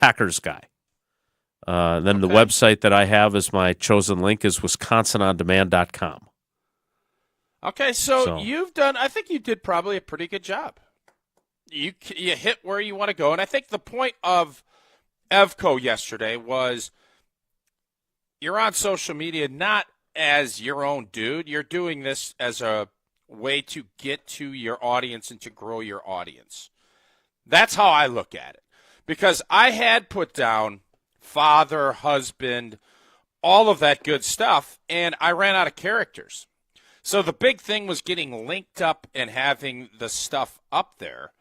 Packers guy. Then the website that I have as my chosen link is wisconsinondemand.com. Okay, so you've done, I think you did probably a pretty good job. You hit where you want to go. And I think the point of Evco yesterday was you're on social media not as your own dude. You're doing this as a way to get to your audience and to grow your audience. That's how I look at it. Because I had put down father, husband, all of that good stuff, and I ran out of characters. So the big thing was getting linked up and having the stuff up there.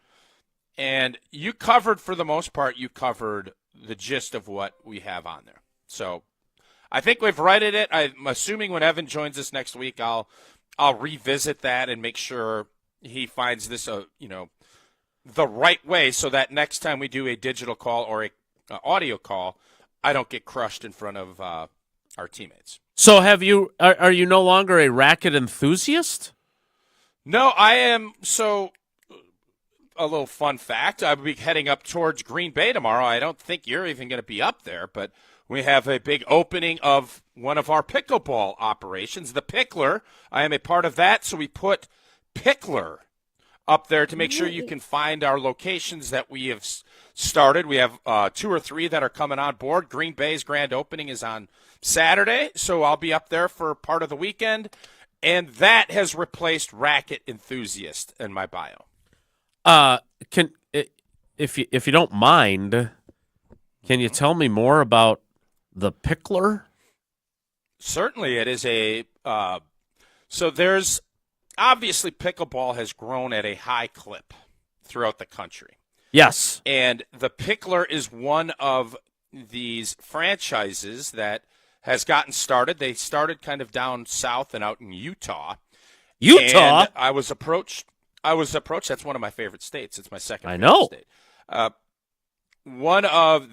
And you covered, for the most part, you covered the gist of what we have on there. So I think we've righted it. I'm assuming when Evan joins us next week, I'll revisit that and make sure he finds this, the right way, so that next time we do a digital call or a audio call, I don't get crushed in front of our teammates. So are you no longer a racket enthusiast? No, I am. So a little fun fact, I'll be heading up towards Green Bay tomorrow. I don't think you're even going to be up there, but we have a big opening of one of our pickleball operations, the Pickler. I am a part of that, so we put Pickler up there to make sure you can find our locations that we have started. We have 2 or 3 that are coming on board. Green Bay's grand opening is on Saturday, so I'll be up there for part of the weekend, and that has replaced racket enthusiast in my bio. If you don't mind, can you tell me more about the Pickler? Certainly, it is a so there's obviously pickleball has grown at a high clip throughout the country. Yes, and the Pickler is one of these franchises that has gotten started. They started kind of down south and out in Utah. And I was approached. That's one of my favorite states. It's my second favorite state.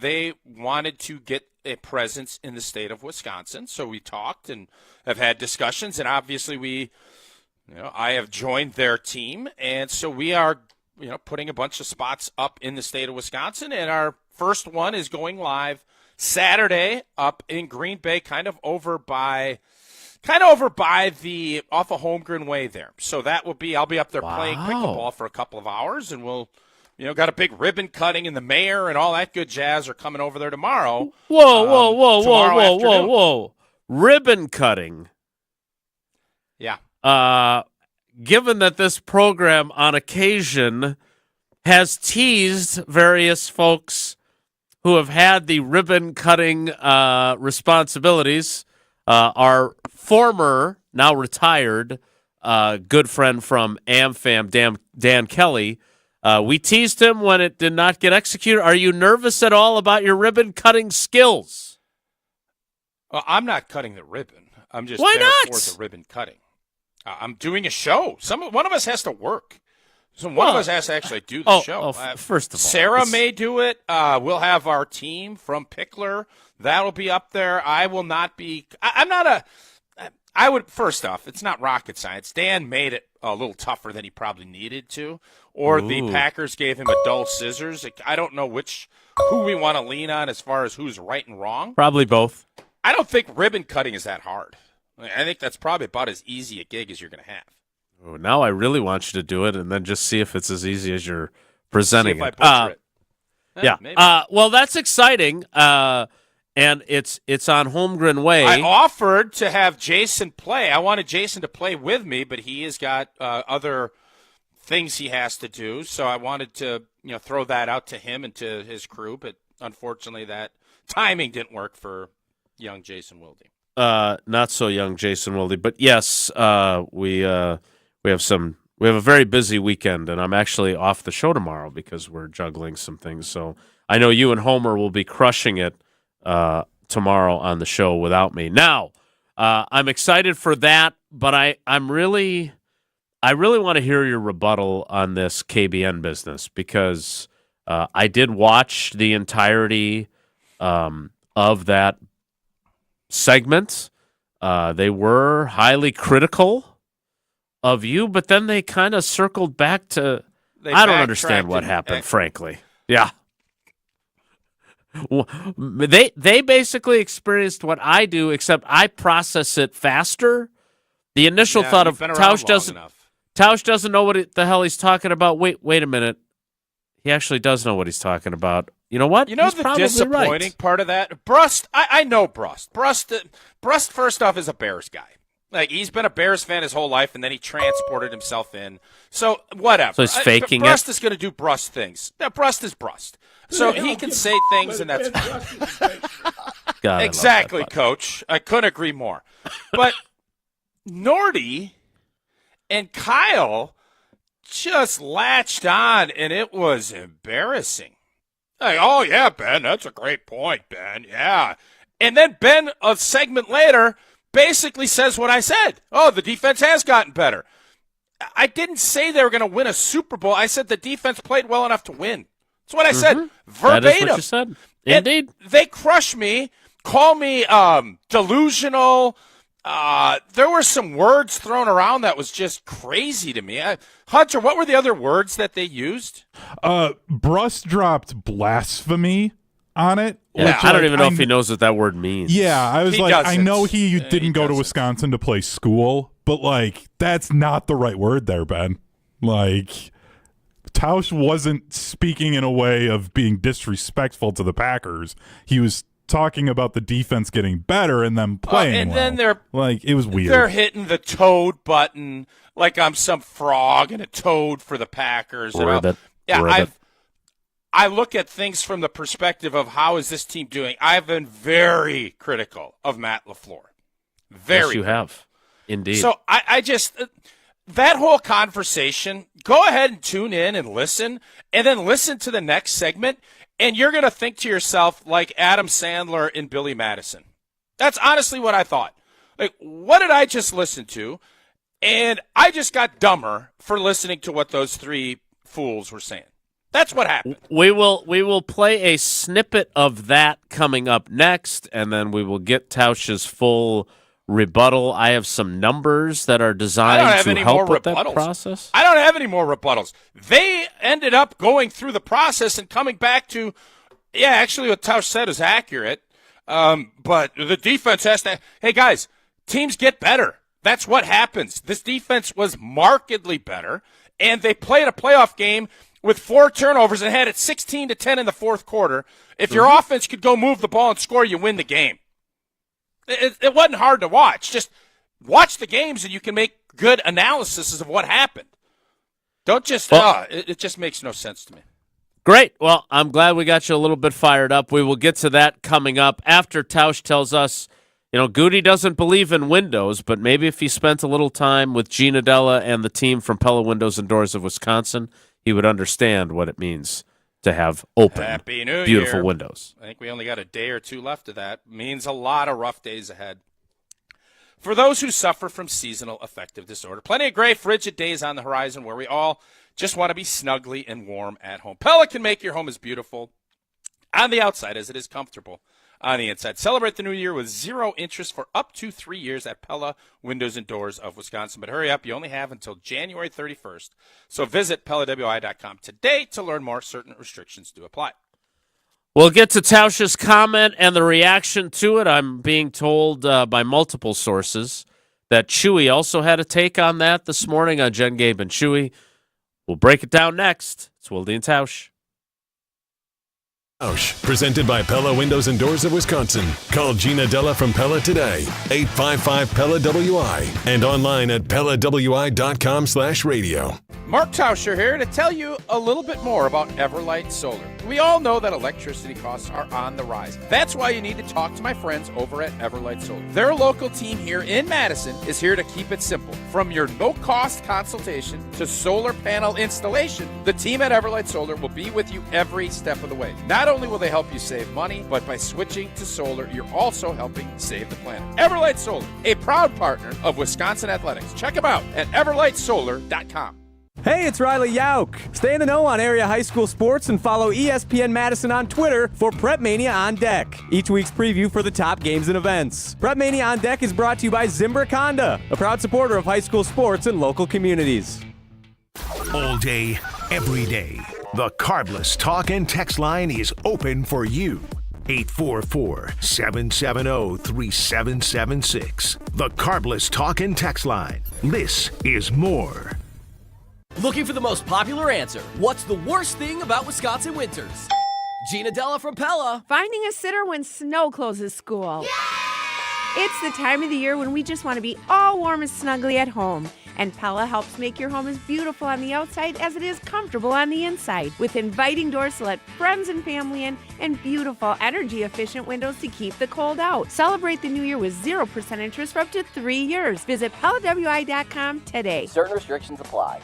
They wanted to get a presence in the state of Wisconsin, so we talked and have had discussions, and obviously I have joined their team, and so we are, putting a bunch of spots up in the state of Wisconsin, and our first one is going live Saturday up in Green Bay, kind of over by the off of Holmgren Way there. So I'll be up there playing pickleball for a couple of hours, and we'll, got a big ribbon cutting, and the mayor and all that good jazz are coming over there tomorrow. Whoa. Ribbon cutting. Yeah. Given that this program on occasion has teased various folks who have had the ribbon cutting responsibilities, our former, now retired, good friend from AmFam, Dan Kelly, we teased him when it did not get executed. Are you nervous at all about your ribbon cutting skills? Well, I'm not cutting the ribbon. I'm just for the ribbon cutting. I'm doing a show. One of us has to work. So one of us has to actually do the show. First of all, Sarah may do it. We'll have our team from Pickler. That'll be up there. I will not be. First off, it's not rocket science. Dan made it a little tougher than he probably needed to, or the Packers gave him a dull scissors. I don't know who we want to lean on as far as who's right and wrong. Probably both. I don't think ribbon cutting is that hard. I think that's probably about as easy a gig as you're going to have. Oh, now I really want you to do it and then just see if it's as easy as you're presenting it. Yeah. Well, that's exciting. And it's on Holmgren Way. I offered to have Jason play. I wanted Jason to play with me, but he has got other things he has to do. So I wanted to throw that out to him and to his crew. But unfortunately, that timing didn't work for young Jason Wilde. Not so young Jason Wilde, but yes, we have a very busy weekend, and I'm actually off the show tomorrow because we're juggling some things. So I know you and Homer will be crushing it tomorrow on the show without me. Now, I'm excited for that, but I really want to hear your rebuttal on this KBN business because I did watch the entirety of that segment. They were highly critical of you, but then they kind of circled back to I don't understand what happened, frankly. Yeah. They basically experienced what I do, except I process it faster. The initial thought of Tausch doesn't know what the hell he's talking about. Wait a minute. He actually does know what he's talking about. You know what? You know he's the disappointing part of that? Brust, I know Brust. Brust, first off, is a Bears guy. Like, he's been a Bears fan his whole life, and then he transported himself in. So, whatever. So he's faking Brust is going to do Brust things. Yeah, Brust is Brust. So he can say things, and that's fine. God, exactly, Coach. I couldn't agree more. But Nordy and Kyle just latched on, and it was embarrassing. Like, oh, yeah, Ben, that's a great point, Ben, yeah. And then Ben, a segment later, basically says what I said. Oh, the defense has gotten better. I didn't say they were going to win a Super Bowl. I said the defense played well enough to win. That's what I said, verbatim. That is what you said. Indeed. And they crush me, call me delusional. There were some words thrown around that was just crazy to me. Hunter, what were the other words that they used? Brust dropped blasphemy on it. Yeah, I don't even know if he knows what that word means. Yeah, I was I know he didn't go to doesn't. Wisconsin to play school, but, like, that's not the right word there, Ben. Like, Tausch wasn't speaking in a way of being disrespectful to the Packers. He was talking about the defense getting better and them playing and well. then they're like, it was weird. They're hitting the toad button like I'm some frog and a toad for the Packers. I look at things from the perspective of how is this team doing. I've been very critical of Matt LaFleur. Yes, you have. Indeed. So I just that whole conversation, go ahead and tune in and listen, and then listen to the next segment, and you're going to think to yourself like Adam Sandler and Billy Madison. That's honestly what I thought. Like, what did I just listen to? And I just got dumber for listening to what those three fools were saying. That's what happened. We will play a snippet of that coming up next, and then we will get Tausch's full rebuttal. I have some numbers that are designed to help with that process. I don't have any more rebuttals. They ended up going through the process and coming back to, yeah, actually what Tausch said is accurate. But the defense has to, hey guys, teams get better. That's what happens. This defense was markedly better, and they played a playoff game with 4 turnovers and had it 16-10 in the fourth quarter. If your offense could go move the ball and score, you win the game. It wasn't hard to watch. Just watch the games and you can make good analysis of what happened. Don't just, it just makes no sense to me. Great. Well, I'm glad we got you a little bit fired up. We will get to that coming up after Tausch tells us, you know, Goody doesn't believe in windows, but maybe if he spent a little time with Gina Della and the team from Pella Windows and Doors of Wisconsin, he would understand what it means to have open, Happy New beautiful Year. windows. I think we only got a day or two left of that. Means a lot of rough days ahead. For those who suffer from seasonal affective disorder, plenty of gray, frigid days on the horizon where we all just want to be snugly and warm at home. Pella can make your home as beautiful on the outside as it is comfortable on the inside. Celebrate the new year with 0 interest for up to 3 years at Pella Windows and Doors of Wisconsin. But hurry up, you only have until January 31st. So visit PellaWI.com today to learn more. Certain restrictions do apply. We'll get to Tausch's comment and the reaction to it. I'm being told by multiple sources that Chewy also had a take on that this morning on Jen, Gabe, and Chewy. We'll break it down next. It's Wilde and Tausch. Tausch, presented by Pella Windows and Doors of Wisconsin. Call Gina Della from Pella today, 855-PELLA-WI, and online at PellaWI.com/radio. Mark Tauscher here to tell you a little bit more about Everlight Solar. We all know that electricity costs are on the rise. That's why you need to talk to my friends over at Everlight Solar. Their local team here in Madison is here to keep it simple. From your no-cost consultation to solar panel installation, the team at Everlight Solar will be with you every step of the way. Not only will they help you save money, but by switching to solar, you're also helping save the planet. Everlight Solar, a proud partner of Wisconsin Athletics. Check them out at everlightsolar.com. Hey, it's Riley Yauk. Stay in the know on area high school sports and follow ESPN Madison on Twitter for Prep Mania on Deck, each week's preview for the top games and events. Prep Mania on Deck is brought to you by Zimbrick Honda, a proud supporter of high school sports and local communities. All day, every day, the Carbless talk and text line is open for you. 844-770-3776. The Carbless Talk and Text Line. This is more. Looking for the most popular answer. What's the worst thing about Wisconsin winters? Gina Della from Pella. Finding a sitter when snow closes school. Yay! It's the time of the year when we just want to be all warm and snuggly at home. And Pella helps make your home as beautiful on the outside as it is comfortable on the inside. With inviting doors to let friends and family in and beautiful, energy-efficient windows to keep the cold out. Celebrate the new year with 0% interest for up to 3 years. Visit PellaWI.com today. Certain restrictions apply.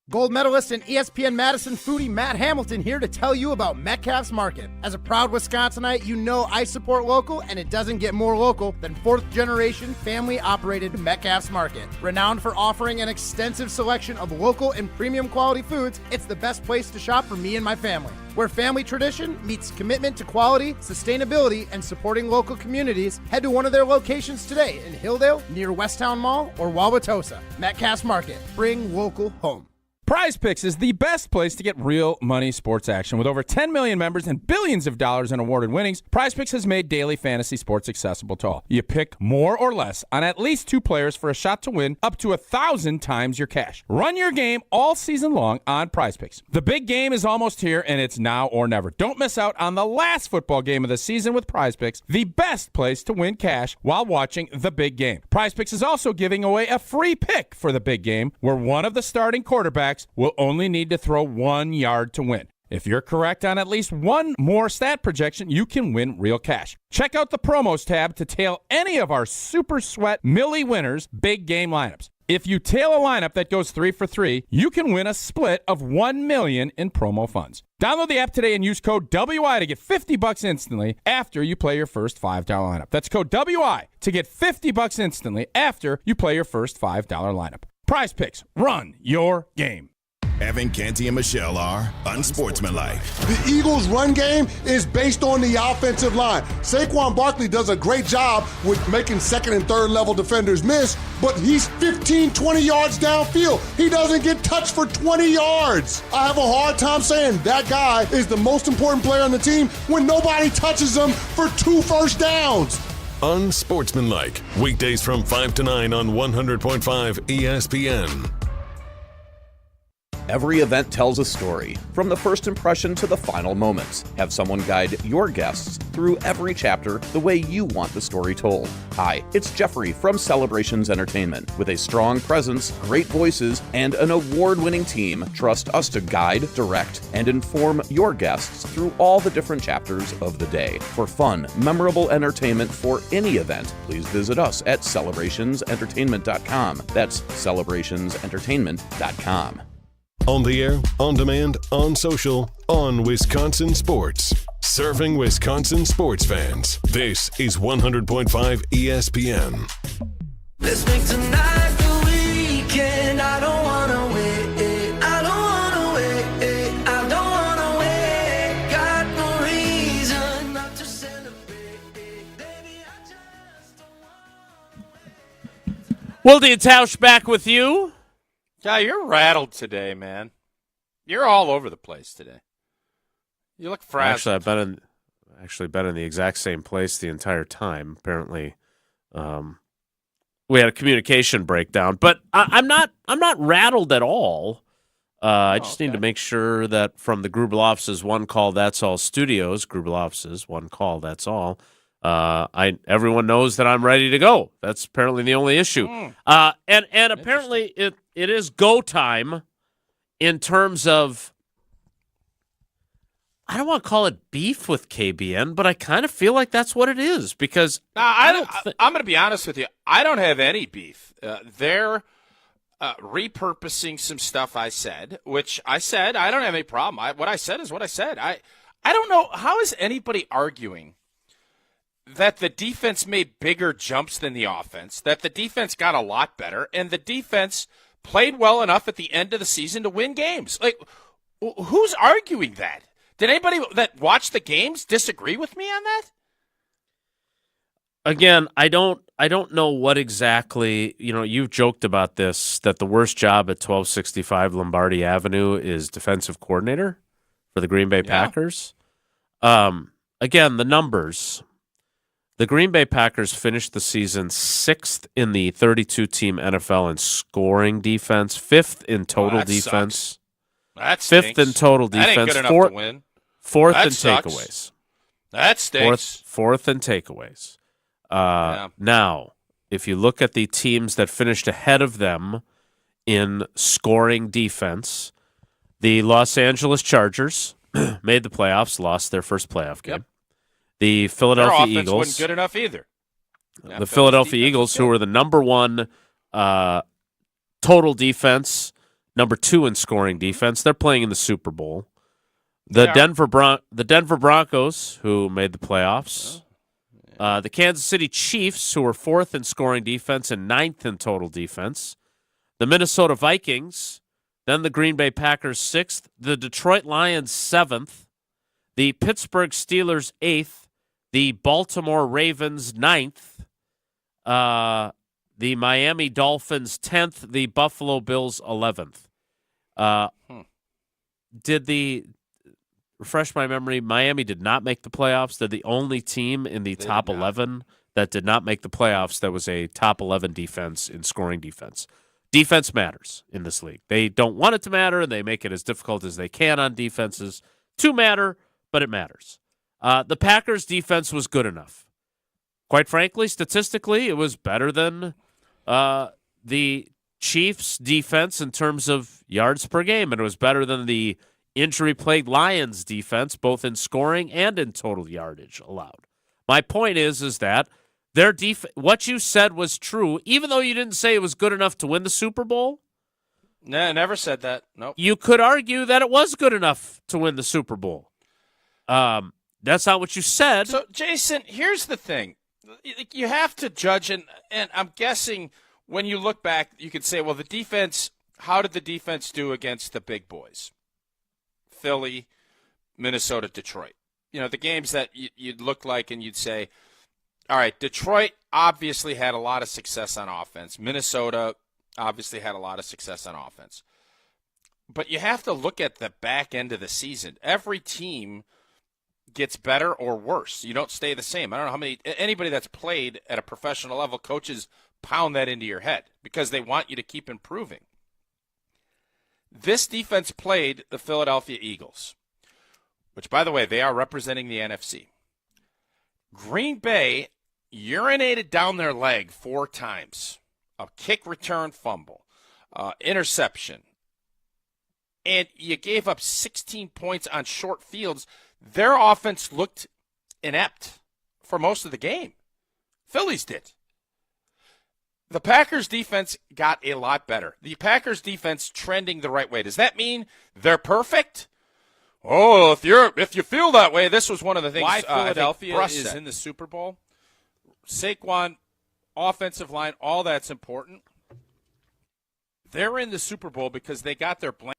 Gold medalist and ESPN Madison foodie Matt Hamilton here to tell you about Metcalf's Market. As a proud Wisconsinite, you know I support local, and it doesn't get more local than fourth-generation, family-operated Metcalf's Market. Renowned for offering an extensive selection of local and premium quality foods, it's the best place to shop for me and my family. Where family tradition meets commitment to quality, sustainability, and supporting local communities, head to one of their locations today in Hilldale, near Westtown Mall, or Wauwatosa. Metcalf's Market. Bring local home. Prize Picks is the best place to get real money sports action. With over 10 million members and billions of dollars in awarded winnings, Prize Picks has made daily fantasy sports accessible to all. You pick more or less on at least 2 players for a shot to win up to 1,000 times your cash. Run your game all season long on Prize Picks. The big game is almost here, and it's now or never. Don't miss out on the last football game of the season with Prize Picks, the best place to win cash while watching the big game. Prize Picks is also giving away a free pick for the big game, where one of the starting quarterbacks will only need to throw 1 yard to win. If you're correct on at least one more stat projection, you can win real cash. Check out the promos tab to tail any of our Super Sweat Millie winners big game lineups. If you tail a lineup that goes 3 for 3, you can win a split of $1 million in promo funds. Download the app today and use code WI to get $50 instantly after you play your first $5 lineup. That's code WI to get $50 instantly after you play your first $5 lineup. Prize Picks. Run your game. Evan, Canty, and Michelle are unsportsmanlike. The Eagles' run game is based on the offensive line. Saquon Barkley does a great job with making second and third level defenders miss, but he's 15, 20 yards downfield. He doesn't get touched for 20 yards. I have a hard time saying that guy is the most important player on the team when nobody touches him for 2 first downs. Unsportsmanlike. Weekdays from 5 to 9 on 100.5 ESPN. Every event tells a story, from the first impression to the final moments. Have someone guide your guests through every chapter the way you want the story told. Hi, it's Jeffrey from Celebrations Entertainment. With a strong presence, great voices, and an award-winning team, trust us to guide, direct, and inform your guests through all the different chapters of the day. For fun, memorable entertainment for any event, please visit us at celebrationsentertainment.com. That's celebrationsentertainment.com. On the air, on demand, on social, on Wisconsin Sports. Serving Wisconsin sports fans. This is 100.5 ESPN. Let's make tonight the weekend. I don't wanna wait. I don't wanna wait. I don't wanna wait. Got no reason not to celebrate. Baby, I just don't want. Wilde and Tausch back with you. Yeah, you're rattled today, man. You're all over the place today. You look frazzled. Actually, I've been in the exact same place the entire time. Apparently, we had a communication breakdown, but I'm not rattled at all. I just need to make sure that from the Grubel office's One Call That's All studios, Grubel office's One Call That's All. Everyone knows that I'm ready to go. That's apparently the only issue. And apparently it is go time in terms of, I don't want to call it beef with KBN, but I kind of feel like that's what it is because I'm going to be honest with you. I don't have any beef. They're repurposing some stuff I said, which I said I don't have any problem. What I said is what I said. I don't know. How is anybody arguing that the defense made bigger jumps than the offense, that the defense got a lot better, and the defense played well enough at the end of the season to win games? Like, who's arguing that? Did anybody that watched the games disagree with me on that? Again, I don't know what exactly, you've joked about this, that the worst job at 1265 Lombardi Avenue is defensive coordinator for the Green Bay Packers. again, the numbers. The Green Bay Packers finished the season 6th in the 32-team NFL in scoring defense, 5th in total defense. Sucks. That 5th in total defense. That ain't good enough to win. 4th that in sucks. takeaways. That stinks. Fourth in takeaways. Now, if you look at the teams that finished ahead of them in scoring defense, the Los Angeles Chargers made the playoffs, lost their first playoff game. Yep. The Philadelphia Their offense Eagles wasn't good enough either. Yeah, the Philadelphia Eagles, who were the number 1 total defense, number 2 in scoring defense, they're playing in the Super Bowl. The Denver Broncos, who made the playoffs. The Kansas City Chiefs, who were 4th in scoring defense and 9th in total defense. The Minnesota Vikings, then the Green Bay Packers 6th. The Detroit Lions 7th. The Pittsburgh Steelers 8th. The Baltimore Ravens 9th. The Miami Dolphins 10th. The Buffalo Bills 11th. Refresh my memory, Miami did not make the playoffs. They're the only team in the top 11 that did not make the playoffs that was a top 11 defense in scoring defense. Defense matters in this league. They don't want it to matter, and they make it as difficult as they can on defenses to matter, but it matters. The Packers' defense was good enough. Quite frankly, statistically, it was better than the Chiefs' defense in terms of yards per game, and it was better than the injury-plagued Lions' defense, both in scoring and in total yardage allowed. My point is that their what you said was true, even though you didn't say it was good enough to win the Super Bowl. No, never said that. Nope. You could argue that it was good enough to win the Super Bowl. That's not what you said. So, Jason, here's the thing. You have to judge, and I'm guessing when you look back, you could say, well, the defense, how did the defense do against the big boys? Philly, Minnesota, Detroit. You know, the games that you'd look like and you'd say, all right, Detroit obviously had a lot of success on offense. Minnesota obviously had a lot of success on offense. But you have to look at the back end of the season. Every team gets better or worse. You don't stay the same. I don't know anybody that's played at a professional level, coaches pound that into your head because they want you to keep improving. This defense played the Philadelphia Eagles, which, by the way, they are representing the NFC. Green Bay urinated down their leg 4 times. A kick return fumble, interception. And you gave up 16 points on short fields. Their offense looked inept for most of the game. Phillies did. The Packers' defense got a lot better. The Packers' defense trending the right way. Does that mean they're perfect? Oh, if you feel that way, this was one of the things. Why Philadelphia is in the Super Bowl. Saquon, offensive line, all that's important. They're in the Super Bowl because they got their blank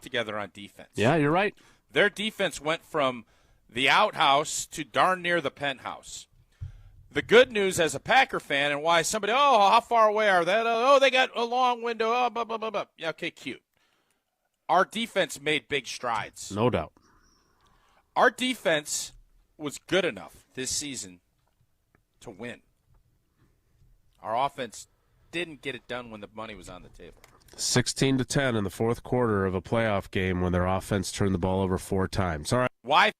together on defense. Yeah, you're right. Their defense went from the outhouse to darn near the penthouse. The good news as a Packer fan and why somebody, how far away are they? They got a long window. Blah, blah, blah, blah. Yeah, okay, cute. Our defense made big strides. No doubt. Our defense was good enough this season to win. Our offense didn't get it done when the money was on the table. 16-10 in the fourth quarter of a playoff game when their offense turned the ball over 4 times. All right. Why?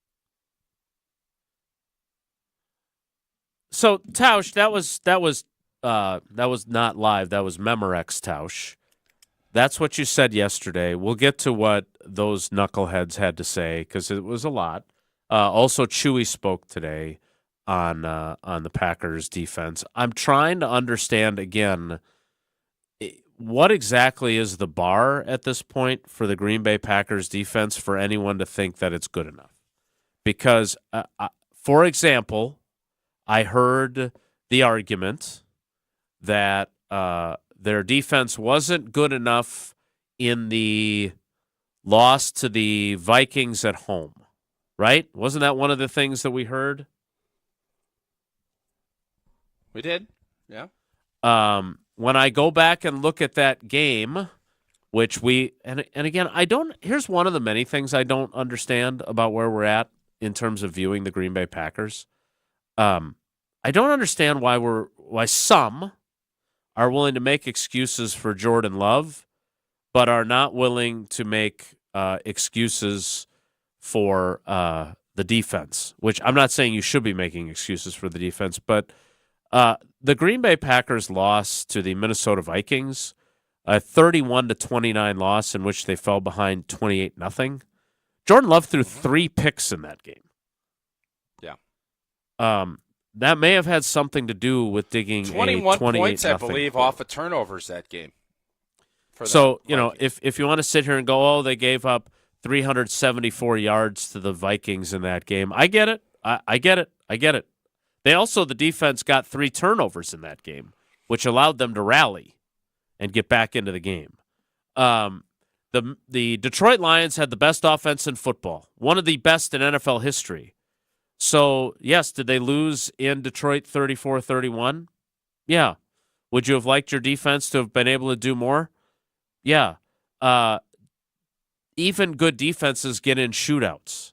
So Tausch, that was not live. That was Memorex Tausch. That's what you said yesterday. We'll get to what those knuckleheads had to say because it was a lot. Also, Chewy spoke today on the Packers defense. I'm trying to understand again. What exactly is the bar at this point for the Green Bay Packers defense for anyone to think that it's good enough? Because, for example, I heard the argument that their defense wasn't good enough in the loss to the Vikings at home, right? Wasn't that one of the things that we heard? We did, yeah. When I go back and look at that game, which and again, here's one of the many things I don't understand about where we're at in terms of viewing the Green Bay Packers. I don't understand why some are willing to make excuses for Jordan Love, but are not willing to make excuses for the defense, which I'm not saying you should be making excuses for the defense, but the Green Bay Packers lost to the Minnesota Vikings, a 31-29 loss in which they fell behind 28-0. Jordan Love threw 3 picks in that game. Yeah. That may have had something to do with digging 21 points, I believe, off of turnovers that game. So, if you want to sit here and go, they gave up 374 yards to the Vikings in that game. I get it. I get it. The defense got 3 turnovers in that game, which allowed them to rally and get back into the game. The Detroit Lions had the best offense in football, one of the best in NFL history. So, yes, did they lose in Detroit 34-31? Yeah. Would you have liked your defense to have been able to do more? Yeah. Even good defenses get in shootouts.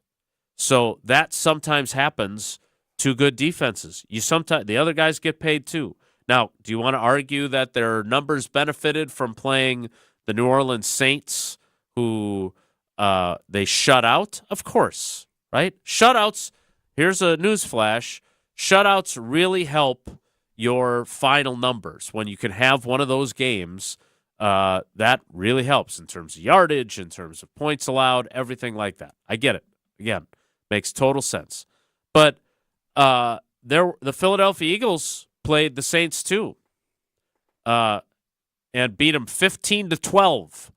So that sometimes happens to good defenses. The other guys get paid too. Now, do you want to argue that their numbers benefited from playing the New Orleans Saints, who they shut out? Of course, right? Shutouts. Here's a news flash. Shutouts really help your final numbers. When you can have one of those games, that really helps in terms of yardage, in terms of points allowed, everything like that. I get it. Again, makes total sense. But the Philadelphia Eagles played the Saints too, and beat them 15-12.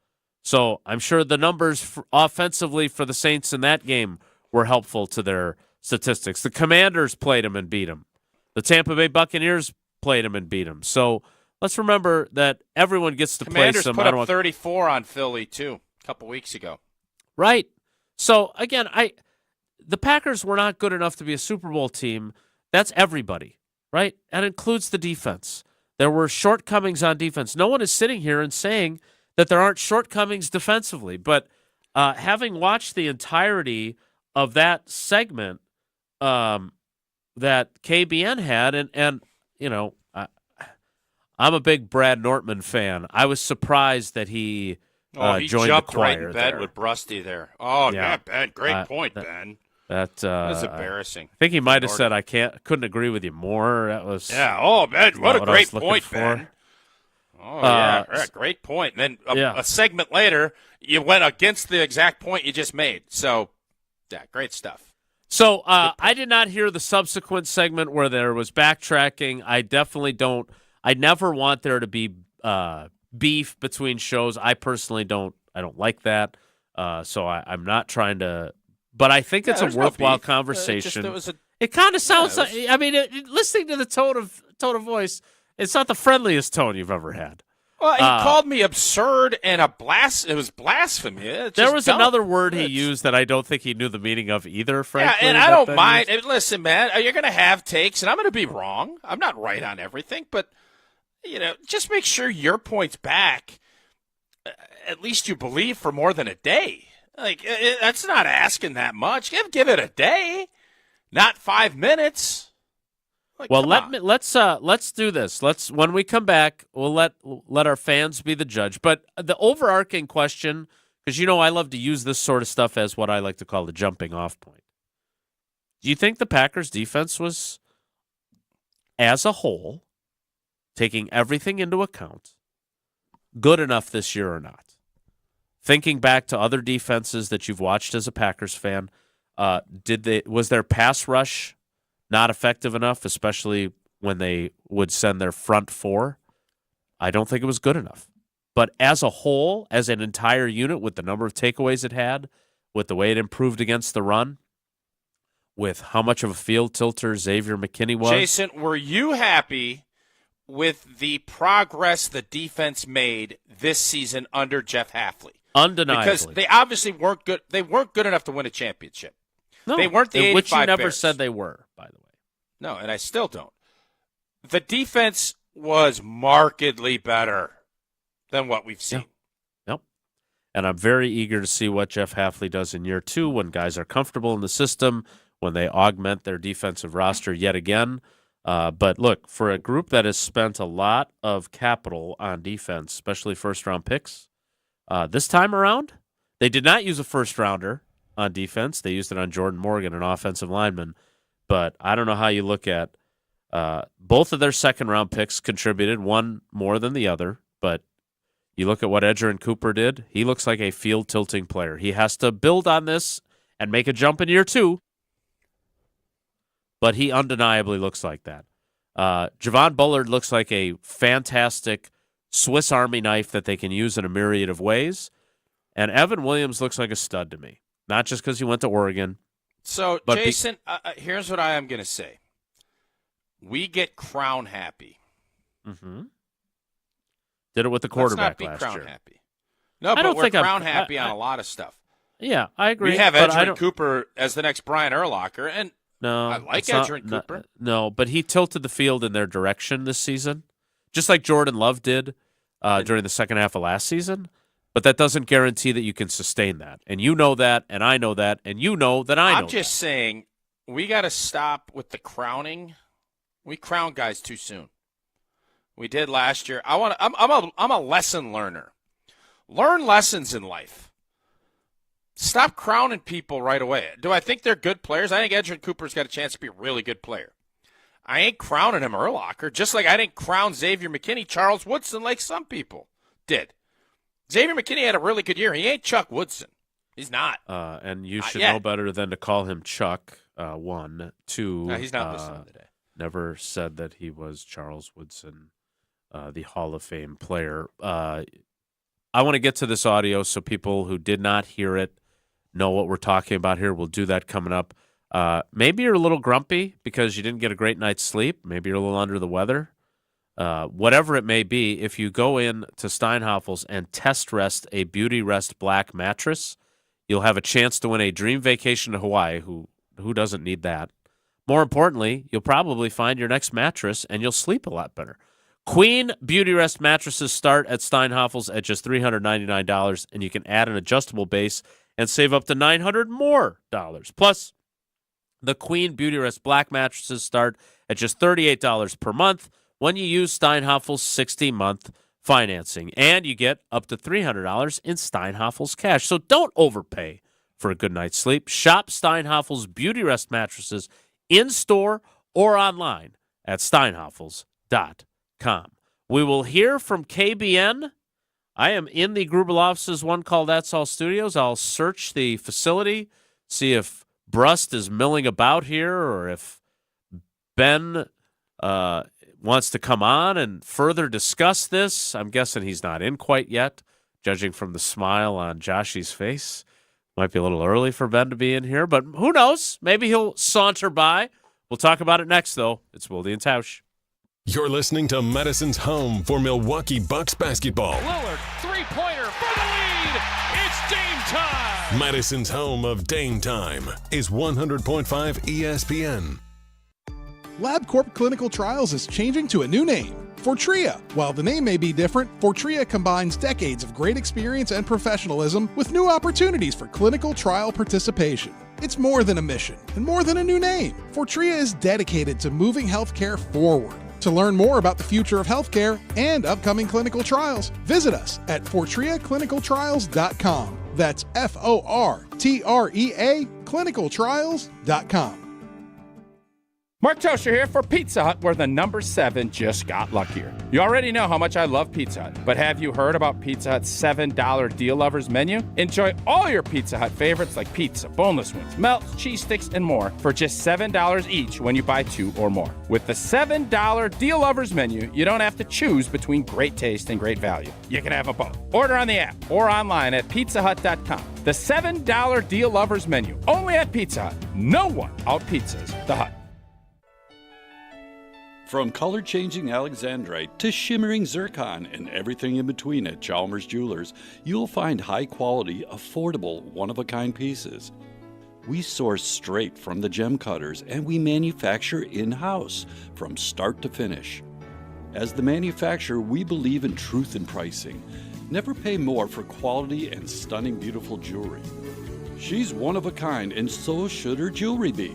So I'm sure the numbers offensively for the Saints in that game were helpful to their statistics. The Commanders played them and beat them. The Tampa Bay Buccaneers played them and beat them. So let's remember that everyone gets to play some. Commanders put up 34 on Philly too a couple weeks ago. Right. So again, the Packers were not good enough to be a Super Bowl team. That's everybody, right? That includes the defense. There were shortcomings on defense. No one is sitting here and saying that there aren't shortcomings defensively. But having watched the entirety of that segment that KBN had, and I'm a big Brad Nortman fan. I was surprised that he he joined jumped the choir right in bed there. with Brusty there. Oh, Yeah. Ben, great point, Ben. That was embarrassing. I think he might have said, couldn't agree with you more. That was Ben, what a great point, for. Ben. Oh, yeah, great point. And then a segment later, you went against the exact point you just made. So, yeah, great stuff. So I did not hear the subsequent segment where there was backtracking. I definitely don't. I never want there to be beef between shows. I personally don't. I don't like that. So I'm not trying to. But I think it's a worthwhile conversation. It kind of sounds like. I mean, listening to the tone of voice, it's not the friendliest tone you've ever had. Well, he called me absurd and it was blasphemy. There was another word he used that I don't think he knew the meaning of either, frankly. Yeah, and I don't mind. Listen, man, you're going to have takes, and I'm going to be wrong. I'm not right on everything, but, just make sure your point's back. At least you believe for more than a day. Like, that's not asking that much. Give it a day, not 5 minutes. Like, well, let's do this. When we come back, we'll let our fans be the judge. But the overarching question, because I love to use this sort of stuff as what I like to call the jumping off point. Do you think the Packers defense was, as a whole, taking everything into account, good enough this year or not? Thinking back to other defenses that you've watched as a Packers fan, was their pass rush not effective enough, especially when they would send their front four? I don't think it was good enough. But as a whole, as an entire unit, with the number of takeaways it had, with the way it improved against the run, with how much of a field tilter Xavier McKinney was. Jason, were you happy with the progress the defense made this season under Jeff Hafley? Undeniably. Because they obviously weren't good. They weren't good enough to win a championship. No, they weren't the 85 which you never Bears. said they were, by the way. No, and I still don't. The defense was markedly better than what we've seen. Yep. And I'm very eager to see what Jeff Hafley does in year 2 when guys are comfortable in the system, when they augment their defensive roster yet again. But look, for a group that has spent a lot of capital on defense, especially first-round picks, this time around, they did not use a first-rounder on defense. They used it on Jordan Morgan, an offensive lineman. But I don't know how you look at both of their second-round picks contributed, one more than the other. But you look at what Edgerrin Cooper did, he looks like a field-tilting player. He has to build on this and make a jump in year 2. But he undeniably looks like that. Javon Bullard looks like a fantastic Swiss Army knife that they can use in a myriad of ways. And Evan Williams looks like a stud to me. Not just because he went to Oregon. So, Jason, here's what I am going to say. We get crown happy. Mm-hmm. Did it with the quarterback last year. Let's not be crown happy. No, but we're crown happy on a lot of stuff. Yeah, I agree. We have Edgerrin Cooper as the next Brian Urlacher, and no, I like Edgerrin Cooper. No, but he tilted the field in their direction this season, just like Jordan Love did during the second half of last season. But that doesn't guarantee that you can sustain that. And you know that, and I know that, and you know that I know I'm just saying, we got to stop with the crowning. We crown guys too soon. We did last year. I'm a lesson learner. Learn lessons in life. Stop crowning people right away. Do I think they're good players? I think Edgerrin Cooper's got a chance to be a really good player. I ain't crowning him Urlacher, just like I didn't crown Xavier McKinney, Charles Woodson, like some people did. Xavier McKinney had a really good year. He ain't Chuck Woodson. He's not. And you should know better than to call him Chuck, 1. 2. No, he's not listening today. Never said that he was Charles Woodson, the Hall of Fame player. I want to get to this audio so people who did not hear it know what we're talking about here. We'll do that coming up. Maybe you're a little grumpy because you didn't get a great night's sleep. Maybe you're a little under the weather. Whatever it may be, if you go in to Steinhafels and test rest a Beauty Rest Black mattress, you'll have a chance to win a dream vacation to Hawaii. Who doesn't need that? More importantly, you'll probably find your next mattress and you'll sleep a lot better. Queen Beauty Rest mattresses start at Steinhafels at just $399, and you can add an adjustable base and save up to $900 more. Plus, the Queen Beauty Rest Black mattresses start at just $38 per month when you use Steinhafels 60-month financing, and you get up to $300 in Steinhafels cash. So don't overpay for a good night's sleep. Shop Steinhafels Beauty Rest mattresses in-store or online at steinhafels.com. We will hear from KBN. I am in the Grubel office's One Call That's All studios. I'll search the facility, see if Brust is milling about here or if Ben wants to come on and further discuss this. I'm guessing he's not in quite yet, judging from the smile on Joshy's face. Might be a little early for Ben to be in here, but who knows? Maybe he'll saunter by. We'll talk about it next, though. It's Wilde and Tausch. You're listening to Madison's home for Milwaukee Bucks basketball. Lillard, three-pointer for the lead. It's Dame time. Madison's home of Dame Time is 100.5 ESPN. LabCorp Clinical Trials is changing to a new name, Fortrea. While the name may be different, Fortrea combines decades of great experience and professionalism with new opportunities for clinical trial participation. It's more than a mission and more than a new name. Fortrea is dedicated to moving healthcare forward. To learn more about the future of healthcare and upcoming clinical trials, visit us at FortreaClinicalTrials.com. That's FORTREA clinicaltrials.com. Mark Tosher here for Pizza Hut, where the number 7 just got luckier. You already know how much I love Pizza Hut, but have you heard about Pizza Hut's $7 Deal Lovers menu? Enjoy all your Pizza Hut favorites like pizza, boneless wings, melts, cheese sticks, and more for just $7 each when you buy 2 or more. With the $7 Deal Lovers menu, you don't have to choose between great taste and great value. You can have them both. Order on the app or online at pizzahut.com. The $7 Deal Lovers menu, only at Pizza Hut. No one out-pizzas the Hut. From color-changing alexandrite to shimmering zircon and everything in between at Chalmers Jewelers, you'll find high-quality, affordable, one-of-a-kind pieces. We source straight from the gem cutters, and we manufacture in-house from start to finish. As the manufacturer, we believe in truth in pricing. Never pay more for quality and stunning, beautiful jewelry. She's one of a kind, and so should her jewelry be.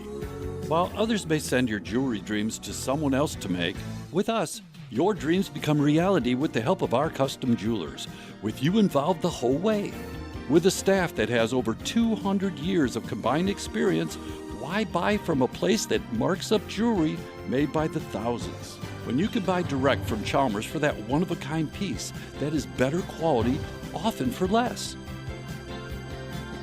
While others may send your jewelry dreams to someone else to make, with us, your dreams become reality with the help of our custom jewelers, with you involved the whole way. With a staff that has over 200 years of combined experience, why buy from a place that marks up jewelry made by the thousands? When you can buy direct from Chalmers for that one-of-a-kind piece that is better quality, often for less.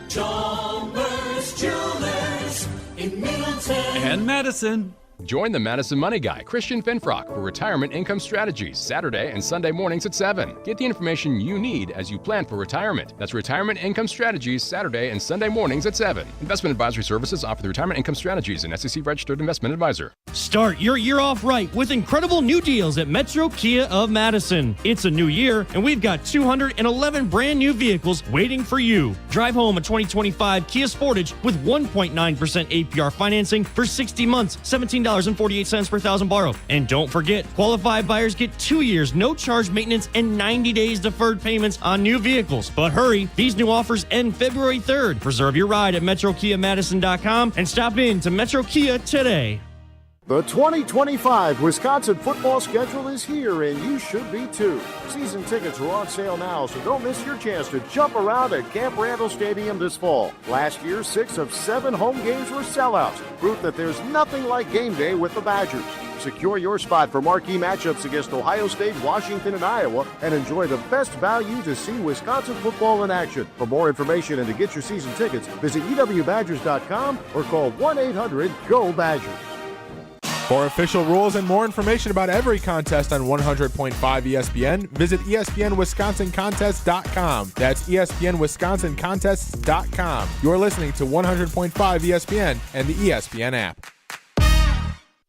Chalmers Jewelers in Middleton and Madison. Join the Madison Money Guy, Christian Finfrock, for Retirement Income Strategies, Saturday and Sunday mornings at 7. Get the information you need as you plan for retirement. That's Retirement Income Strategies, Saturday and Sunday mornings at 7. Investment advisory services offered through Retirement Income Strategies, an SEC-registered investment advisor. Start your year off right with incredible new deals at Metro Kia of Madison. It's a new year, and we've got 211 brand new vehicles waiting for you. Drive home a 2025 Kia Sportage with 1.9% APR financing for 60 months, $17.48 per thousand borrowed. And don't forget, qualified buyers get 2 years, no charge maintenance, and 90 days deferred payments on new vehicles. But hurry, these new offers end February 3rd. Reserve your ride at MetroKiaMadison.com and stop in to Metro Kia today. The 2025 Wisconsin football schedule is here, and you should be too. Season tickets are on sale now, so don't miss your chance to jump around at Camp Randall Stadium this fall. Last year, 6 of 7 home games were sellouts, proof that there's nothing like game day with the Badgers. Secure your spot for marquee matchups against Ohio State, Washington, and Iowa, and enjoy the best value to see Wisconsin football in action. For more information and to get your season tickets, visit ewbadgers.com or call 1-800-GO-BADGERS. For official rules and more information about every contest on 100.5 ESPN, visit ESPNWisconsinContests.com. That's ESPNWisconsinContests.com. You're listening to 100.5 ESPN and the ESPN app.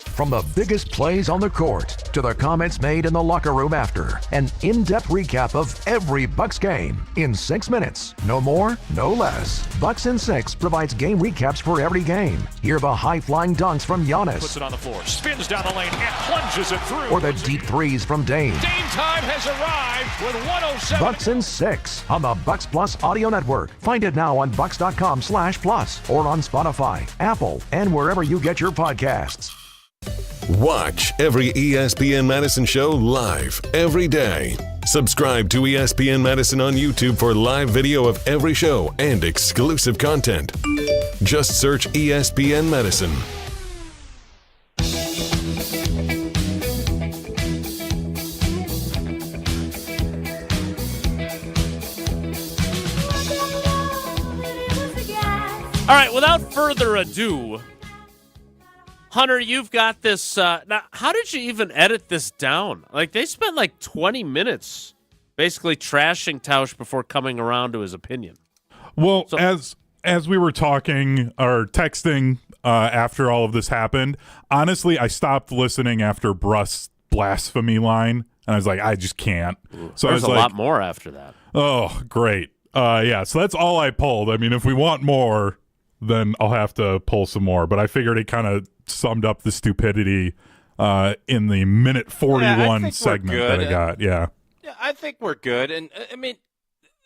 From the biggest plays on the court to the comments made in the locker room after, an in-depth recap of every Bucks game in 6 minutes. No more, no less. Bucks in 6 provides game recaps for every game. Hear the high-flying dunks from Giannis. Puts it on the floor, spins down the lane, and plunges it through. Or the deep threes from Dame. Dame time has arrived with 107. Bucks in 6 on the Bucks Plus Audio Network. Find it now on bucks.com/plus or on Spotify, Apple, and wherever you get your podcasts. Watch every ESPN Madison show live every day. Subscribe to ESPN Madison on YouTube for live video of every show and exclusive content. Just search ESPN Madison. All right, without further ado, Hunter, you've got this. Now, how did you even edit this down? Like, they spent like 20 minutes basically trashing Tausch before coming around to his opinion. Well, so, as we were talking or texting after all of this happened, honestly, I stopped listening after Bruss's blasphemy line, and I was like, I just can't. So there's I was a lot more after that. Oh, great. Yeah, so that's all I pulled. I mean, if we want more, then I'll have to pull some more. But I figured it kind of summed up the stupidity in the minute 41 segment that I got. Yeah, I think we're good. And, I mean,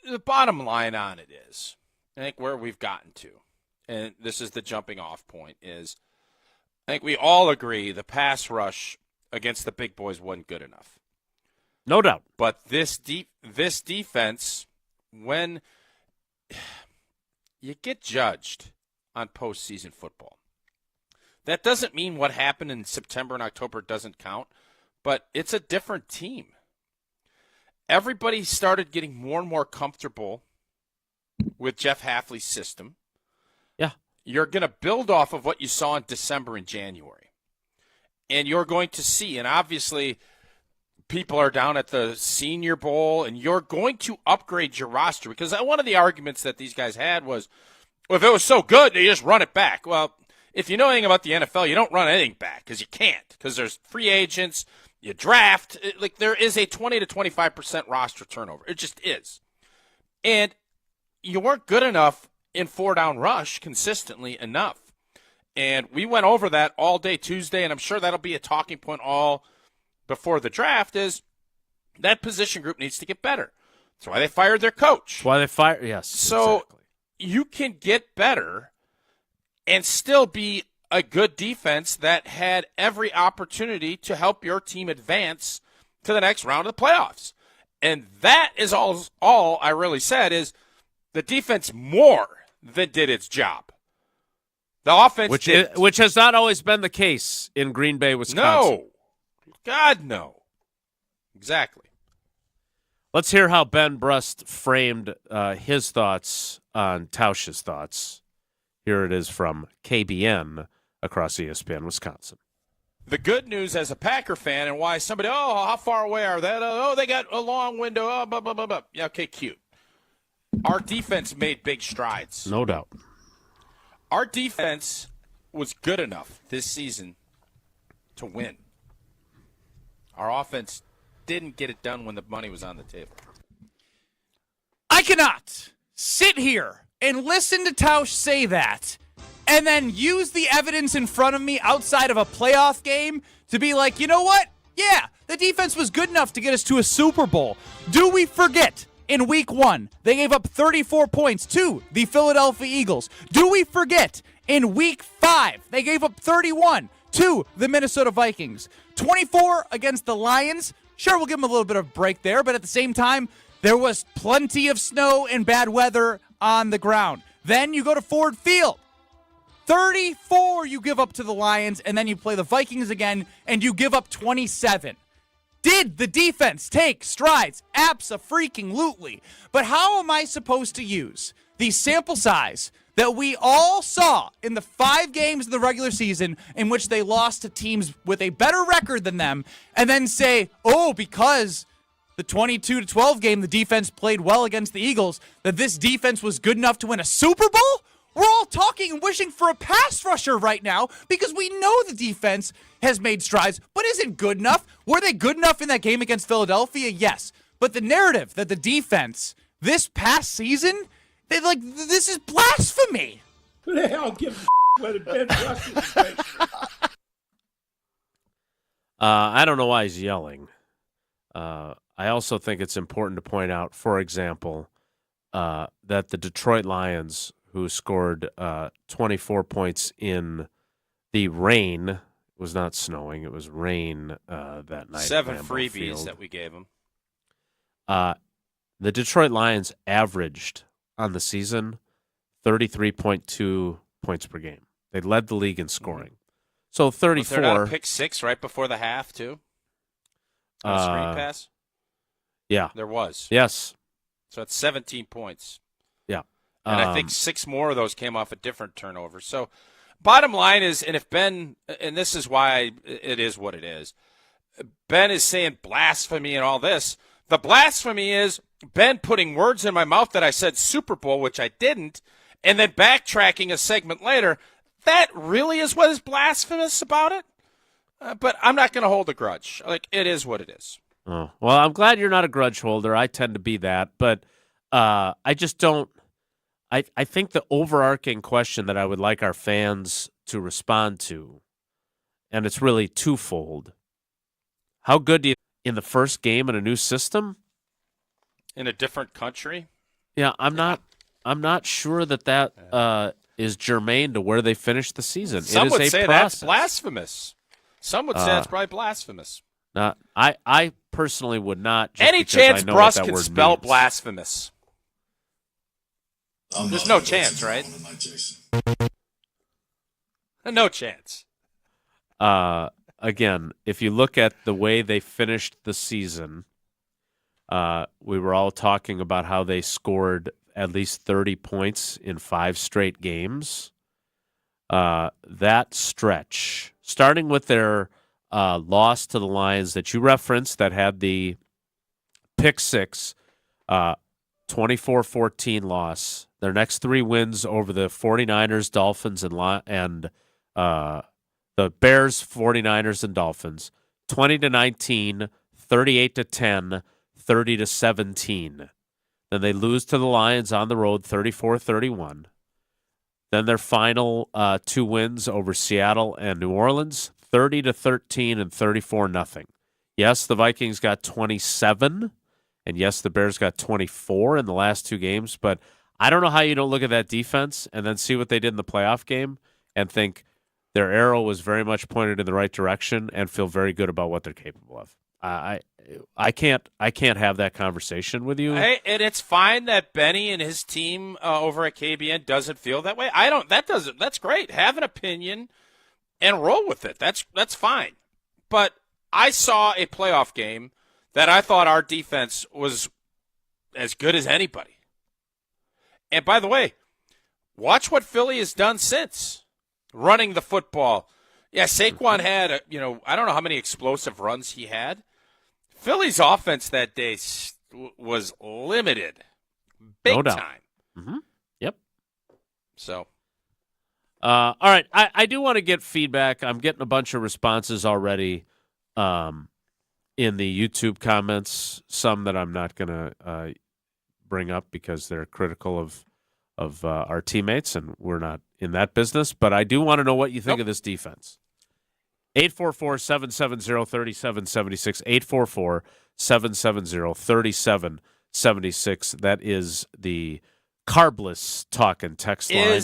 the bottom line on it is, I think where we've gotten to, and this is the jumping off point, is I think we all agree the pass rush against the big boys wasn't good enough. No doubt. But this defense, when you get judged on postseason football, that doesn't mean what happened in September and October doesn't count, but it's a different team. Everybody started getting more and more comfortable with Jeff Hafley's system. Yeah. You're going to build off of what you saw in December and January. And you're going to see, and obviously people are down at the Senior Bowl, and you're going to upgrade your roster, because one of the arguments that these guys had was, well, if it was so good, they just run it back. Well, if you know anything about the NFL, you don't run anything back because you can't, because there's free agents, you draft. Like, there is a 20 to 25% roster turnover. It just is. And you weren't good enough in 4-down rush consistently enough. And we went over that all day Tuesday, and I'm sure that'll be a talking point all before the draft, is that position group needs to get better. That's why they fired their coach. That's why they fired. Yes. So exactly. you can get better and still be a good defense that had every opportunity to help your team advance to the next round of the playoffs. And that is all I really said is the defense more than did its job. The offense which has not always been the case in Green Bay, Wisconsin. No. God, no. Exactly. Let's hear how Ben Brust framed his thoughts on Tausch's thoughts. Here it is from KBN across ESPN, Wisconsin. The good news as a Packer fan and why somebody, how far away are they? Oh, they got a long window. Oh, blah, blah, blah, blah. Yeah, okay, cute. Our defense made big strides. No doubt. Our defense was good enough this season to win. Our offense didn't get it done when the money was on the table. I cannot sit here and listen to Tausch say that and then use the evidence in front of me outside of a playoff game to be like, you know what? Yeah, the defense was good enough to get us to a Super Bowl. Do we forget in week 1 they gave up 34 points to the Philadelphia Eagles? Do we forget in week 5 they gave up 31 to the Minnesota Vikings? 24 against the Lions. Sure, we'll give them a little bit of a break there, but at the same time, there was plenty of snow and bad weather on the ground. Then you go to Ford Field. 34 you give up to the Lions, and then you play the Vikings again, and you give up 27. Did the defense take strides? Abso-freaking-lutely. But how am I supposed to use the sample size that we all saw in the 5 games in the regular season in which they lost to teams with a better record than them, and then say, because the 22-12 game, the defense played well against the Eagles, that this defense was good enough to win a Super Bowl? We're all talking and wishing for a pass rusher right now because we know the defense has made strides, but isn't good enough. Were they good enough in that game against Philadelphia? Yes. But the narrative that the defense this past season, this is blasphemy. Who the hell gives a whether Ben Brust is great? I don't know why he's yelling. I also think it's important to point out, for example, that the Detroit Lions, who scored 24 points in the rain, it was not snowing, it was rain that night. 7 at Lambeau freebies Field. that we gave them. The Detroit Lions averaged on the season 33.2 points per game. They led the league in scoring. So 34. Was there not a pick 6 right before the half, too? A screen pass? Yeah. There was. Yes. So it's 17 points. Yeah. And I think 6 more of those came off a different turnover. So bottom line is, and if Ben, and this is why it is what it is, Ben is saying blasphemy and all this. The blasphemy is Ben putting words in my mouth that I said Super Bowl, which I didn't, and then backtracking a segment later. That really is what is blasphemous about it? But I'm not going to hold a grudge. It is what it is. Oh, well, I'm glad you're not a grudge holder. I tend to be that. But I just don't. I think the overarching question that I would like our fans to respond to, and it's really twofold. How good do you in the first game in a new system? In a different country? Yeah, I'm not sure that is germane to where they finished the season. Some it is would a say process. that's blasphemous. Some would say that's probably blasphemous. I personally would not. Just Any because chance I know Brust what that can word spell means. blasphemous? There's no chance, right? No chance. Again, if you look at the way they finished the season, we were all talking about how they scored at least 30 points in 5 straight games. That stretch, starting with their loss to the Lions that you referenced that had the pick 6, 24-14 loss. Their next 3 wins over the 49ers, Dolphins, and the Bears, 49ers, and Dolphins. 20-19, 38-10, 30-17. Then they lose to the Lions on the road, 34-31. Then their final 2 wins over Seattle and New Orleans, 30-13 and 34-0. Yes, the Vikings got 27, And yes, the Bears got 24 in the last 2 games, but I don't know how you don't look at that defense and then see what they did in the playoff game and think their arrow was very much pointed in the right direction and feel very good about what they're capable of. I can't have that conversation with you. Hey, and it's fine that Benny and his team over at KBN doesn't feel that way. That's great. Have an opinion and roll with it. That's fine. But I saw a playoff game that I thought our defense was as good as anybody. And by the way, watch what Philly has done since running the football. Yeah, Saquon had, I don't know how many explosive runs he had. Philly's offense that day was limited, big time. Mm-hmm. Yep. So, all right, I do want to get feedback. I'm getting a bunch of responses already in the YouTube comments. Some that I'm not going to bring up because they're critical of our teammates, and we're not in that business. But I do want to know what you think of this defense. 844-770-3776. 844-770-3776. That is the carbless talk and text line.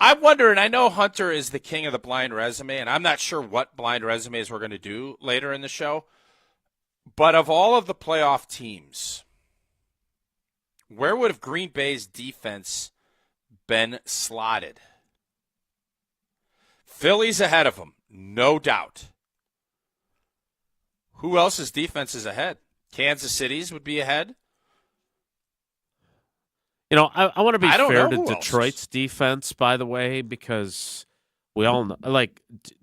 I'm wondering, I know Hunter is the king of the blind resume, and I'm not sure what blind resumes we're going to do later in the show. But of all of the playoff teams, where would have Green Bay's defense been slotted? Philly's ahead of them. No doubt. Who else's defense is ahead? Kansas City's would be ahead. I want to be fair to Detroit's defense, by the way, because we all know.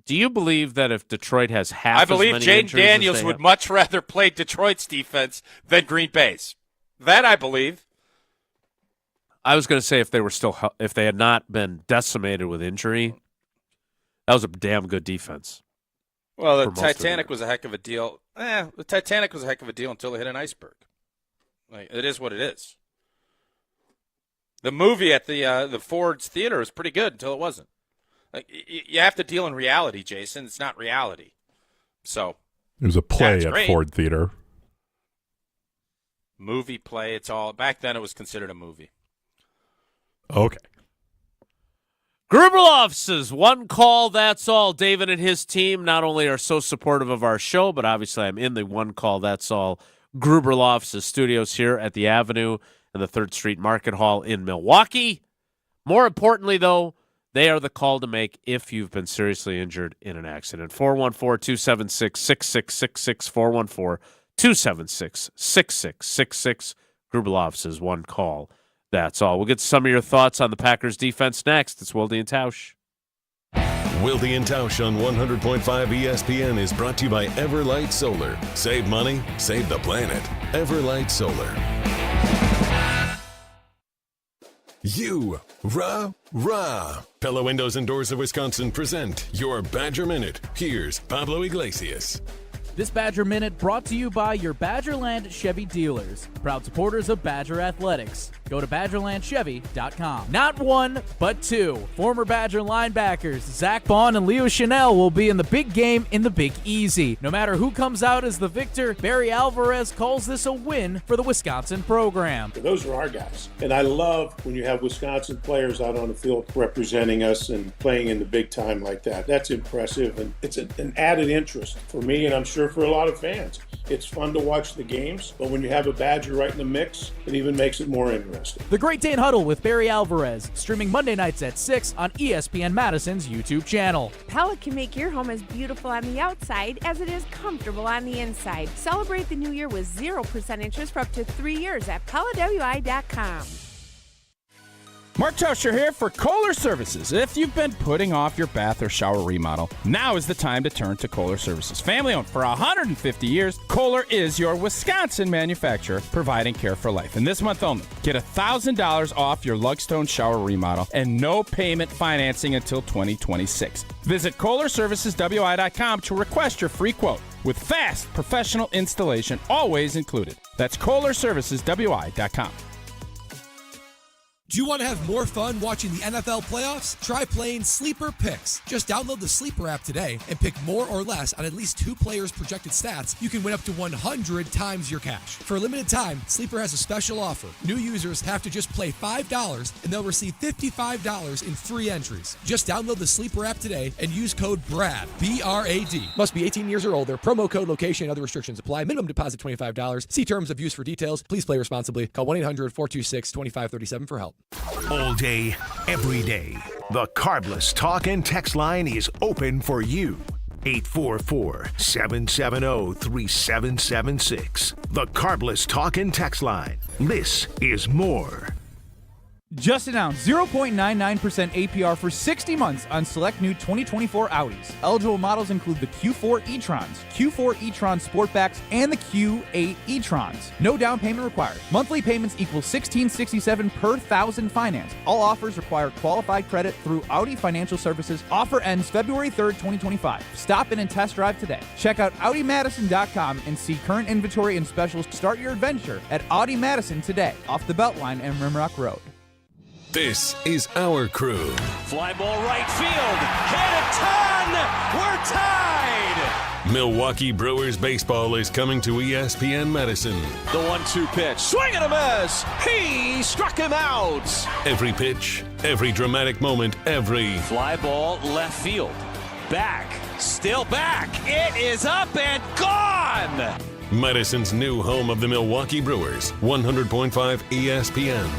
Do you believe that if Detroit has half as many injuries, I believe Jaden Daniels would much rather play Detroit's defense than Green Bay's. That I believe. I was going to say if they had not been decimated with injury, that was a damn good defense. Well, the Titanic was a heck of a deal. The Titanic was a heck of a deal until it hit an iceberg. It is what it is. The movie at the Ford's Theater was pretty good until it wasn't. You have to deal in reality, Jason. It's not reality. So it was a play at great. Ford Theater. Movie play. It's all back then. It was considered a movie. Okay. Gruberloff says, one call, that's all. David and his team not only are so supportive of our show, but obviously I'm in the one call, that's all. Gruberloff's studios here at the Avenue and the 3rd Street Market Hall in Milwaukee. More importantly, though, they are the call to make if you've been seriously injured in an accident. 414-276-6666, 414-276-6666. Gruberloff's is one call. That's all. We'll get some of your thoughts on the Packers defense next. It's Wilde and Tausch. Wilde and Tausch on 100.5 ESPN is brought to you by Everlight Solar. Save money, save the planet. Everlight Solar. Rah. Pella Windows and Doors of Wisconsin present your Badger Minute. Here's Pablo Iglesias. This Badger Minute brought to you by your Badgerland Chevy dealers, proud supporters of Badger Athletics. Go to BadgerlandChevy.com. Not one, but two. Former Badger linebackers Zach Bond and Leo Chanel will be in the big game in the Big Easy. No matter who comes out as the victor, Barry Alvarez calls this a win for the Wisconsin program. Those are our guys. And I love when you have Wisconsin players out on the field representing us and playing in the big time like that. That's impressive, and it's an added interest for me, and I'm sure for a lot of fans. It's fun to watch the games, but when you have a Badger right in the mix, it even makes it more interesting. The Great Dane Huddle with Barry Alvarez, streaming Monday nights at 6 on ESPN Madison's YouTube channel. Pella can make your home as beautiful on the outside as it is comfortable on the inside. Celebrate the new year with 0% interest for up to 3 years at PellaWI.com. Mark Tauscher here for Kohler Services. If you've been putting off your bath or shower remodel, now is the time to turn to Kohler Services. Family owned for 150 years, Kohler is your Wisconsin manufacturer providing care for life. And this month only, get $1,000 off your Lugstone shower remodel and no payment financing until 2026. Visit KohlerServicesWI.com to request your free quote with fast professional installation always included. That's KohlerServicesWI.com. Do you want to have more fun watching the NFL playoffs? Try playing Sleeper Picks. Just download the Sleeper app today and pick more or less on at least 2 players' projected stats. You can win up to 100 times your cash. For a limited time, Sleeper has a special offer. New users have to just play $5 and they'll receive $55 in free entries. Just download the Sleeper app today and use code BRAD, B-R-A-D. Must be 18 years or older. Promo code, location, and other restrictions apply. Minimum deposit $25. See terms of use for details. Please play responsibly. Call 1-800-426-2537 for help. All day, every day, the Carbless Talk and Text line is open for you. 844-770-3776. The Carbless Talk and Text line. This is more. Just announced 0.99% APR for 60 months on select new 2024 Audis. Eligible models include the Q4 e-trons, Q4 e-tron Sportbacks, and the Q8 e-trons. No down payment required. Monthly payments equal $1,667 per 1,000 finance. All offers require qualified credit through Audi Financial Services. Offer ends February 3rd, 2025. Stop in and test drive today. Check out AudiMadison.com and see current inventory and specials. Start your adventure at Audi Madison today, off the Beltline and Rimrock Road. This is our crew. Fly ball right field. Hit a ton. We're tied. Milwaukee Brewers baseball is coming to ESPN Madison. The 1-2 pitch. Swing and a miss. He struck him out. Every pitch, every dramatic moment, every fly ball left field. Back. Still back. It is up and gone. Madison's new home of the Milwaukee Brewers. 100.5 ESPN.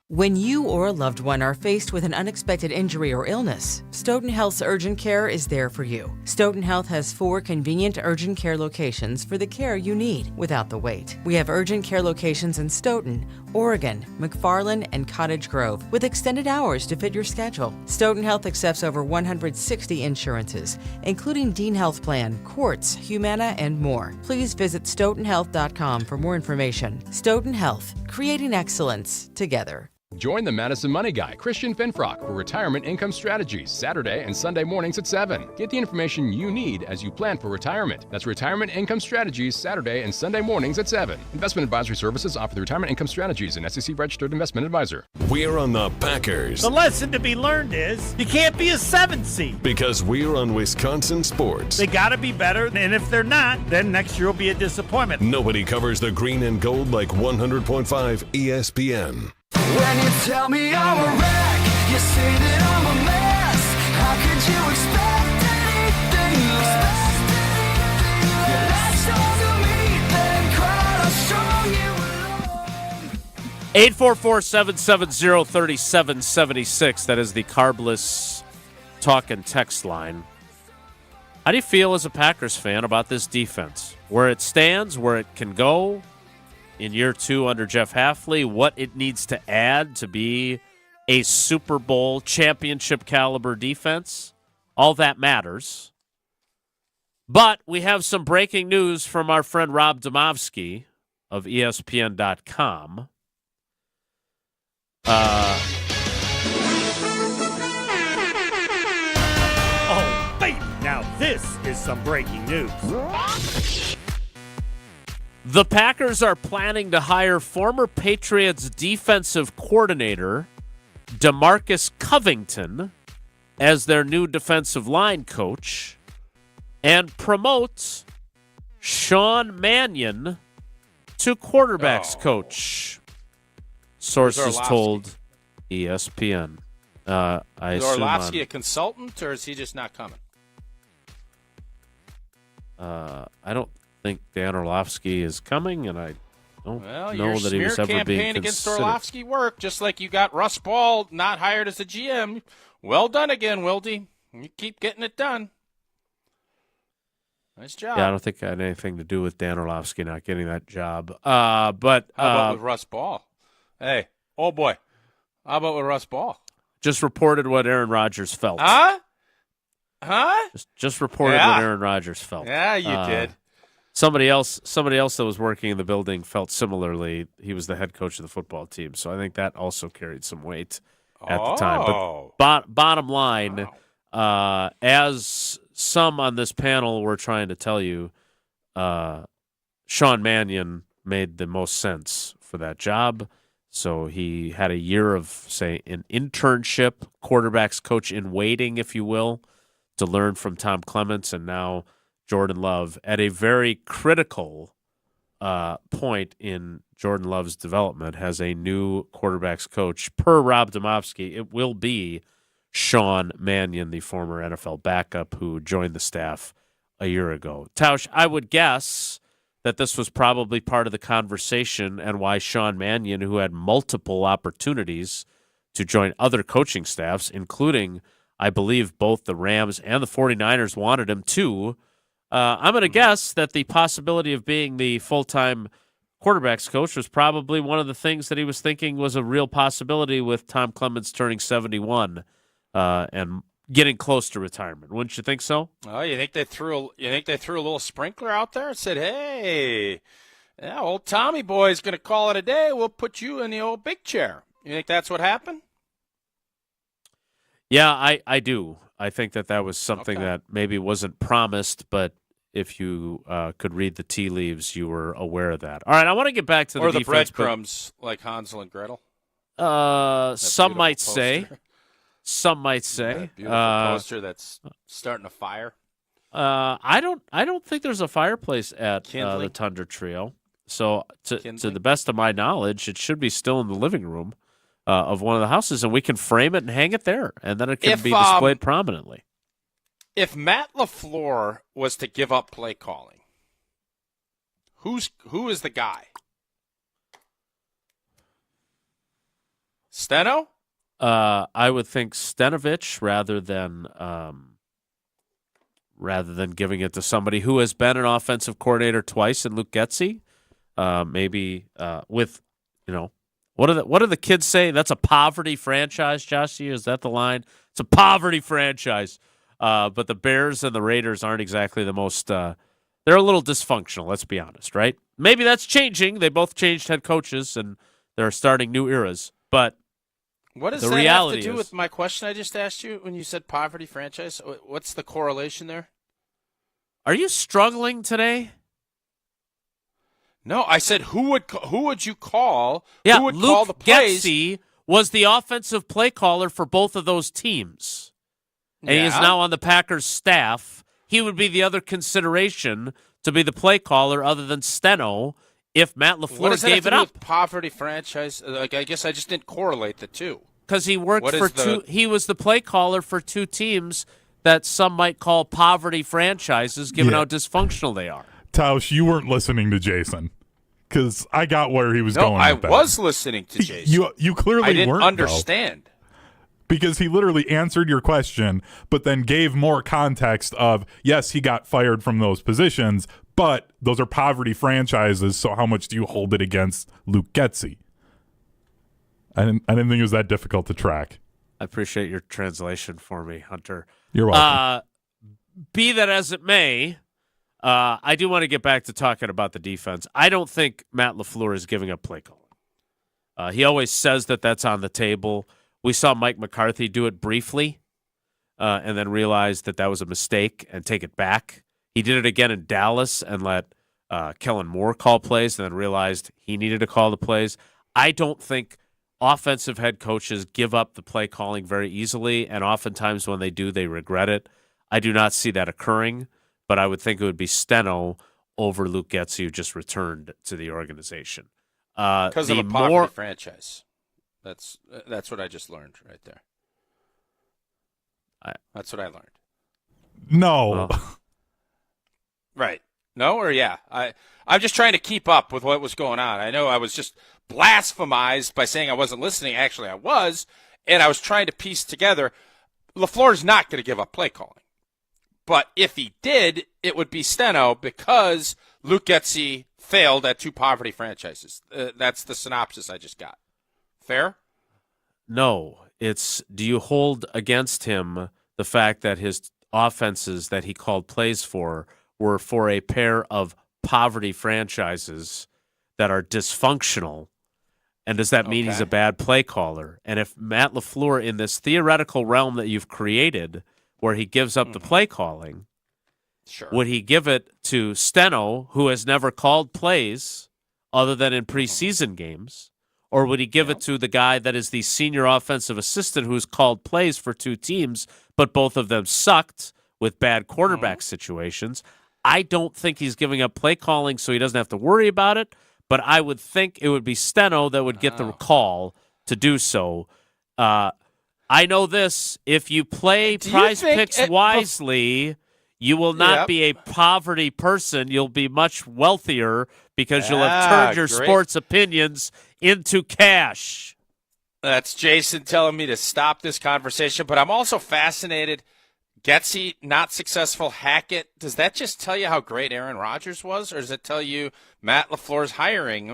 When you or a loved one are faced with an unexpected injury or illness, Stoughton Health's urgent care is there for you. Stoughton Health has 4 convenient urgent care locations for the care you need without the wait. We have urgent care locations in Stoughton, Oregon, McFarland, and Cottage Grove with extended hours to fit your schedule. Stoughton Health accepts over 160 insurances, including Dean Health Plan, Quartz, Humana, and more. Please visit stoughtonhealth.com for more information. Stoughton Health, creating excellence together. Join the Madison Money Guy, Christian Finfrock, for Retirement Income Strategies, Saturday and Sunday mornings at 7. Get the information you need as you plan for retirement. That's Retirement Income Strategies, Saturday and Sunday mornings at 7. Investment advisory services offer the Retirement Income Strategies, an SEC-registered investment advisor. We're on the Packers. The lesson to be learned is you can't be a 7th seed. Because we're on Wisconsin sports. They got to be better, and if they're not, then next year will be a disappointment. Nobody covers the green and gold like 100.5 ESPN. When you tell me I'm a wreck, you say that I'm a mess. How could you expect anything less? You latched onto me, then cried how strong you were. 844-770-3776. That is the Carbless Talk and Text line. How do you feel as a Packers fan about this defense? Where it stands, where it can go in year 2 under Jeff Hafley, what it needs to add to be a Super Bowl championship caliber defense? All that matters. But we have some breaking news from our friend Rob Demovsky of ESPN.com. Oh, baby, now this is some breaking news. The Packers are planning to hire former Patriots defensive coordinator DeMarcus Covington as their new defensive line coach and promote Sean Mannion to quarterbacks coach. Sources told ESPN. I is assume Orlovsky a consultant, or is he just not coming? I don't think Dan Orlovsky is coming, and I don't know that he was ever being considered. Your smear campaign against Orlovsky worked, just like you got Russ Ball not hired as a GM. Well done again, Wilde. You keep getting it done. Nice job. Yeah, I don't think it had anything to do with Dan Orlovsky not getting that job. But how about with Russ Ball? Hey, oh boy. How about with Russ Ball? Just reported what Aaron Rodgers felt. Huh? Just reported what Aaron Rodgers felt. Yeah, you did. Somebody else that was working in the building felt similarly. He was the head coach of the football team, so I think that also carried some weight at the time. But bottom line, as some on this panel were trying to tell you, Sean Mannion made the most sense for that job. So he had a year of, say, an internship, quarterback's coach in waiting, if you will, to learn from Tom Clements, and now Jordan Love at a very critical point in Jordan Love's development has a new quarterback's coach. Per Rob Domofsky, it will be Sean Mannion, the former NFL backup who joined the staff a year ago. Tausch, I would guess that this was probably part of the conversation and why Sean Mannion, who had multiple opportunities to join other coaching staffs, including, I believe, both the Rams and the 49ers wanted him too. I'm going to guess that the possibility of being the full-time quarterback's coach was probably one of the things that he was thinking was a real possibility with Tom Clements turning 71 and getting close to retirement. Wouldn't you think so? Oh, you think they threw a little sprinkler out there and said, "Hey, yeah, old Tommy boy is going to call it a day. We'll put you in the old big chair." You think that's what happened? Yeah, I do. I think that was something that maybe wasn't promised, but if you could read the tea leaves, you were aware of that. All right, I want to get back to the defense. Or the breadcrumbs, like Hansel and Gretel. Some might say. Some might say. That beautiful poster that's starting a fire. I don't think there's a fireplace at the Tundra Trio. So to the best of my knowledge, it should be still in the living room of one of the houses, and we can frame it and hang it there, and then it can be displayed prominently. If Matt LaFleur was to give up play calling, who is the guy? Steno? I would think Stenovich rather than giving it to somebody who has been an offensive coordinator twice in Luke Getsy. Maybe with, what do the kids say? That's a poverty franchise, Joshy? Is that the line? It's a poverty franchise. But the Bears and the Raiders aren't exactly the most they're a little dysfunctional, let's be honest, right? Maybe that's changing. They both changed head coaches, and they're starting new eras. But what does the that reality have to do with my question I just asked you when you said poverty franchise? What's the correlation there? Are you struggling today? No, I said who would you call? Yeah, who would Luke call the plays? Getsy was the offensive play caller for both of those teams. And he is now on the Packers staff. He would be the other consideration to be the play caller other than Steno if Matt LaFleur gave it up. With poverty franchise? Like, I guess I just didn't correlate the two. Because he worked for two. He was the play caller for two teams that some might call poverty franchises, given how dysfunctional they are. Tausch, you weren't listening to Jason, because I got where he was going. I with that. was listening to Jason. You clearly I didn't weren't, understand. Though, because he literally answered your question, but then gave more context of, yes, he got fired from those positions, but those are poverty franchises, so how much do you hold it against Luke Getsy? I didn't think it was that difficult to track. I appreciate your translation for me, Hunter. You're welcome. Be that as it may, I do want to get back to talking about the defense. I don't think Matt LaFleur is giving up play calling. He always says that that's on the table. We saw Mike McCarthy do it briefly and then realized that was a mistake and take it back. He did it again in Dallas and let Kellen Moore call plays and then realized he needed to call the plays. I don't think offensive head coaches give up the play calling very easily, and oftentimes when they do, they regret it. I do not see that occurring, but I would think it would be Steno over Luke Getsy, who just returned to the organization. Because of a poverty franchise. That's what I just learned right there. That's what I learned. No. Right. No or yeah? I'm just trying to keep up with what was going on. I know I was just blasphemized by saying I wasn't listening. Actually, I was, and I was trying to piece together. LaFleur's not going to give up play calling. But if he did, it would be Steno because Luke Getsy failed at two poverty franchises. That's the synopsis I just got. Fair? No. It's, do you hold against him the fact that his offenses that he called plays for were for a pair of poverty franchises that are dysfunctional? And does that mean he's a bad play caller? And if Matt LaFleur, in this theoretical realm that you've created where he gives up the play calling, would he give it to Steno, who has never called plays other than in preseason games? or would he give it to the guy that is the senior offensive assistant who's called plays for 2 teams, but both of them sucked with bad quarterback situations? I don't think he's giving up play calling so he doesn't have to worry about it, but I would think it would be Steno that would get the call to do so. I know this. If you play Prize Picks wisely, you will not be a poverty person. You'll be much wealthier because you'll have turned your sports opinions into cash. That's Jason telling me to stop this conversation, but I'm also fascinated. Getsy, not successful, Hackett. Does that just tell you how great Aaron Rodgers was, or does it tell you Matt LaFleur's hiring?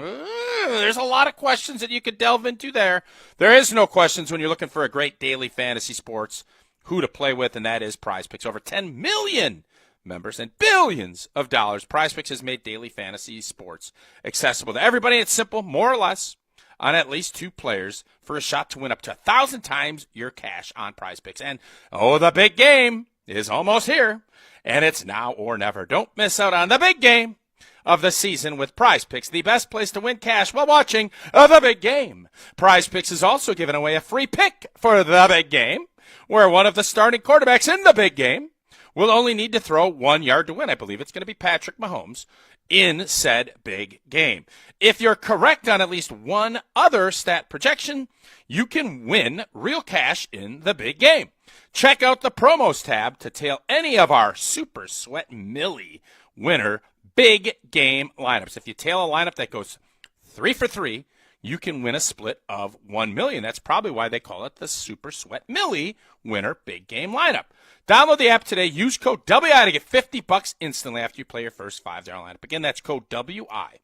There's a lot of questions that you could delve into there. There is no questions when you're looking for a great daily fantasy sports who to play with, and that is Prize Picks. Over 10 million members and billions of dollars. Prize Picks has made daily fantasy sports accessible to everybody. It's simple, more or less, on at least 2 players for a shot to win up to 1,000 times your cash on Prize Picks. And, the big game is almost here, and it's now or never. Don't miss out on the big game of the season with Prize Picks, the best place to win cash while watching the big game. Prize Picks is also giving away a free pick for the big game, where one of the starting quarterbacks in the big game will only need to throw 1 yard to win. I believe it's going to be Patrick Mahomes in said big game. If you're correct on at least one other stat projection, you can win real cash in the big game. Check out the promos tab to tail any of our Super Sweat Millie winner big game lineups. If you tail a lineup that goes 3 for 3, you can win a split of $1 million. That's probably why they call it the Super Sweat Millie winner big game lineup. Download the app today. Use code WI to get $50 instantly after you play your first $5 lineup. Again, that's code WI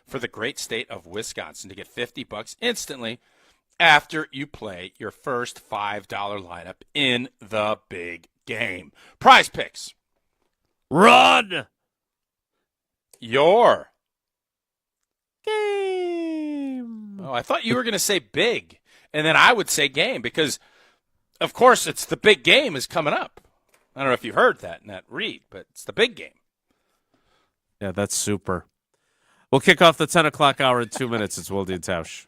for the great state of Wisconsin to get $50 instantly after you play your first $5 lineup in the big game. Prize Picks. Run! Your game. Oh, I thought you were going to say big, and then I would say game because, of course, it's the big game is coming up. I don't know if you heard that in that read, but it's the big game. Yeah, that's super. We'll kick off the 10 o'clock hour in 2 minutes. It's Wilde and Tausch.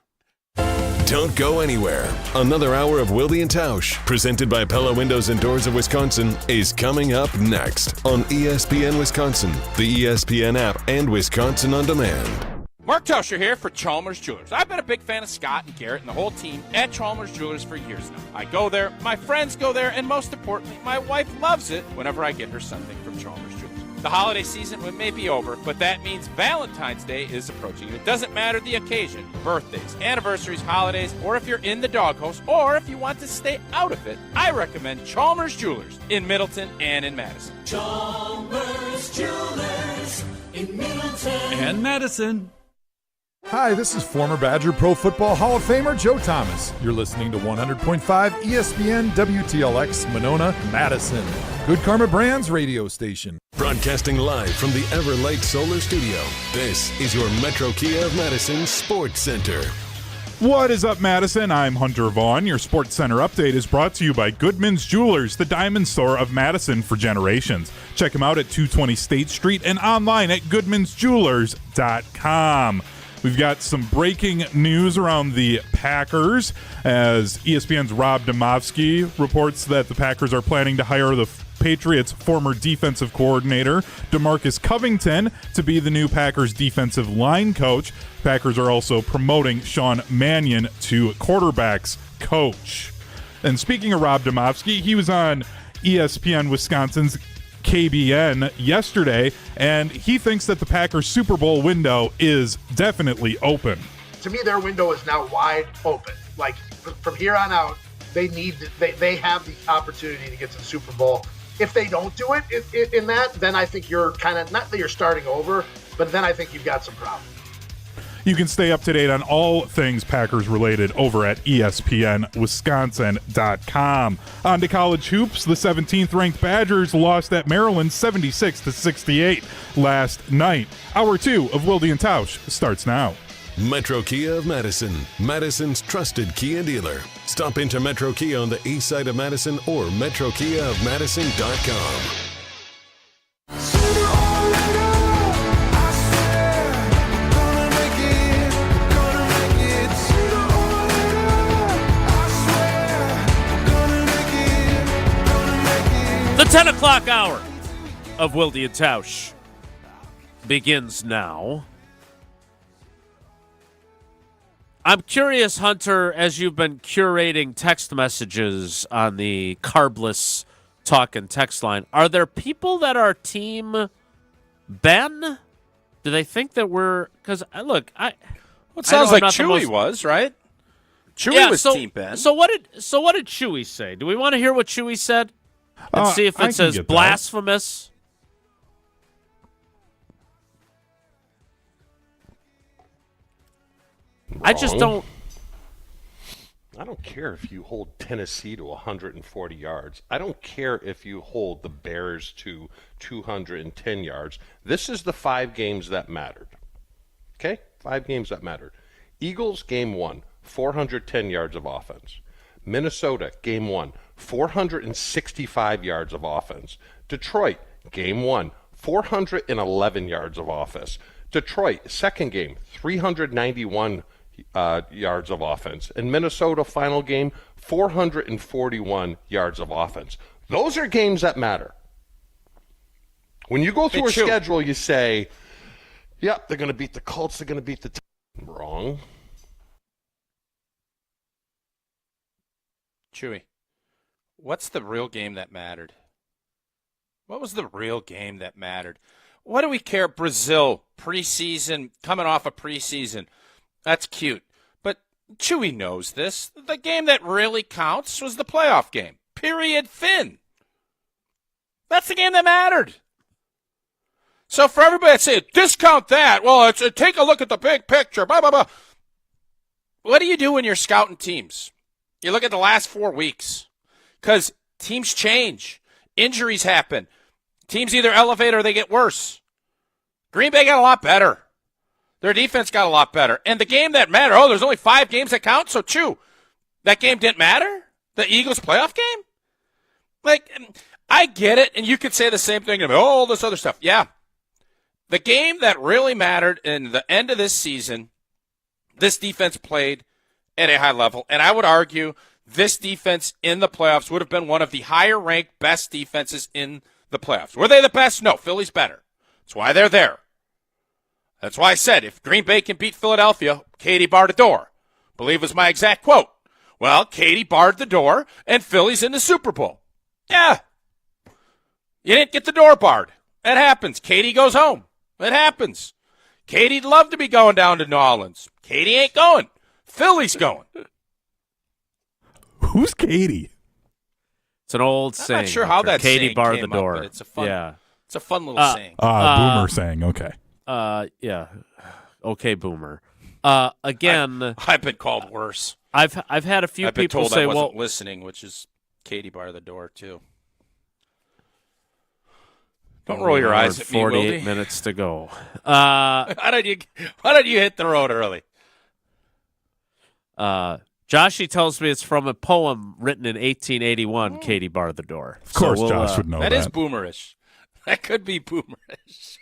Don't go anywhere. Another hour of Wilde and Tausch, presented by Pella Windows and Doors of Wisconsin, is coming up next on ESPN Wisconsin, the ESPN app, and Wisconsin On Demand. Mark Tauscher here for Chalmers Jewelers. I've been a big fan of Scott and Garrett and the whole team at Chalmers Jewelers for years now. I go there, my friends go there, and most importantly, my wife loves it whenever I get her something from Chalmers Jewelers. The holiday season may be over, but that means Valentine's Day is approaching. It doesn't matter the occasion, birthdays, anniversaries, holidays, or if you're in the doghouse, or if you want to stay out of it, I recommend Chalmers Jewelers in Middleton and in Madison. Chalmers Jewelers in Middleton and Madison. Hi, this is former Badger Pro Football Hall of Famer Joe Thomas. You're listening to 100.5 ESPN WTLX Monona, Madison. Good Karma Brands radio station. Broadcasting live from the Everlight Solar Studio, this is your Metro Kia of Madison Sports Center. What is up, Madison? I'm Hunter Vaughn. Your Sports Center update is brought to you by Goodman's Jewelers, the diamond store of Madison for generations. Check them out at 220 State Street and online at goodmansjewelers.com. We've got some breaking news around the Packers as ESPN's Rob Demovsky reports that the Packers are planning to hire the Patriots' former defensive coordinator, DeMarcus Covington, to be the new Packers defensive line coach. Packers are also promoting Sean Mannion to quarterbacks coach. And speaking of Rob Demovsky, he was on ESPN Wisconsin's KBN yesterday, and he thinks that the Packers Super Bowl window is definitely open. To me, their window is now wide open. Like, from here on out, they have the opportunity to get to the Super Bowl. If they don't do it in that, then I think you're kind of, not that you're starting over, but then I think you've got some problems. You can stay up to date on all things Packers related over at ESPNWisconsin.com. On to college hoops. The 17th ranked Badgers lost at Maryland 76-68 last night. Hour 2 of Wilde and Tausch starts now. Metro Kia of Madison, Madison's trusted Kia dealer. Stop into Metro Kia on the east side of Madison or metrokiaofmadison.com. o'clock hour of Wilde and Tausch begins now. I'm curious, Hunter, as you've been curating text messages on the carbless talk and text line, are there people that are team Ben? Do they think that we're... Because, look, it sounds like Chewy was, right? Chewy was team Ben. So what did Chewy say? Do we want to hear what Chewy said? And see if it's as blasphemous? Wrong. I just don't... I don't care if you hold Tennessee to 140 yards. I don't care if you hold the Bears to 210 yards. This is the 5 games that mattered. Okay? 5 games that mattered. Eagles, game 1, 410 yards of offense. Minnesota, game 1, 465 yards of offense. Detroit, game 1, 411 yards of offense. Detroit, second game, 391 yards of offense. And Minnesota, final game, 441 yards of offense. Those are games that matter. When you go through a schedule, you say, yep, they're going to beat the Colts, they're going to beat the... Wrong. Chewy, what's the real game that mattered? What was the real game that mattered? What do we care? Brazil, preseason, coming off a preseason. That's cute. But Chewy knows this. The game that really counts was the playoff game. Period. Fin. That's the game that mattered. So for everybody to say, discount that, well, take a look at the big picture, blah, blah, blah. What do you do when you're scouting teams? You look at the last 4 weeks. Because teams change. Injuries happen. Teams either elevate or they get worse. Green Bay got a lot better. Their defense got a lot better. And the game that mattered, there's only 5 games that count, so that game didn't matter? The Eagles playoff game? Like, I get it, and you could say the same thing about all this other stuff. Yeah. The game that really mattered in the end of this season, this defense played at a high level. And I would argue this defense in the playoffs would have been one of the higher-ranked best defenses in the playoffs. Were they the best? No, Philly's better. That's why they're there. That's why I said if Green Bay can beat Philadelphia, Katie barred the door. Believe was my exact quote. Well, Katie barred the door, and Philly's in the Super Bowl. Yeah. You didn't get the door barred. It happens. Katie goes home. It happens. Katie'd love to be going down to New Orleans. Katie ain't going. Philly's going. Who's Katie? It's an old saying. I'm not sure how that Katie saying barred came the door. Up, but it's a fun, yeah. It's a fun little saying. Boomer saying, okay. Yeah. Okay, Boomer. Again, I've been called worse. I've had a few I've been people told say, I wasn't well, listening, which is Katie bar the door too. Don't roll your eyes at me, 48 Wilde. minutes to go. Why did you hit the road early? Joshy tells me it's from a poem written in 1881, Katie barred the door. Of course Josh would know that. That is boomerish. That could be boomerish.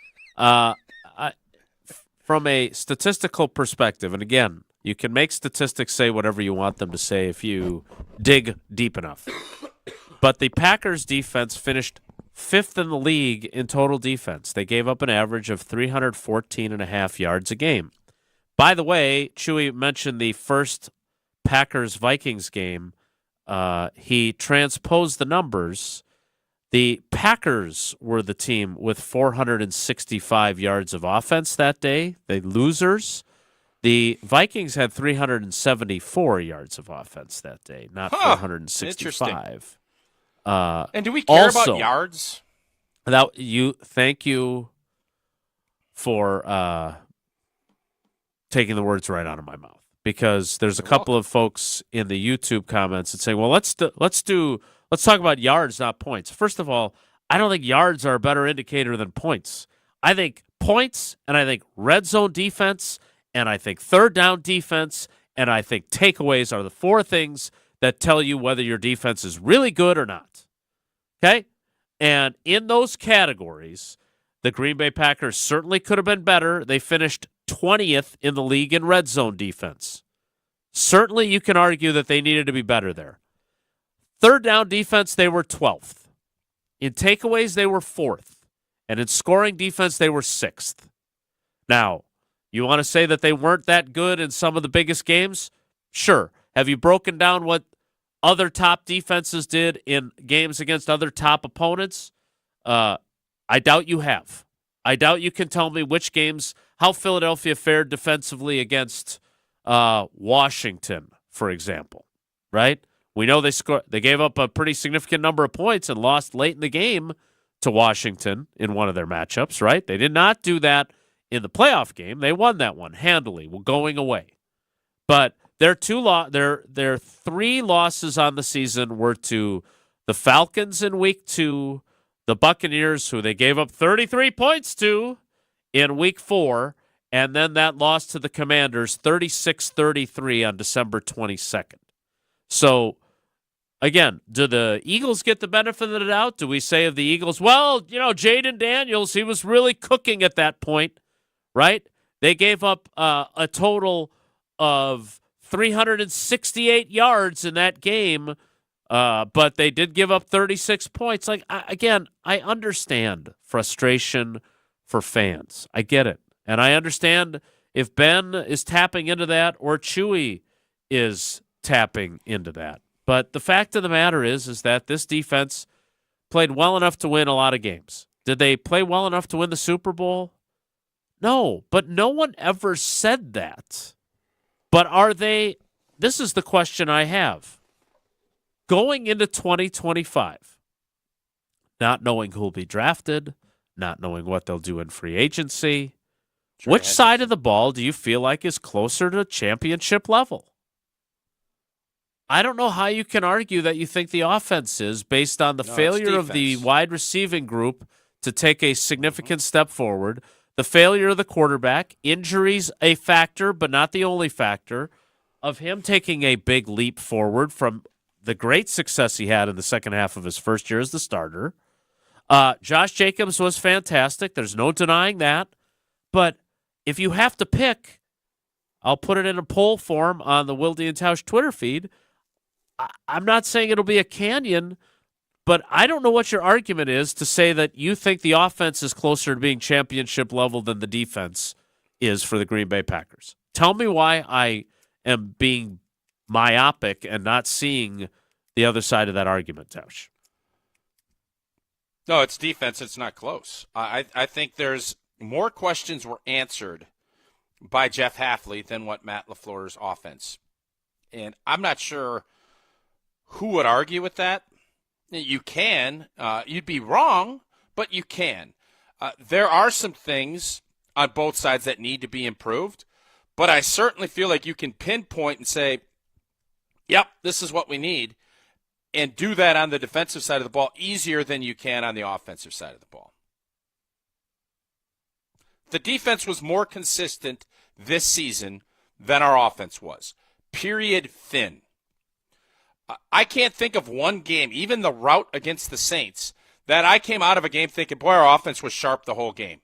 From a statistical perspective, and again, you can make statistics say whatever you want them to say if you dig deep enough. But the Packers defense finished 5th in the league in total defense. They gave up an average of 314.5 yards a game. By the way, Chewy mentioned the first Packers-Vikings game. He transposed the numbers. The Packers were the team with 465 yards of offense that day, the losers. The Vikings had 374 yards of offense that day, not 465. And do we care about yards? Thank you for taking the words right out of my mouth, because there's a couple of folks in the YouTube comments that say, "Well, let's talk about yards, not points." First of all, I don't think yards are a better indicator than points. I think points, and I think red zone defense, and I think third down defense, and I think takeaways are the 4 things that tell you whether your defense is really good or not. Okay? And in those categories, the Green Bay Packers certainly could have been better. They finished 20th in the league in red zone defense. Certainly you can argue that they needed to be better there. Third down defense, they were 12th. In takeaways, they were 4th. And in scoring defense, they were 6th. Now, you want to say that they weren't that good in some of the biggest games? Sure. Have you broken down what other top defenses did in games against other top opponents? I doubt you have. I doubt you can tell me which games, how Philadelphia fared defensively against Washington, for example, right? We know they gave up a pretty significant number of points and lost late in the game to Washington in one of their matchups, right? They did not do that in the playoff game. They won that one handily, going away. But their 3 losses on the season were to the Falcons in week 2, the Buccaneers, who they gave up 33 points to in week 4, and then that loss to the Commanders 36-33 on December 22nd. So, again, do the Eagles get the benefit of the doubt? Do we say of the Eagles, well, Jaden Daniels, he was really cooking at that point, right? They gave up a total of 368 yards in that game, but they did give up 36 points. I understand frustration for fans. I get it. And I understand if Ben is tapping into that or Chewy is tapping into that. But the fact of the matter is that this defense played well enough to win a lot of games. Did they play well enough to win the Super Bowl? No, but no one ever said that. But are they? This is the question I have. Going into 2025, not knowing who'll be drafted, not knowing what they'll do in free agency, which side of the ball do you feel like is closer to championship level? I don't know how you can argue that you think the offense is based on the failure of the wide receiving group to take a significant step forward, the failure of the quarterback, injuries a factor, but not the only factor, of him taking a big leap forward from the great success he had in the second half of his first year as the starter. Josh Jacobs was fantastic. There's no denying that. But if you have to pick, I'll put it in a poll form on the Wilde and Tausch Twitter feed. I'm not saying it'll be a canyon, but I don't know what your argument is to say that you think the offense is closer to being championship level than the defense is for the Green Bay Packers. Tell me why I am being myopic and not seeing the other side of that argument, Tausch. No, it's defense. It's not close. I think there's more questions were answered by Jeff Hafley than what Matt LaFleur's offense. And I'm not sure who would argue with that. You can. You'd be wrong, but you can. There are some things on both sides that need to be improved, but I certainly feel like you can pinpoint and say, yep, this is what we need, and do that on the defensive side of the ball easier than you can on the offensive side of the ball. The defense was more consistent this season than our offense was. Period. Thin. I can't think of one game, even the rout against the Saints, that I came out of a game thinking, boy, our offense was sharp the whole game.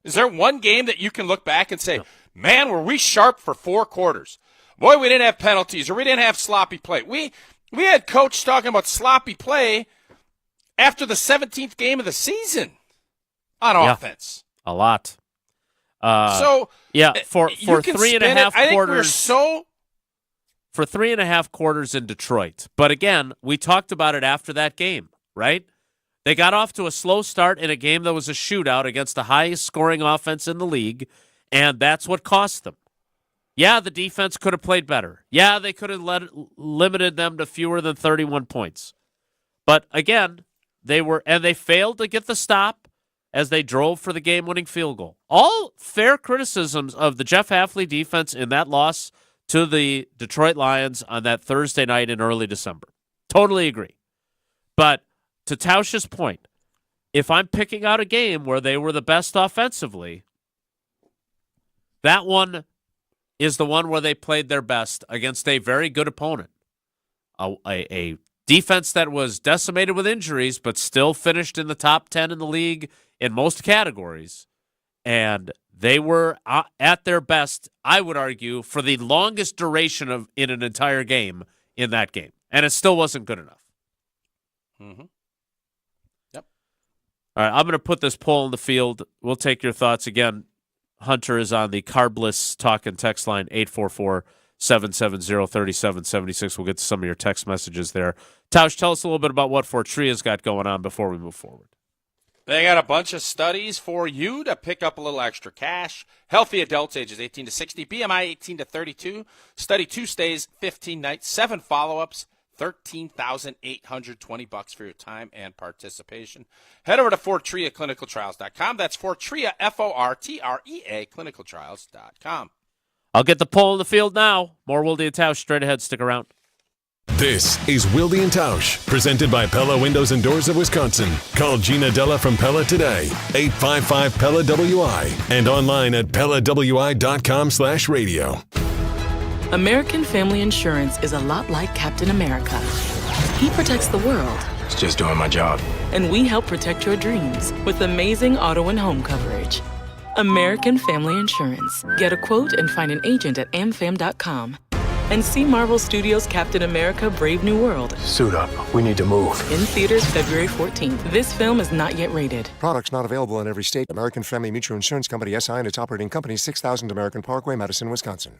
Is there one game that you can look back and say, man, were we sharp for 4 quarters? Boy, we didn't have penalties or we didn't have sloppy play. We had coach talking about sloppy play after the 17th game of the season on offense. A lot. For you can 3.5 quarters. For 3.5 quarters in Detroit. But again, we talked about it after that game, right? They got off to a slow start in a game that was a shootout against the highest scoring offense in the league, and that's what cost them. Yeah, the defense could have played better. Yeah, they could have limited them to fewer than 31 points. But again, they failed to get the stop as they drove for the game-winning field goal. All fair criticisms of the Jeff Hafley defense in that loss to the Detroit Lions on that Thursday night in early December. Totally agree. But to Tausch's point, if I'm picking out a game where they were the best offensively, that one is the one where they played their best against a very good opponent. A defense that was decimated with injuries but still finished in the top 10 in the league in most categories. And they were at their best, I would argue, for the longest duration in an entire game in that game. And it still wasn't good enough. Mm-hmm. All right, I'm going to put this poll in the field. We'll take your thoughts. Again, Hunter is on the Carbless talk and text line, 844-770-3776. We'll get to some of your text messages there. Tausch, tell us a little bit about what Fortrea's got going on before we move forward. They got a bunch of studies for you to pick up a little extra cash. Healthy adults ages 18 to 60, BMI 18 to 32. Study 2 stays, 15 nights, 7 follow-ups, $13,820 for your time and participation. Head over to FortreaClinicalTrials.com. That's Fortrea, Fortrea, clinicaltrials.com. I'll get the poll in the field now. More Wilde and Tausch straight ahead. Stick around. This is Wilde and Tausch, presented by Pella Windows and Doors of Wisconsin. Call Gina Della from Pella today, 855-PELLA-WI, and online at PellaWI.com/radio. American Family Insurance is a lot like Captain America. He protects the world. It's just doing my job. And we help protect your dreams with amazing auto and home coverage. American Family Insurance. Get a quote and find an agent at amfam.com. And see Marvel Studios' Captain America: Brave New World. Suit up. We need to move. In theaters February 14th. This film is not yet rated. Products not available in every state. American Family Mutual Insurance Company, SI, and its operating company, 6000 American Parkway, Madison, Wisconsin.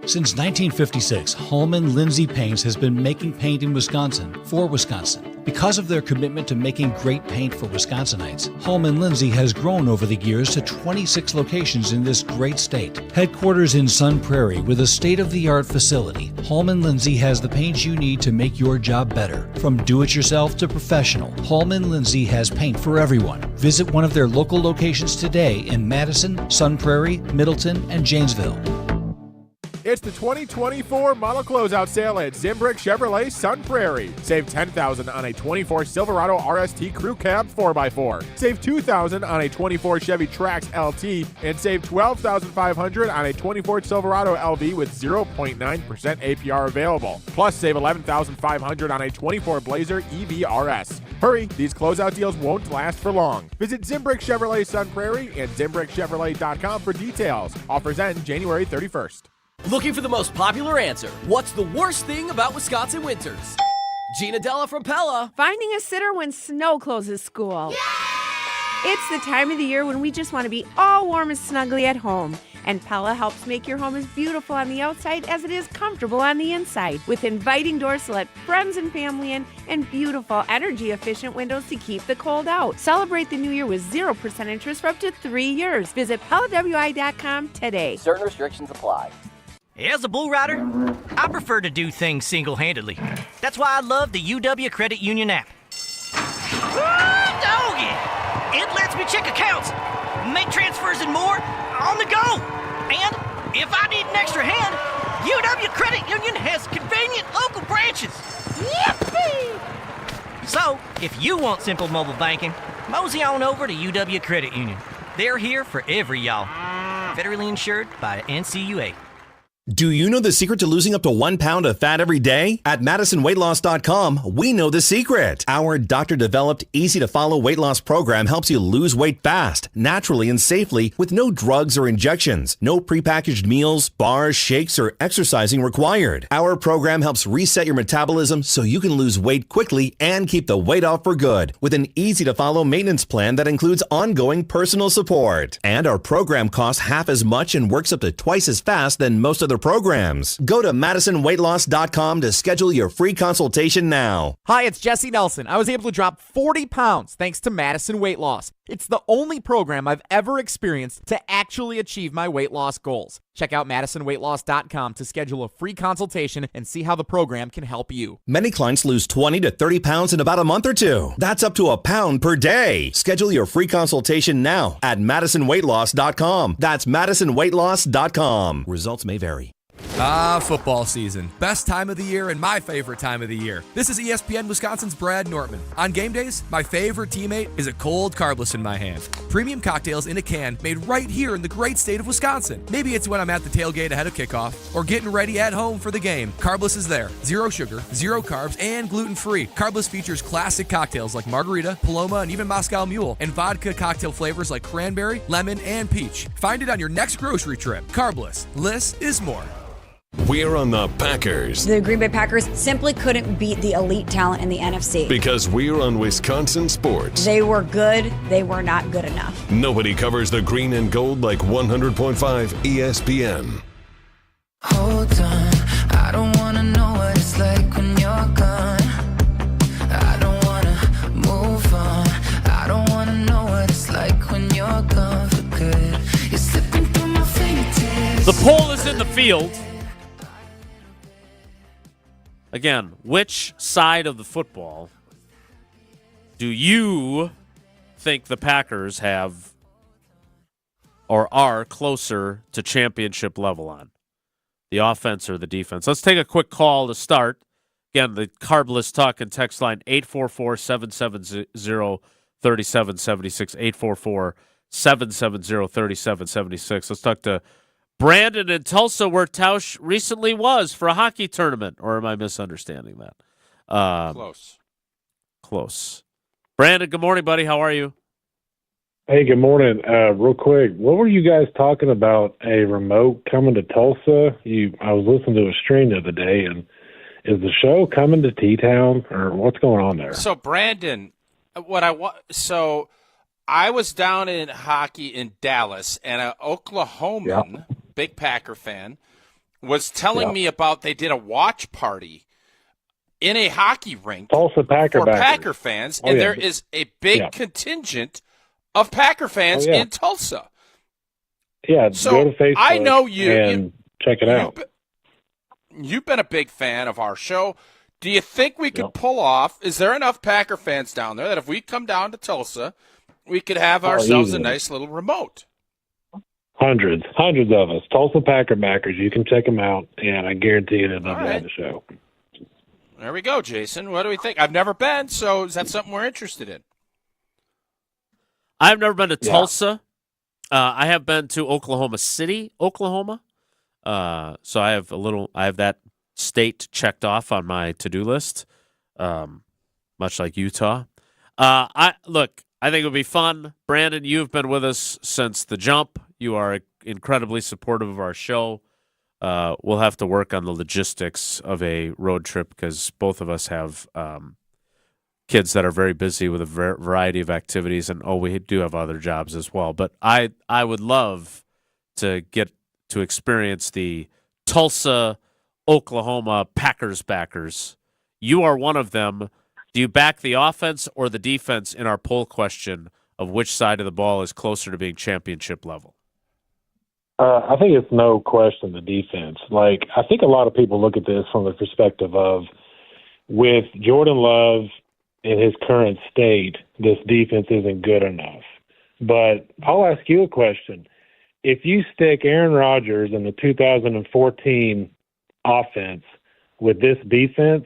Since 1956, Holman Lindsay Paints has been making paint in Wisconsin for Wisconsin. Because of their commitment to making great paint for Wisconsinites, Holman Lindsay has grown over the years to 26 locations in this great state. Headquarters in Sun Prairie with a state-of-the-art facility, Holman Lindsay has the paints you need to make your job better. From do-it-yourself to professional, Holman Lindsay has paint for everyone. Visit one of their local locations today in Madison, Sun Prairie, Middleton, and Janesville. It's the 2024 model closeout sale at Zimbrick Chevrolet Sun Prairie. Save $10,000 on a 24 Silverado RST Crew Cab 4x4. Save $2,000 on a 24 Chevy Trax LT, and save $12,500 on a 24 Silverado LV with 0.9% APR available. Plus, save $11,500 on a 24 Blazer EV RS. Hurry, these closeout deals won't last for long. Visit Zimbrick Chevrolet Sun Prairie and ZimbrickChevrolet.com for details. Offers end January 31st. Looking for the most popular answer. What's the worst thing about Wisconsin winters? Gina Della from Pella. Finding a sitter when snow closes school. Yay! It's the time of the year when we just want to be all warm and snuggly at home. And Pella helps make your home as beautiful on the outside as it is comfortable on the inside. With inviting doors to let friends and family in, and beautiful, energy-efficient windows to keep the cold out. Celebrate the new year with 0% interest for up to 3 years. Visit PellaWI.com today. Certain restrictions apply. As a bull rider, I prefer to do things single-handedly. That's why I love the UW Credit Union app. Doggy! It lets me check accounts, make transfers and more on the go. And if I need an extra hand, UW Credit Union has convenient local branches. Yippee! So, if you want simple mobile banking, mosey on over to UW Credit Union. They're here for every y'all. Federally insured by NCUA. Do you know the secret to losing up to 1 pound of fat every day? At MadisonWeightLoss.com, we know the secret. Our doctor-developed, easy-to-follow weight loss program helps you lose weight fast, naturally, and safely with no drugs or injections, no prepackaged meals, bars, shakes, or exercising required. Our program helps reset your metabolism so you can lose weight quickly and keep the weight off for good with an easy-to-follow maintenance plan that includes ongoing personal support. And our program costs half as much and works up to twice as fast than most other programs. Go to MadisonWeightLoss.com to schedule your free consultation now. Hi, it's Jesse Nelson. I was able to drop 40 pounds thanks to Madison Weight Loss. It's the only program I've ever experienced to actually achieve my weight loss goals. Check out MadisonWeightLoss.com to schedule a free consultation and see how the program can help you. Many clients lose 20 to 30 pounds in about a month or two. That's up to a pound per day. Schedule your free consultation now at MadisonWeightLoss.com. That's MadisonWeightLoss.com. Results may vary. Football season. Best time of the year and my favorite time of the year. This is ESPN Wisconsin's Brad Nortman. On game days, my favorite teammate is a cold Carbless in my hand. Premium cocktails in a can made right here in the great state of Wisconsin. Maybe it's when I'm at the tailgate ahead of kickoff or getting ready at home for the game. Carbless is there. 0 sugar, 0 carbs, and gluten-free. Carbless features classic cocktails like margarita, Paloma, and even Moscow Mule, and vodka cocktail flavors like cranberry, lemon, and peach. Find it on your next grocery trip. Carbless. Less is more. We're on the Packers. The Green Bay Packers simply couldn't beat the elite talent in the NFC. Because we're on Wisconsin sports. They were good. They were not good enough. Nobody covers the green and gold like 100.5 ESPN. Hold on, I don't wanna know what it's like when you're gone. I don't wanna move on. I don't wanna know what it's like when you're gone for good. You're slipping through my fingertips. The poll is in the field. Again, which side of the football do you think the Packers have or are closer to championship level on? The offense or the defense? Let's take a quick call to start. Again, the Carbless Talk and text line 844-770-3776, 844-770-3776. Let's talk to Brandon in Tulsa, where Tausch recently was for a hockey tournament. Or am I misunderstanding that? Close. Brandon, good morning, buddy. How are you? Hey, good morning. Real quick, what were you guys talking about? A remote coming to Tulsa? I was listening to a stream the other day, and is the show coming to T-Town, or what's going on there? So, Brandon, so I was down in hockey in Dallas, and an Oklahoman, big Packer fan, was telling me about they did a watch party in a hockey rink Tulsa Packer for Packer fans, and there is a big contingent of Packer fans in Tulsa. Yeah, so go to Facebook I know and check it out. You've been a big fan of our show. Do you think we could pull off? Is there enough Packer fans down there that if we come down to Tulsa, we could have ourselves a nice little remote? Hundreds of us. Tulsa Packer backers. You can check them out, and I guarantee you they'll love the show. There we go, Jason. What do we think? I've never been, so is that something we're interested in? I've never been to Tulsa. I have been to Oklahoma City, Oklahoma. So I have that state checked off on my to-do list, much like Utah. I think it would be fun. Brandon, you've been with us since the jump. You are incredibly supportive of our show. We'll have to work on the logistics of a road trip because both of us have kids that are very busy with a variety of activities, and we do have other jobs as well. But I would love to get to experience the Tulsa, Oklahoma Packers backers. You are one of them. Do you back the offense or the defense in our poll question of which side of the ball is closer to being championship level? I think it's no question the defense. I think a lot of people look at this from the perspective of, with Jordan Love in his current state, this defense isn't good enough. But I'll ask you a question. If you stick Aaron Rodgers in the 2014 offense with this defense,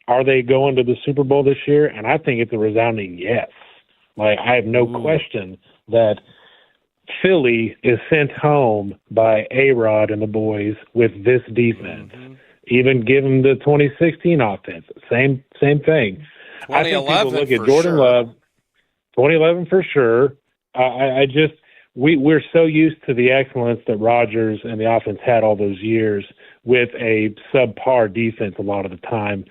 are they going to the Super Bowl this year? And I think it's a resounding yes. I have no question that Philly is sent home by A-Rod and the boys with this defense. Mm-hmm. Even give them the 2016 offense. Same thing. I think people look at Jordan Love, 2011 for sure. We're so used to the excellence that Rodgers and the offense had all those years with a subpar defense a lot of the time.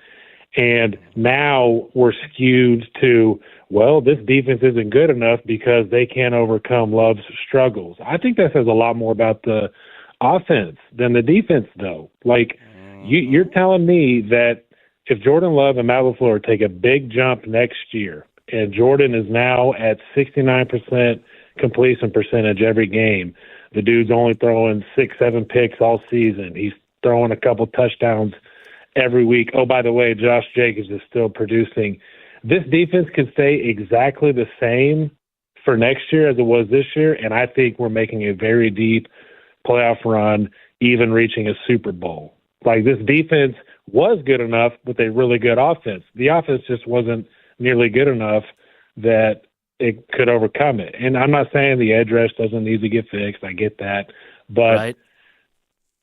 And now we're skewed to, this defense isn't good enough because they can't overcome Love's struggles. I think that says a lot more about the offense than the defense, though. You're telling me that if Jordan Love and Matt LaFleur take a big jump next year, and Jordan is now at 69% completion percentage every game, the dude's only throwing 6-7 picks all season. He's throwing a couple touchdowns every week. Oh, by the way, Josh Jacobs is still producing. This defense can stay exactly the same for next year as it was this year, and I think we're making a very deep playoff run, even reaching a Super Bowl. This defense was good enough with a really good offense. The offense just wasn't nearly good enough that it could overcome it. And I'm not saying the edge rush doesn't need to get fixed. I get that. But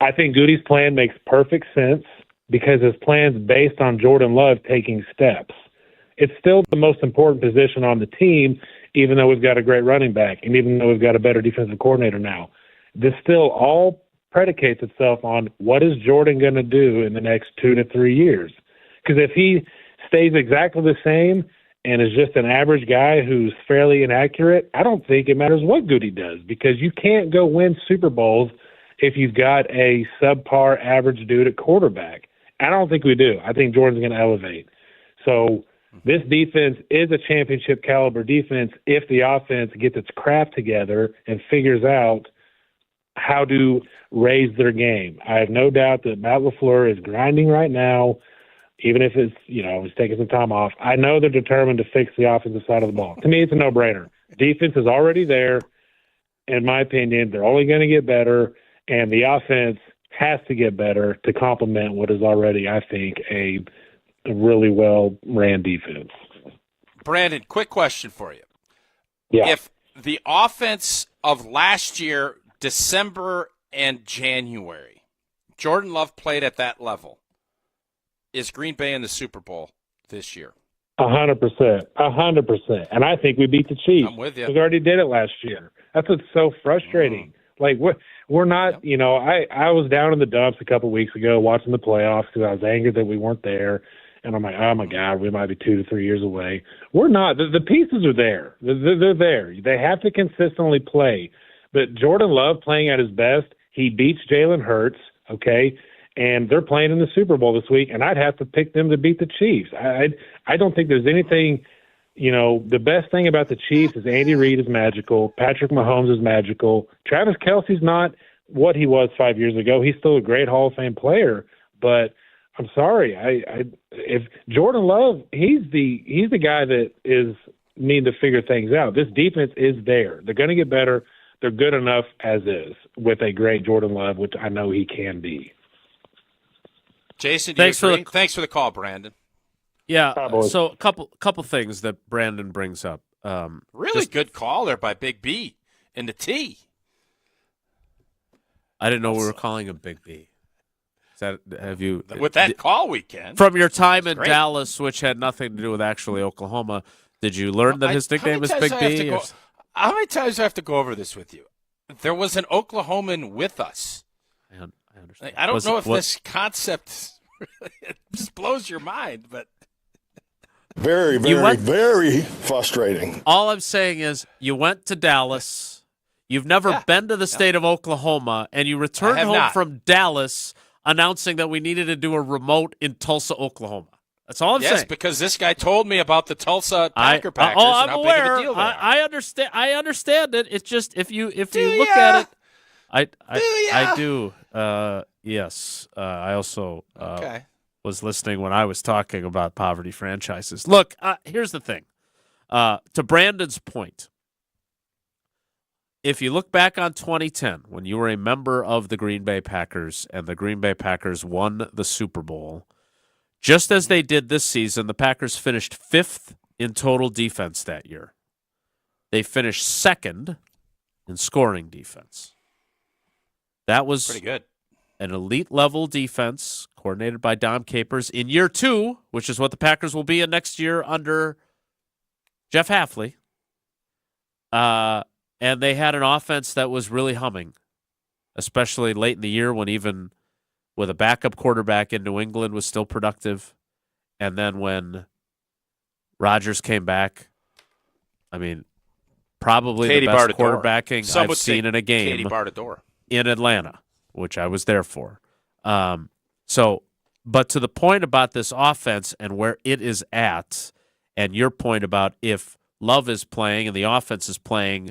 I think Goody's plan makes perfect sense because his plan's based on Jordan Love taking steps. It's still the most important position on the team, even though we've got a great running back and even though we've got a better defensive coordinator now. This still all predicates itself on what is Jordan going to do in the next 2 to 3 years. Because if he stays exactly the same and is just an average guy who's fairly inaccurate, I don't think it matters what good he does, because you can't go win Super Bowls if you've got a subpar average dude at quarterback. I don't think we do. I think Jordan's going to elevate. So this defense is a championship caliber defense if the offense gets its crap together and figures out how to raise their game. I have no doubt that Matt LaFleur is grinding right now, even if it's, he's taking some time off. I know they're determined to fix the offensive side of the ball. To me, it's a no-brainer. Defense is already there. In my opinion, they're only going to get better, and the offense has to get better to complement what is already, I think, a really well-ran defense. Brandon, quick question for you. Yeah. If the offense of last year, December and January, Jordan Love played at that level, is Green Bay in the Super Bowl this year? 100%. 100%. And I think we beat the Chiefs. I'm with you. We already did it last year. That's what's so frustrating. Like, we're not, I was down in the dumps a couple weeks ago watching the playoffs because I was angry that we weren't there. And I'm like, oh, my God, we might be 2 to 3 years away. We're not. The pieces are there. They're there. They have to consistently play. But Jordan Love playing at his best, he beats Jalen Hurts, okay? And they're playing in the Super Bowl this week, and I'd have to pick them to beat the Chiefs. I don't think there's anything, the best thing about the Chiefs is Andy Reid is magical. Patrick Mahomes is magical. Travis Kelce's not what he was 5 years ago. He's still a great Hall of Fame player, but I'm sorry. If Jordan Love, he's the guy that is need to figure things out. This defense is there. They're going to get better. They're good enough as is with a great Jordan Love, which I know he can be. Jason, thanks for the call, Brandon. Yeah. So a couple things that Brandon brings up. Really good call there by Big B in the T. I didn't know we were calling him Big B. Have you with that call weekend from your time in Dallas, which had nothing to do with actually Oklahoma? Did you learn that his nickname is Big B? How many times do I have to go over this with you? There was an Oklahoman with us. I understand. I don't know if this concept just blows your mind, but very, very frustrating. All I'm saying is you went to Dallas. You've never been to the state of Oklahoma, and you returned home from Dallas announcing that we needed to do a remote in Tulsa, Oklahoma. That's all I'm saying. Yes, because this guy told me about the Tulsa Packers. I'm and aware. How big of a deal they are. I understand. I understand it. It's just if you look at it, I do. Yes. I also was listening when I was talking about poverty franchises. Look, here's the thing. To Brandon's point, if you look back on 2010, when you were a member of the Green Bay Packers and the Green Bay Packers won the Super Bowl, just as they did this season, the Packers finished 5th in total defense that year. They finished 2nd in scoring defense. That was pretty good. An elite level defense coordinated by Dom Capers in year 2, which is what the Packers will be in next year under Jeff Hafley. And they had an offense that was really humming, especially late in the year when even with a backup quarterback in New England was still productive. And then when Rodgers came back, I mean, probably the best quarterbacking I've seen in a game in Atlanta, which I was there for. But to the point about this offense and where it is at, and your point about if Love is playing and the offense is playing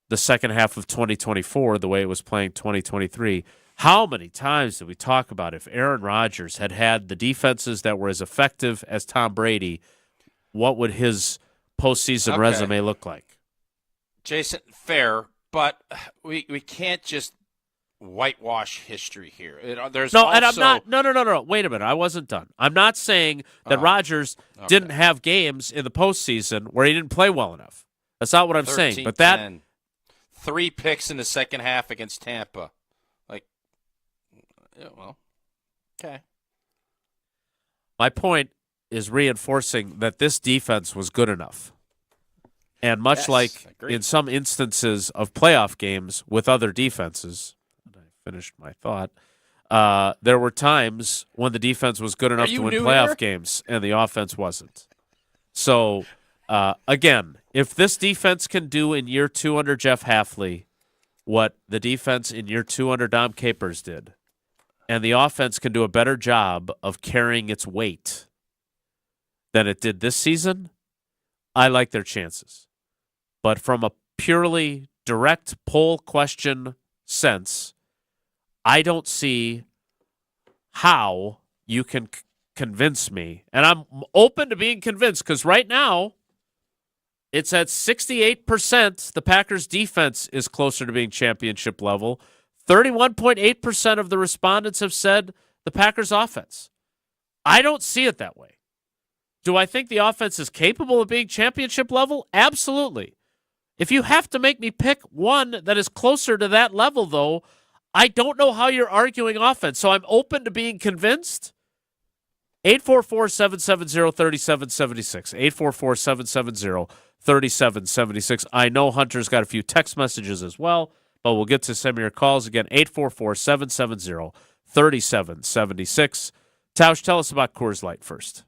the second half of 2024 the way it was playing 2023, how many times did we talk about if Aaron Rodgers had the defenses that were as effective as Tom Brady, what would his postseason resume look like? Jason, fair, but we can't just whitewash history here. There's no, also... and I'm not. No. Wait a minute. I wasn't done. I'm not saying that Rodgers didn't have games in the postseason where he didn't play well enough. That's not what I'm saying. But 3 picks in the second half against Tampa. Okay. My point is reinforcing that this defense was good enough. And much like in some instances of playoff games with other defenses, finished my thought. There were times when the defense was good enough to win playoff games and the offense wasn't. So, again, if this defense can do in year 2 under Jeff Hafley what the defense in year 2 under Dom Capers did, and the offense can do a better job of carrying its weight than it did this season, I like their chances. But from a purely direct poll question sense, I don't see how you can convince me. And I'm open to being convinced because right now it's at 68%. The Packers defense is closer to being championship level. 31.8% of the respondents have said the Packers offense. I don't see it that way. Do I think the offense is capable of being championship level? Absolutely. If you have to make me pick one that is closer to that level, though, I don't know how you're arguing offense. So I'm open to being convinced. 844-770-3776. 844-770-3776. I know Hunter's got a few text messages as well, but we'll get to some of your calls again. 844-770-3776. Tausch, tell us about Coors Light first.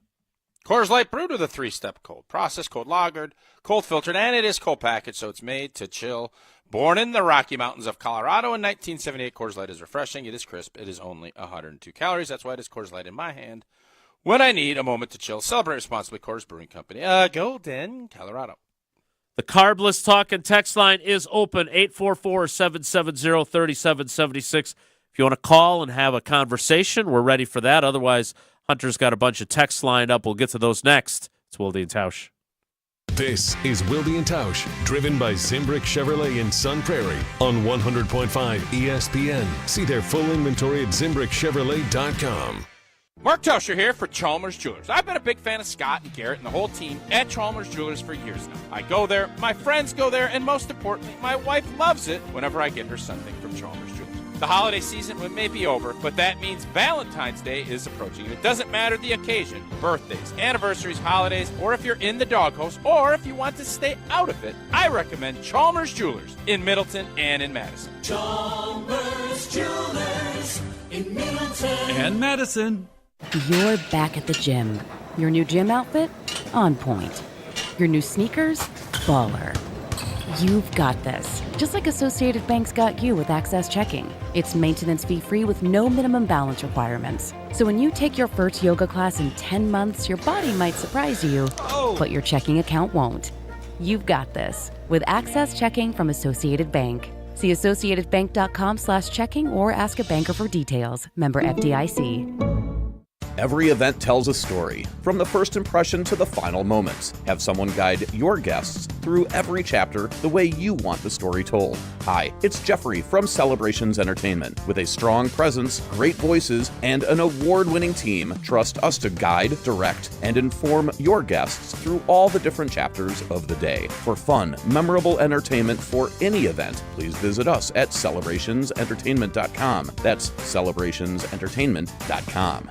Coors Light brewed with a 3-step cold process, cold lagered, cold filtered, and it is cold packaged, so it's made to chill. Born in the Rocky Mountains of Colorado in 1978, Coors Light is refreshing. It is crisp. It is only 102 calories. That's why it is Coors Light in my hand when I need a moment to chill. Celebrate responsibly. Coors Brewing Company, Golden, Colorado. The Carbless Talk and text line is open, 844-770-3776. If you want to call and have a conversation, we're ready for that. Otherwise, Hunter's got a bunch of texts lined up. We'll get to those next. It's Wilde and Tausch. This is Wilde and Tausch, driven by Zimbrick Chevrolet in Sun Prairie on 100.5 ESPN. See their full inventory at ZimbrickChevrolet.com. Mark Tauscher here for Chalmers Jewelers. I've been a big fan of Scott and Garrett and the whole team at Chalmers Jewelers for years now. I go there, my friends go there, and most importantly, my wife loves it whenever I get her something from Chalmers Jewelers. The holiday season may be over, but that means Valentine's Day is approaching. It doesn't matter the occasion, birthdays, anniversaries, holidays, or if you're in the doghouse, or if you want to stay out of it, I recommend Chalmers Jewelers in Middleton and in Madison. Chalmers Jewelers in Middleton and Madison. You're back at the gym. Your new gym outfit? On point. Your new sneakers? Baller. You've got this. Just like Associated Bank's got you with Access Checking. It's maintenance fee-free with no minimum balance requirements. So when you take your first yoga class in 10 months, your body might surprise you, but your checking account won't. You've got this with Access Checking from Associated Bank. See associatedbank.com/checking or ask a banker for details. Member FDIC. Every event tells a story, from the first impression to the final moments. Have someone guide your guests through every chapter the way you want the story told. Hi, it's Jeffrey from Celebrations Entertainment. With a strong presence, great voices, and an award-winning team, trust us to guide, direct, and inform your guests through all the different chapters of the day. For fun, memorable entertainment for any event, please visit us at celebrationsentertainment.com. That's celebrationsentertainment.com.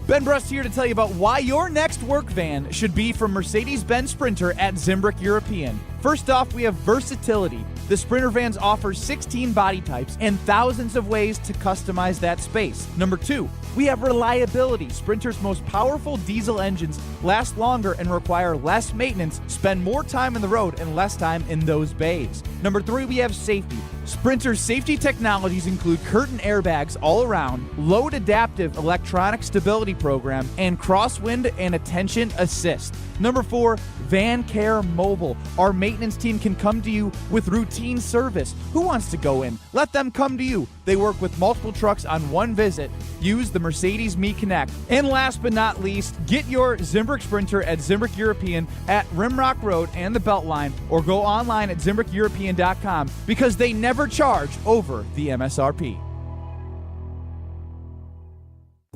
Ben Brust here to tell you about why your next work van should be from Mercedes-Benz Sprinter at Zimbrick European. First off, we have versatility. The Sprinter vans offer 16 body types and thousands of ways to customize that space. Number 2, we have reliability. Sprinter's most powerful diesel engines last longer and require less maintenance, spend more time on the road and less time in those bays. Number 3, we have safety. Sprinter's safety technologies include curtain airbags all around, load adaptive electronic stability program, and crosswind and attention assist. Number 4, Van Care Mobile. Our maintenance team can come to you with routine service. Who wants to go in? Let them come to you. They work with multiple trucks on one visit. Use the Mercedes Me Connect. And last but not least, get your Zimbrick Sprinter at Zimbrick European at Rimrock Road and the Beltline, or go online at ZimbrickEuropean.com because they never charge over the MSRP.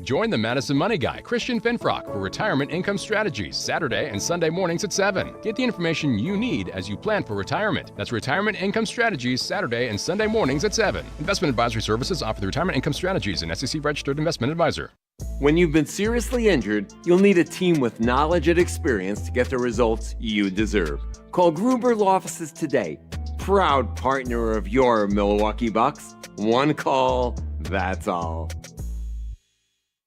Join the Madison Money Guy, Christian Finfrock, for Retirement Income Strategies, Saturday and Sunday mornings at 7. Get the information you need as you plan for retirement. That's Retirement Income Strategies, Saturday and Sunday mornings at 7. Investment advisory services offered through Retirement Income Strategies, an SEC-registered investment advisor. When you've been seriously injured, you'll need a team with knowledge and experience to get the results you deserve. Call Gruber Law Offices today. Proud partner of your Milwaukee Bucks. One call, that's all.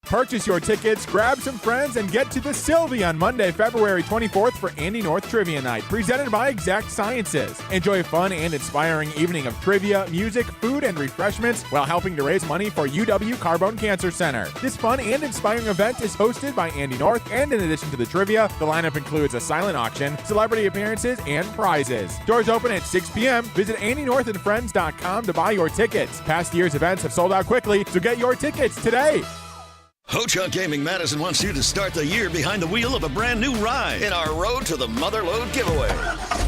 Purchase your tickets, grab some friends, and get to the Sylvie on Monday, February 24th for Andy North Trivia Night, presented by Exact Sciences. Enjoy a fun and inspiring evening of trivia, music, food, and refreshments while helping to raise money for UW Carbone Cancer Center. This fun and inspiring event is hosted by Andy North, and in addition to the trivia, the lineup includes a silent auction, celebrity appearances, and prizes. Doors open at 6 p.m. Visit AndyNorthandFriends.com to buy your tickets. Past year's events have sold out quickly, so get your tickets today. Ho-Chunk Gaming Madison wants you to start the year behind the wheel of a brand new ride in our Road to the Motherlode giveaway.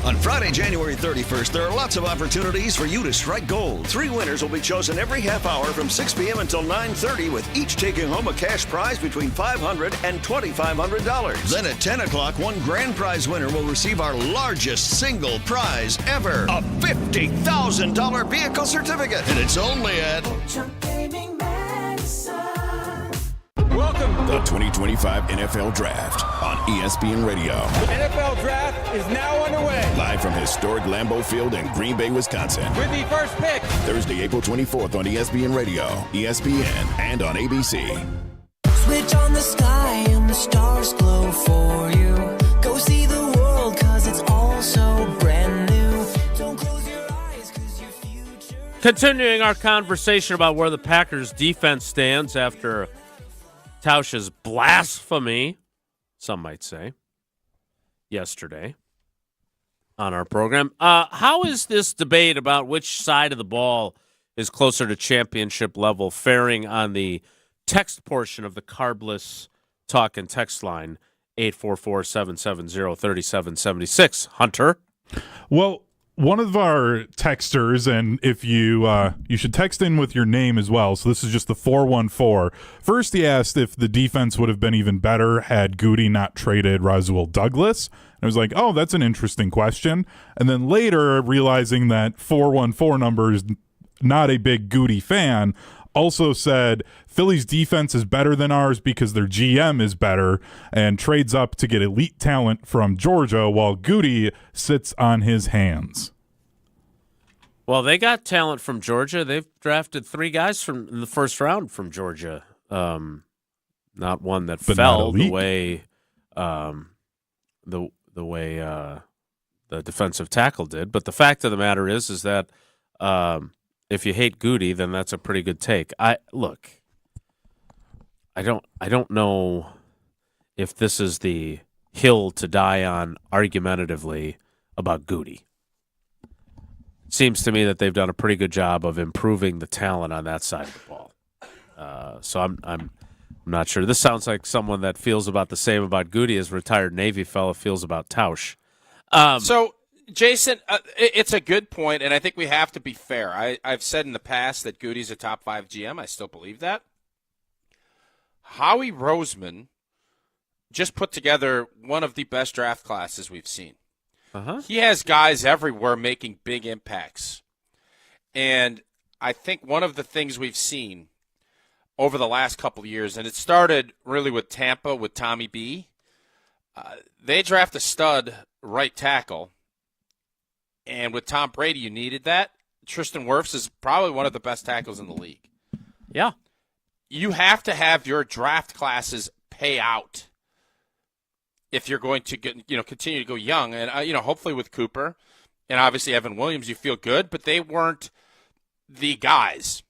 On Friday, January 31st, there are lots of opportunities for you to strike gold. 3 winners will be chosen every half hour from 6 p.m. until 9:30, with each taking home a cash prize between $500 and $2,500. Then at 10 o'clock, one grand prize winner will receive our largest single prize ever, a $50,000 vehicle certificate. And it's only at Ho-Chunk Gaming Madison. Welcome to the 2025 NFL Draft on ESPN Radio. The NFL Draft is now underway. Live from historic Lambeau Field in Green Bay, Wisconsin. With the first pick. Thursday, April 24th on ESPN Radio, ESPN, and on ABC. Switch on the sky and the stars glow for you. Go see the world 'cause it's all so brand new. Don't close your eyes 'cause your future. Continuing our conversation about where the Packers defense stands after Tausch's blasphemy, some might say, yesterday on our program. How is this debate about which side of the ball is closer to championship level faring on the text portion of the carbless talk and text line, 844-770-3776? Hunter? Well, one of our texters, and if you should text in with your name as well, so this is just the 414. First, he asked if the defense would have been even better had Goody not traded Rasul Douglas. And I was like, oh, that's an interesting question. And then later, realizing that 414 number is not a big Goody fan, also said Philly's defense is better than ours because their GM is better and trades up to get elite talent from Georgia while Goody sits on his hands. Well, they got talent from Georgia. They've drafted 3 guys in the first round from Georgia. Not one that fell the way the defensive tackle did. But the fact of the matter is that if you hate Goody, then that's a pretty good take. I don't know if this is the hill to die on argumentatively about Goody. It seems to me that they've done a pretty good job of improving the talent on that side of the ball. So I'm not sure. This sounds like someone that feels about the same about Goody as retired Navy fella feels about Tausch. So, Jason, it's a good point, and I think we have to be fair. I've said in the past that Goody's a top 5 GM. I still believe that. Howie Roseman just put together one of the best draft classes we've seen. He has guys everywhere making big impacts. And I think one of the things we've seen over the last couple of years, and it started really with Tampa with Tommy B, they draft a stud right tackle. And with Tom Brady, you needed that. Tristan Wirfs is probably one of the best tackles in the league. Yeah. You have to have your draft classes pay out if you're going to continue to go young. And, hopefully with Cooper and obviously Evan Williams, you feel good, but they weren't the guys.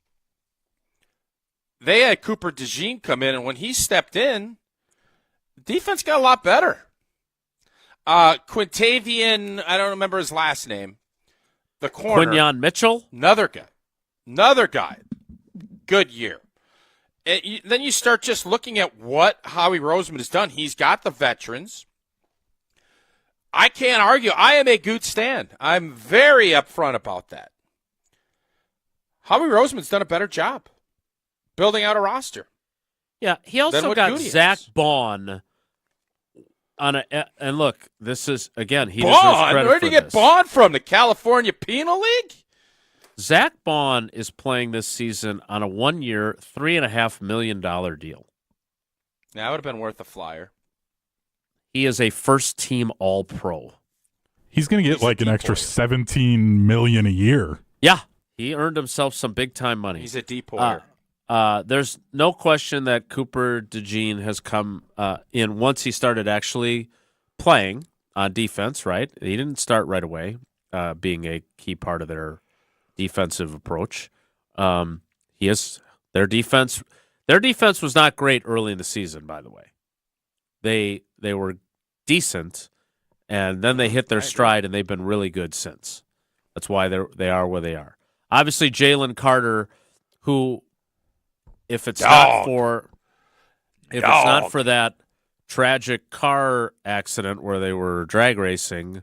They had Cooper DeJean come in, and when he stepped in, defense got a lot better. Quintavian, I don't remember his last name. The corner. Quinyon Mitchell? Another guy. Good year. Then you start just looking at what Howie Roseman has done. He's got the veterans. I can't argue. I am a good stand. I'm very upfront about that. Howie Roseman's done a better job building out a roster. Yeah, he also got Zach Bond. And look, this is, again, he deserves credit. Where did you get Bond from? The California Penal League? Zach Bond is playing this season on a 1-year, $3.5 million deal. That would have been worth a flyer. He is a first-team All-Pro. He's going to get like an extra $17 million a year. Yeah, He earned himself some big-time money. He's a deporter. There's no question that Cooper DeJean has come in once he started actually playing on defense, right? He didn't start right away being a key part of their defensive approach. Their defense was not great early in the season, by the way. They were decent, and then they hit their stride, and they've been really good since. That's why they are where they are. Obviously, Jalen Carter, who, if it's not for that tragic car accident where they were drag racing,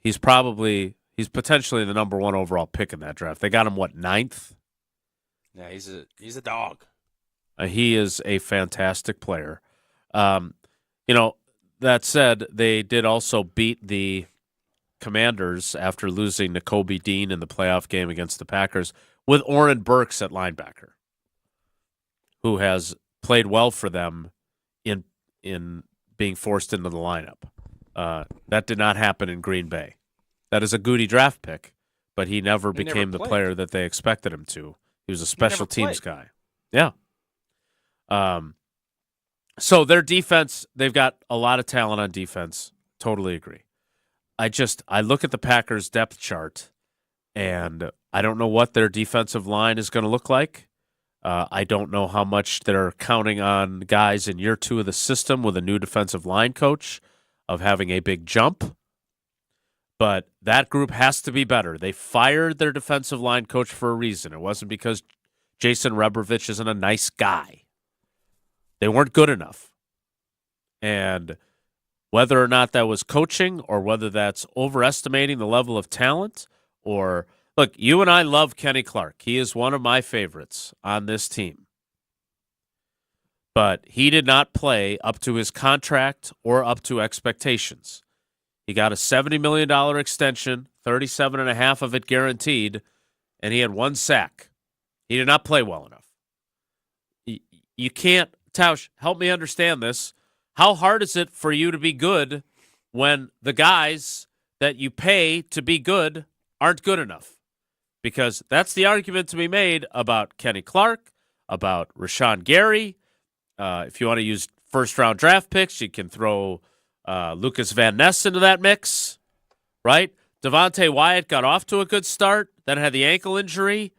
he's potentially the number 1 overall pick in that draft. They got him 9th? Yeah, he's a dog. He is a fantastic player. That said, they did also beat the Commanders after losing to Kobe Dean in the playoff game against the Packers with Oren Burks at linebacker, who has played well for them in being forced into the lineup. That did not happen in Green Bay. That is a Goody draft pick, but he never became the player that they expected him to. He was a special teams guy. Yeah. So their defense, they've got a lot of talent on defense. Totally agree. I look at the Packers depth chart, and I don't know what their defensive line is going to look like. I don't know how much they're counting on guys in year 2 of the system with a new defensive line coach of having a big jump. But that group has to be better. They fired their defensive line coach for a reason. It wasn't because Jason Rebrovich isn't a nice guy. They weren't good enough. And whether or not that was coaching or whether that's overestimating the level of talent or – look, you and I love Kenny Clark. He is one of my favorites on this team. But he did not play up to his contract or up to expectations. He got a $70 million extension, 37.5 of it guaranteed, and he had 1 sack. He did not play well enough. You can't – Tausch, help me understand this. How hard is it for you to be good when the guys that you pay to be good aren't good enough? Because that's the argument to be made about Kenny Clark, about Rashawn Gary. If you want to use first-round draft picks, you can throw Lucas Van Ness into that mix, right? Devontae Wyatt got off to a good start, then had the ankle injury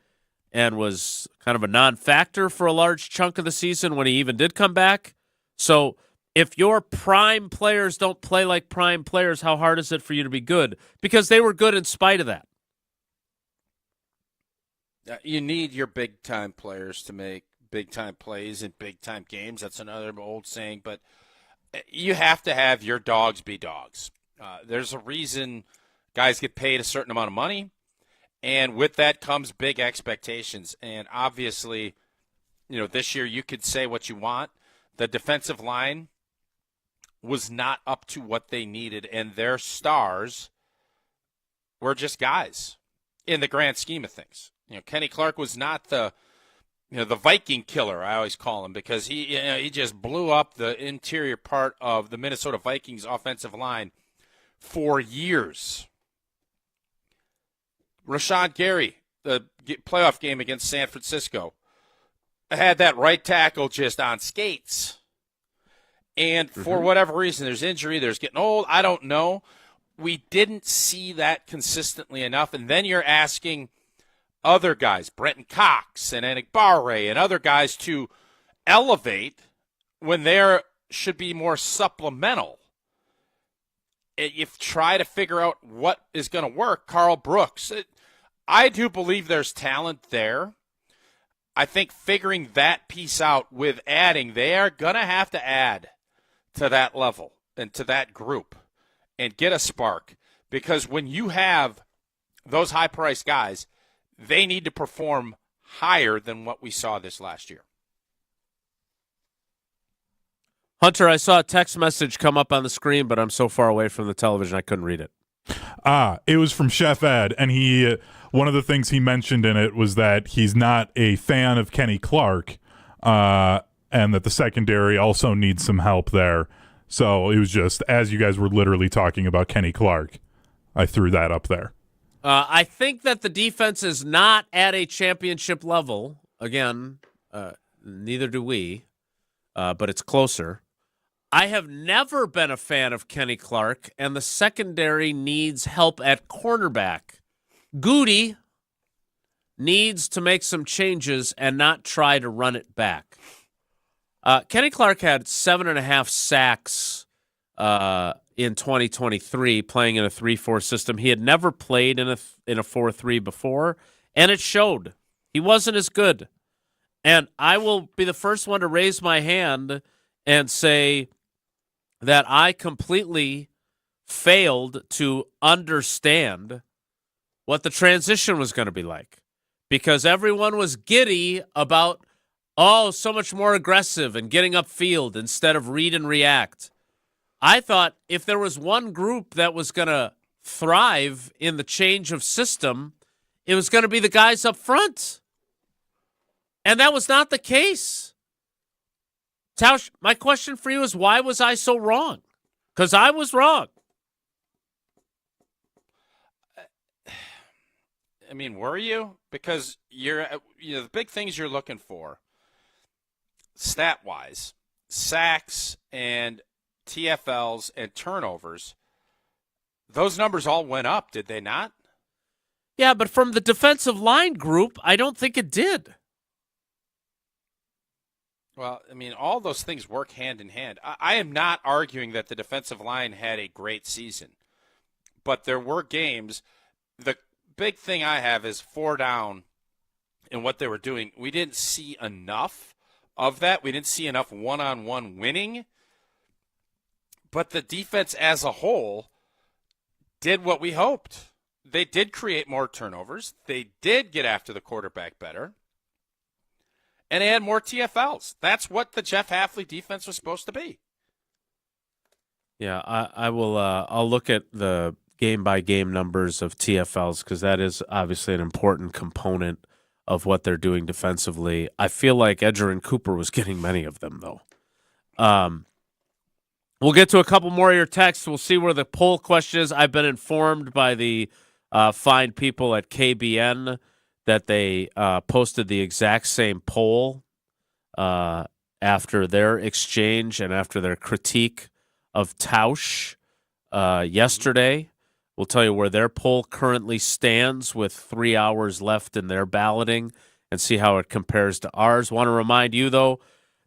and was kind of a non-factor for a large chunk of the season when he even did come back. So if your prime players don't play like prime players, how hard is it for you to be good? Because they were good in spite of that. You need your big-time players to make big-time plays in big-time games. That's another old saying, but you have to have your dogs be dogs. There's a reason guys get paid a certain amount of money, and with that comes big expectations. And obviously, this year you could say what you want. The defensive line was not up to what they needed, and their stars were just guys in the grand scheme of things. Kenny Clark was not the Viking killer, I always call him, because he just blew up the interior part of the Minnesota Vikings offensive line for years. Rashawn Gary, the playoff game against San Francisco, had that right tackle just on skates. And for whatever reason, there's injury, there's getting old, I don't know. We didn't see that consistently enough. And then you're asking other guys, Brenton Cox and Enigbare and other guys, to elevate when there should be more supplemental. You try to figure out what is going to work. Carl Brooks, I do believe there's talent there. I think figuring that piece out with adding, they are going to have to add to that level and to that group and get a spark. Because when you have those high-priced guys, they need to perform higher than what we saw this last year. Hunter, I saw a text message come up on the screen, but I'm so far away from the television I couldn't read it. It was from Chef Ed, and one of the things he mentioned in it was that he's not a fan of Kenny Clark, and that the secondary also needs some help there. So it was just, as you guys were literally talking about Kenny Clark, I threw that up there. I think that the defense is not at a championship level. Again, neither do we, but it's closer. I have never been a fan of Kenny Clark, and the secondary needs help at cornerback. Goody needs to make some changes and not try to run it back. Kenny Clark had 7.5 sacks in 2023 playing in a 3-4 system. He had never played in a 4-3 before, and it showed. He wasn't as good. And I will be the first one to raise my hand and say that I completely failed to understand what the transition was going to be like, because everyone was giddy about, so much more aggressive and getting upfield instead of read and react. I thought if there was one group that was going to thrive in the change of system, it was going to be the guys up front. And that was not the case. Tausch, my question for you is, why was I so wrong? Because I was wrong. I mean, were you? Because the big things you're looking for, stat-wise, sacks and TFLs and turnovers, those numbers all went up, did they not? Yeah, but from the defensive line group, I don't think it did. Well, I mean, all those things work hand in hand. I am not arguing that the defensive line had a great season, but there were games. The big thing I have is 4 down and what they were doing. We didn't see enough of that. We didn't see enough one-on-one winning. But the defense as a whole did what we hoped. They did create more turnovers. They did get after the quarterback better. And they had more TFLs. That's what the Jeff Hafley defense was supposed to be. Yeah, I will. I'll look at the game-by-game numbers of TFLs because that is obviously an important component of what they're doing defensively. I feel like Edgerrin Cooper was getting many of them, though. We'll get to a couple more of your texts. We'll see where the poll question is. I've been informed by the fine people at KBN that they posted the exact same poll after their exchange and after their critique of Tausch yesterday. We'll tell you where their poll currently stands with 3 hours left in their balloting and see how it compares to ours. Want to remind you, though,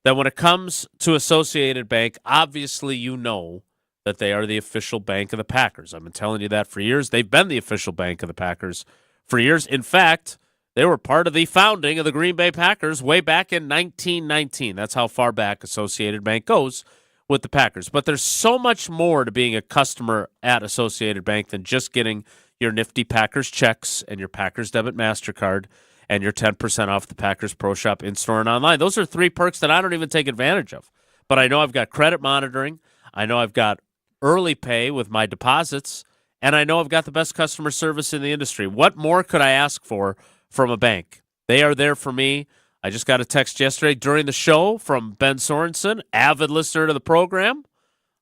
that when it comes to Associated Bank, obviously you know that they are the official bank of the Packers. I've been telling you that for years. They've been the official bank of the Packers for years. In fact, they were part of the founding of the Green Bay Packers way back in 1919. That's how far back Associated Bank goes with the Packers. But there's so much more to being a customer at Associated Bank than just getting your nifty Packers checks and your Packers debit MasterCard and your 10% off the Packers Pro Shop in-store and online. Those are 3 perks that I don't even take advantage of. But I know I've got credit monitoring. I know I've got early pay with my deposits. And I know I've got the best customer service in the industry. What more could I ask for from a bank? They are there for me. I just got a text yesterday during the show from Ben Sorensen, avid listener to the program.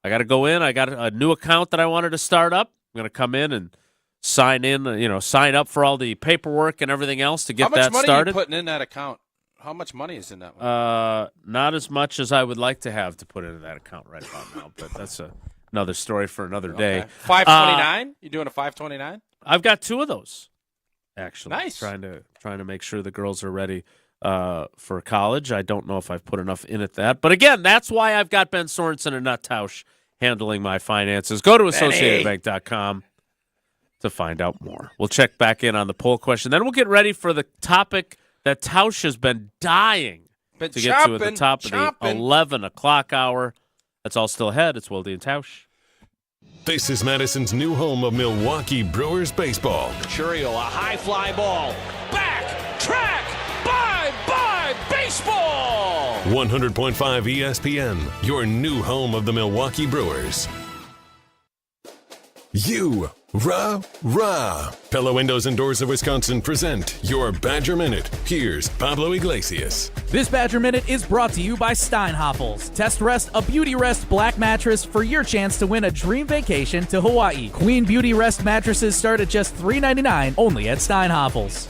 I got to go in. I got a new account that I wanted to start up. I'm going to come in and sign up for all the paperwork and everything else to get that started. How much money are you putting in that account? How much money is in that one? Not as much as I would like to have to put into that account right about now, but that's another story for another day. $529? You doing a $529? I've got 2 of those, actually. Nice. Trying to make sure the girls are ready for college. I don't know if I've put enough in at that. But again, that's why I've got Ben Sorensen and not Tausch handling my finances. Go to AssociatedBank.com to find out more. We'll check back in on the poll question. Then we'll get ready for the topic that Tausch has been dying to get to at the top of the 11 o'clock hour. That's all still ahead. It's Wilde and Tausch. This is Madison's new home of Milwaukee Brewers baseball. Churio, a high fly ball. Back, track, bye, baseball! 100.5 ESPN, your new home of the Milwaukee Brewers. You Rah! Pella Windows and Doors of Wisconsin present your Badger Minute. Here's Pablo Iglesias. This Badger Minute is brought to you by Steinhoffels. Test Rest, a Beauty Rest black mattress for your chance to win a dream vacation to Hawaii. Queen Beauty Rest mattresses start at just $3.99 only at Steinhoffels.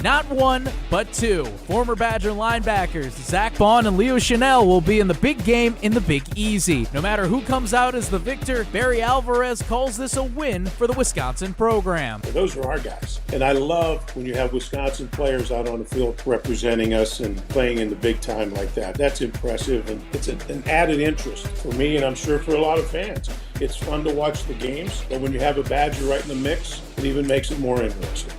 Not one, but two. Former Badger linebackers Zach Bond and Leo Chanel will be in the big game in the Big Easy. No matter who comes out as the victor, Barry Alvarez calls this a win for the Wisconsin program. Those are our guys. And I love when you have Wisconsin players out on the field representing us and playing in the big time like that. That's impressive, and it's an added interest for me, and I'm sure for a lot of fans. It's fun to watch the games, but when you have a Badger right in the mix, it even makes it more interesting.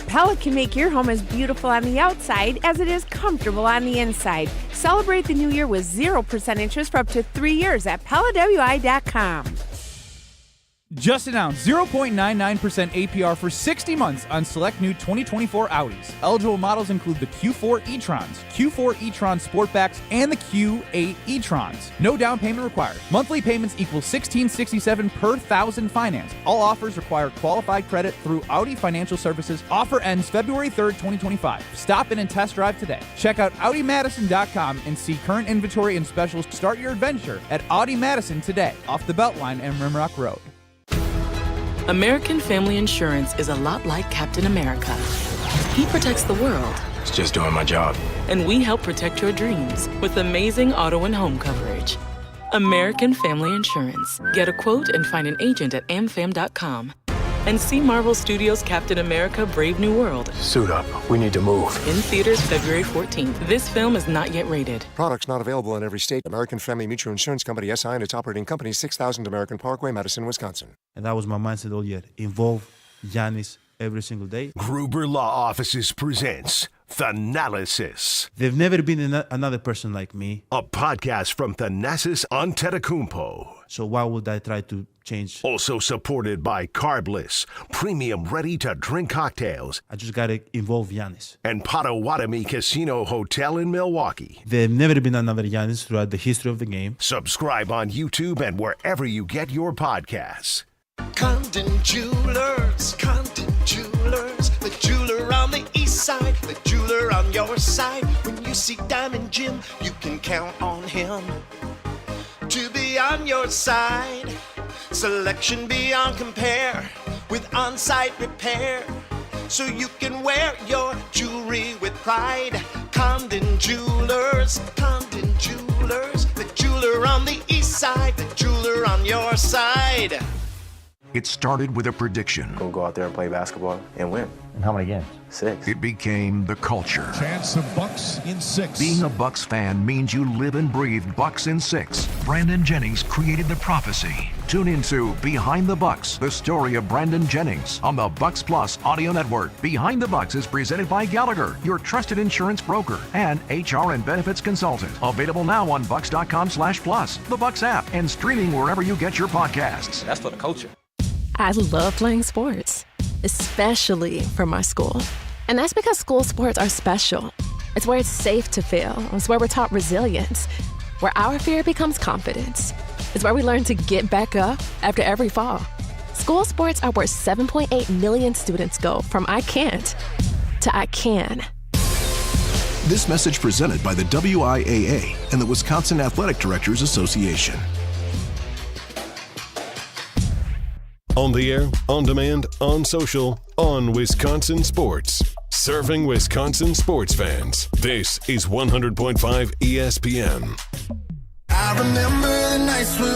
Pella can make your home as beautiful on the outside as it is comfortable on the inside. Celebrate the new year with 0% interest for up to 3 years at PellaWI.com. Just announced 0.99% APR for 60 months on select new 2024 Audis. Eligible models include the Q4 e-trons, Q4 e-tron Sportbacks, and the Q8 e-trons. No down payment required. Monthly payments equal $1,667 per 1,000 finance. All offers require qualified credit through Audi Financial Services. Offer ends February 3rd, 2025. Stop in and test drive today. Check out AudiMadison.com and see current inventory and specials. Start your adventure at Audi Madison today, off the Beltline and Rimrock Road. American Family Insurance is a lot like Captain America. He protects the world. It's just doing my job. And we help protect your dreams with amazing auto and home coverage. American Family Insurance. Get a quote and find an agent at amfam.com. And see Marvel Studios' Captain America: Brave New World. Suit up. We need to move. In theaters February 14th. This film is not yet rated. Products not available in every state. American Family Mutual Insurance Company, SI, and its operating company, 6000 American Parkway, Madison, Wisconsin. And that was my mindset all year. Involve Giannis every single day. Gruber Law Offices presents Thanalysis. There've never been another person like me. A podcast from Thanasis Antetokounmpo. So why would I try to change? Also supported by Carbless, premium ready-to-drink cocktails. I just got to involve Giannis. And Potawatomi Casino Hotel in Milwaukee. There've never been another Giannis throughout the history of the game. Subscribe on YouTube and wherever you get your podcasts. Condon Jewelers, the jeweler on the east side, the jeweler on your side. When you see Diamond Jim, you can count on him to be on your side. Selection beyond compare with on-site repair, so you can wear your jewelry with pride. Condon Jewelers, the jeweler on the east side, the jeweler on your side. It started with a prediction. Go out there and play basketball and win. And how many games? 6. It became the culture. Chance of Bucks in 6. Being a Bucks fan means you live and breathe Bucks in 6. Brandon Jennings created the prophecy. Tune into Behind the Bucks, the story of Brandon Jennings on the Bucks Plus audio network. Behind the Bucks is presented by Gallagher, your trusted insurance broker and HR and benefits consultant. Available now on bucks.com/plus, the Bucks app, and streaming wherever you get your podcasts. That's for the culture. I love playing sports, especially for my school. And that's because school sports are special. It's where it's safe to fail. It's where we're taught resilience, where our fear becomes confidence. It's where we learn to get back up after every fall. School sports are where 7.8 million students go from I can't to I can. This message presented by the WIAA and the Wisconsin Athletic Directors Association. On the air, on demand, on social, on Wisconsin Sports. Serving Wisconsin sports fans. This is 100.5 ESPN. I remember the nights when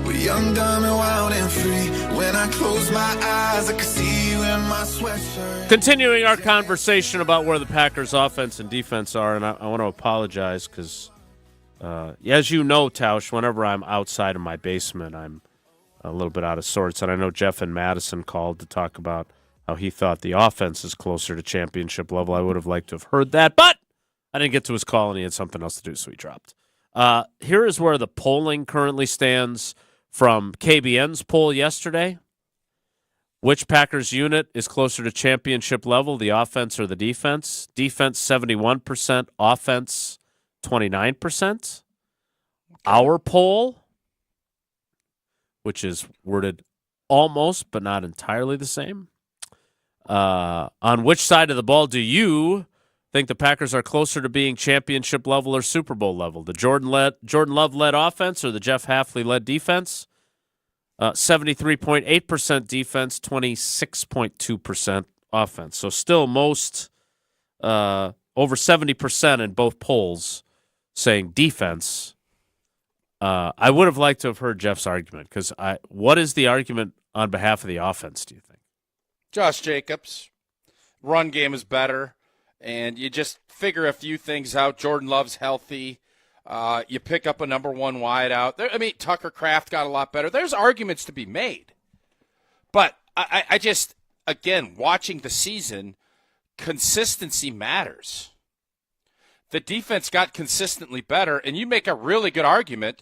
we were young, dumb, and wild and free. When I closed my eyes, I could see you in my sweatshirt. Continuing our conversation about where the Packers' offense and defense are, and I want to apologize because, as you know, Tausch, whenever I'm outside of my basement, I'm a little bit out of sorts. And I know Jeff and Madison called to talk about how he thought the offense is closer to championship level. I would have liked to have heard that, but I didn't get to his call, and he had something else to do, so he dropped. Here is where the polling currently stands from KBN's poll yesterday. Which Packers unit is closer to championship level, the offense or the defense? Defense 71%, offense 29%. Our poll, which is worded almost, but not entirely the same. On which side of the ball do you think the Packers are closer to being championship level or Super Bowl level? The Jordan Love-led offense or the Jeff Hafley-led defense? 73.8% defense, 26.2% offense. So still most, over 70% in both polls saying defense. I would have liked to have heard Jeff's argument because what is the argument on behalf of the offense, do you think? Josh Jacobs. Run game is better, and you just figure a few things out. Jordan Love's healthy. You pick up a number one wide out. Tucker Kraft got a lot better. There's arguments to be made. But I just, again, watching the season, consistency matters. The defense got consistently better, and you make a really good argument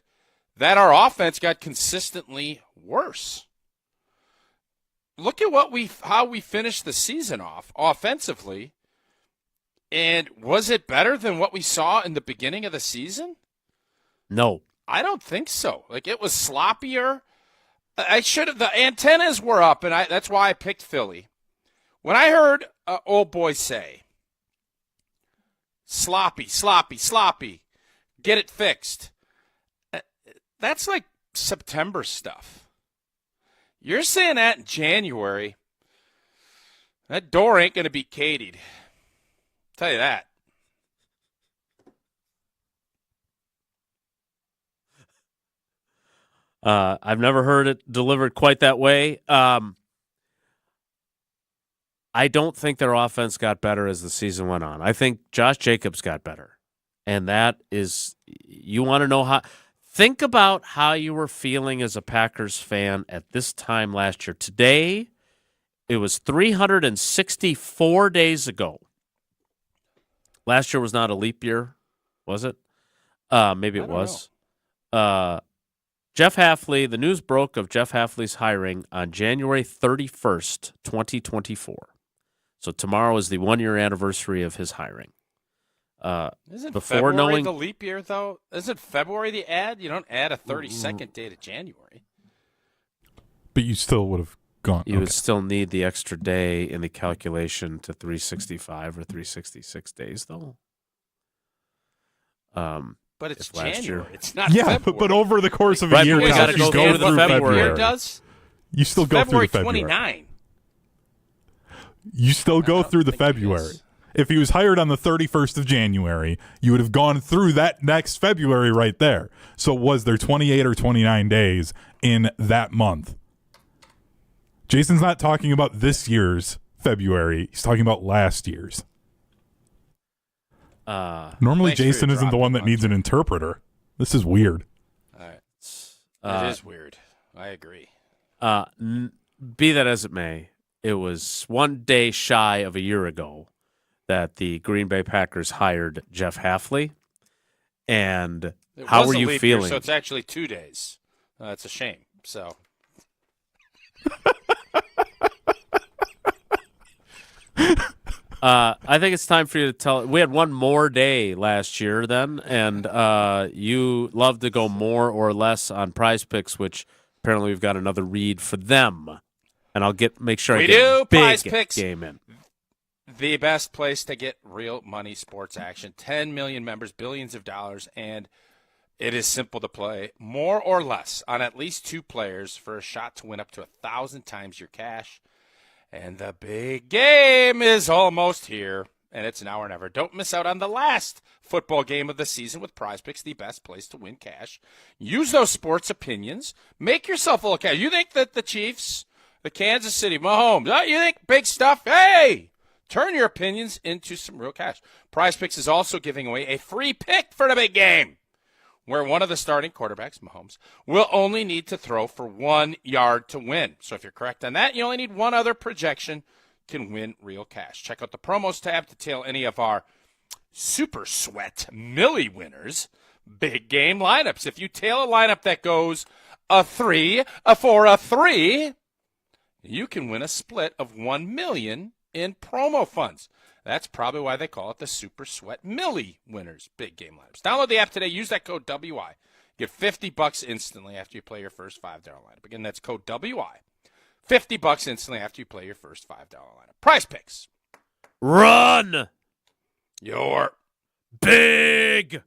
that our offense got consistently worse. Look at how we finished the season off offensively. And was it better than what we saw in the beginning of the season? No. I don't think so. It was sloppier. The antennas were up, and that's why I picked Philly. When I heard old boy say, sloppy, sloppy, sloppy, get it fixed, that's like September stuff. You're saying that in January, that door ain't going to be Katie'd. Tell you that. I've never heard it delivered quite that way. I don't think their offense got better as the season went on. I think Josh Jacobs got better. And that is, you want to know how. Think about how you were feeling as a Packers fan at this time last year. Today, it was 364 days ago. Last year was not a leap year, was it? Maybe it was. Jeff Hafley, the news broke of Jeff Hafley's hiring on January 31st, 2024. So tomorrow is the one-year anniversary of his hiring. Isn't February the leap year, though? Isn't February the add? You don't add a 32nd day to January. But you still would have gone. You would still need the extra day in the calculation to 365 or 366 days, though. But it's January. It's not yeah, February. but over the course of a year, you got to go through the February. You still go through the February. February 29. You still go through the February. If he was hired on the 31st of January, you would have gone through that next February right there. So was there 28 or 29 days in that month? Jason's not talking about this year's February. He's talking about last year's. Normally, Jason isn't the one that needs an interpreter. This is weird. All right. It is weird. I agree. Be that as it may, it was 1 day shy of a year ago that the Green Bay Packers hired Jeff Hafley. And how were you feeling? So it's actually 2 days. That's a shame. So. I think it's time for you to tell. We had one more day last year then, and you love to go more or less on Prize Picks, which apparently we've got another read for them. And I'll make sure I get a big Prize Picks. Game in. The best place to get real money sports action. 10 million members, billions of dollars, and it is simple to play. More or less on at least 2 players for a shot to win up to 1,000 times your cash. And the big game is almost here, and it's now or never. Don't miss out on the last football game of the season with Prize Picks, the best place to win cash. Use those sports opinions. Make yourself a little cash. You think that the Chiefs, the Kansas City, Mahomes, you think big stuff? Hey! Turn your opinions into some real cash. Prize Picks is also giving away a free pick for the big game, where one of the starting quarterbacks, Mahomes, will only need to throw for 1 yard to win. So if you're correct on that, you only need one other projection can win real cash. Check out the promos tab to tail any of our Super Sweat Millie winners big game lineups. If you tail a lineup that goes a 3, a 4, a 3, you can win a split of $1 million in promo funds. That's probably why they call it the Super Sweat Millie winners big game lineups. Download the app today. Use that code WI. Get $50 instantly after you play your first $5 lineup. Again, that's code WI. $50 instantly after you play your first $5 lineup. Prize Picks. Run your big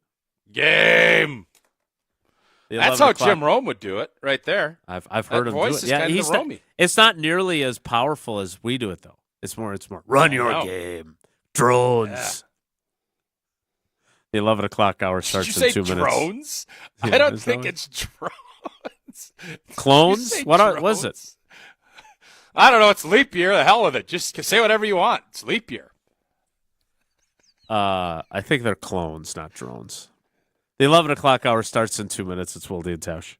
game. That's how Jim Rome would do it, right there. I've heard him do it. Yeah, he's Romey. It's not nearly as powerful as we do it, though. It's more. Run your game, drones. Yeah. The 11 o'clock hour starts in 2 minutes. Drones? Yeah, I don't think it's drones. Clones? What was it? I don't know. It's leap year. The hell with it. Just say whatever you want. It's leap year. I think they're clones, not drones. The 11 o'clock hour starts in 2 minutes. It's Wilde and Tausch.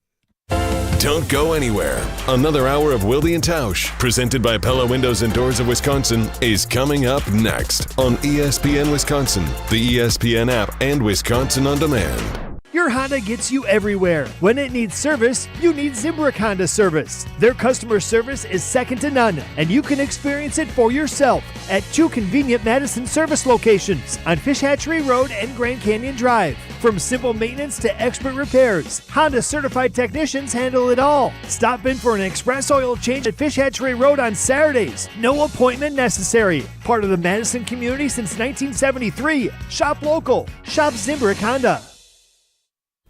Don't go anywhere. Another hour of Wilde and Tausch, presented by Pella Windows and Doors of Wisconsin, is coming up next on ESPN Wisconsin, the ESPN app, and Wisconsin On Demand. Your Honda gets you everywhere. When it needs service, you need Zimbrick Honda service. Their customer service is second to none, and you can experience it for yourself at 2 convenient Madison service locations on Fish Hatchery Road and Grand Canyon Drive. From simple maintenance to expert repairs, Honda certified technicians handle it all. Stop in for an express oil change at Fish Hatchery Road on Saturdays. No appointment necessary. Part of the Madison community since 1973. Shop local. Shop Zimbrick Honda.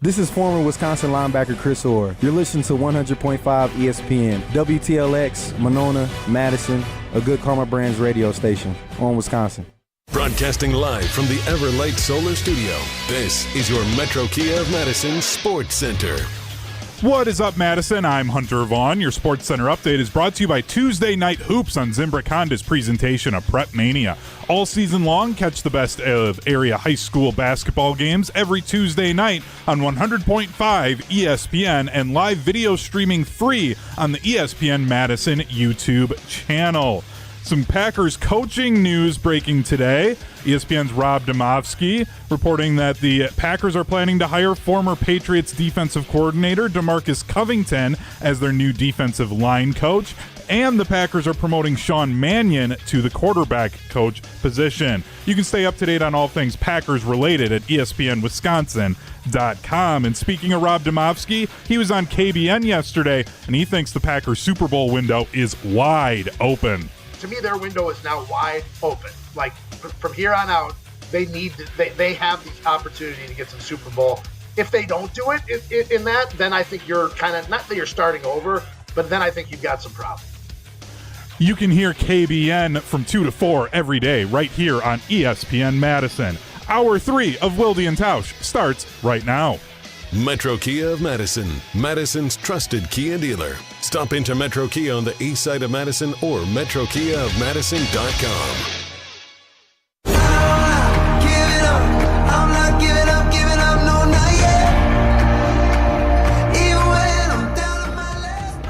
This is former Wisconsin linebacker Chris Orr. You're listening to 100.5 ESPN, WTLX, Monona, Madison, a Good Karma Brands radio station on Wisconsin. Broadcasting live from the Everlight Solar Studio, this is your Metro Kia of Madison Sports Center. What is up, Madison? I'm Hunter Vaughn. Your Sports Center update is brought to you by Tuesday Night Hoops on Zimbrick Honda's presentation of Prep Mania. All season long, catch the best of area high school basketball games every Tuesday night on 100.5 ESPN and live video streaming free on the ESPN Madison YouTube channel. Some Packers coaching news breaking today. ESPN's Rob Demovsky reporting that the Packers are planning to hire former Patriots defensive coordinator DeMarcus Covington as their new defensive line coach. And the Packers are promoting Sean Mannion to the quarterback coach position. You can stay up to date on all things Packers related at ESPNWisconsin.com. And speaking of Rob Demovsky, he was on KBN yesterday, and he thinks the Packers Super Bowl window is wide open. To me, their window is now wide open. Like, from here on out, they have the opportunity to get to the Super Bowl. If they don't do it in that, then I think you're kind of, not that you're starting over, but then I think you've got some problems. You can hear KBN from 2 to 4 every day right here on ESPN Madison. Hour 3 of Wilde and Tausch starts right now. Metro Kia of Madison, Madison's trusted Kia dealer. Stop into Metro Kia on the east side of Madison or metrokiaofmadison.com.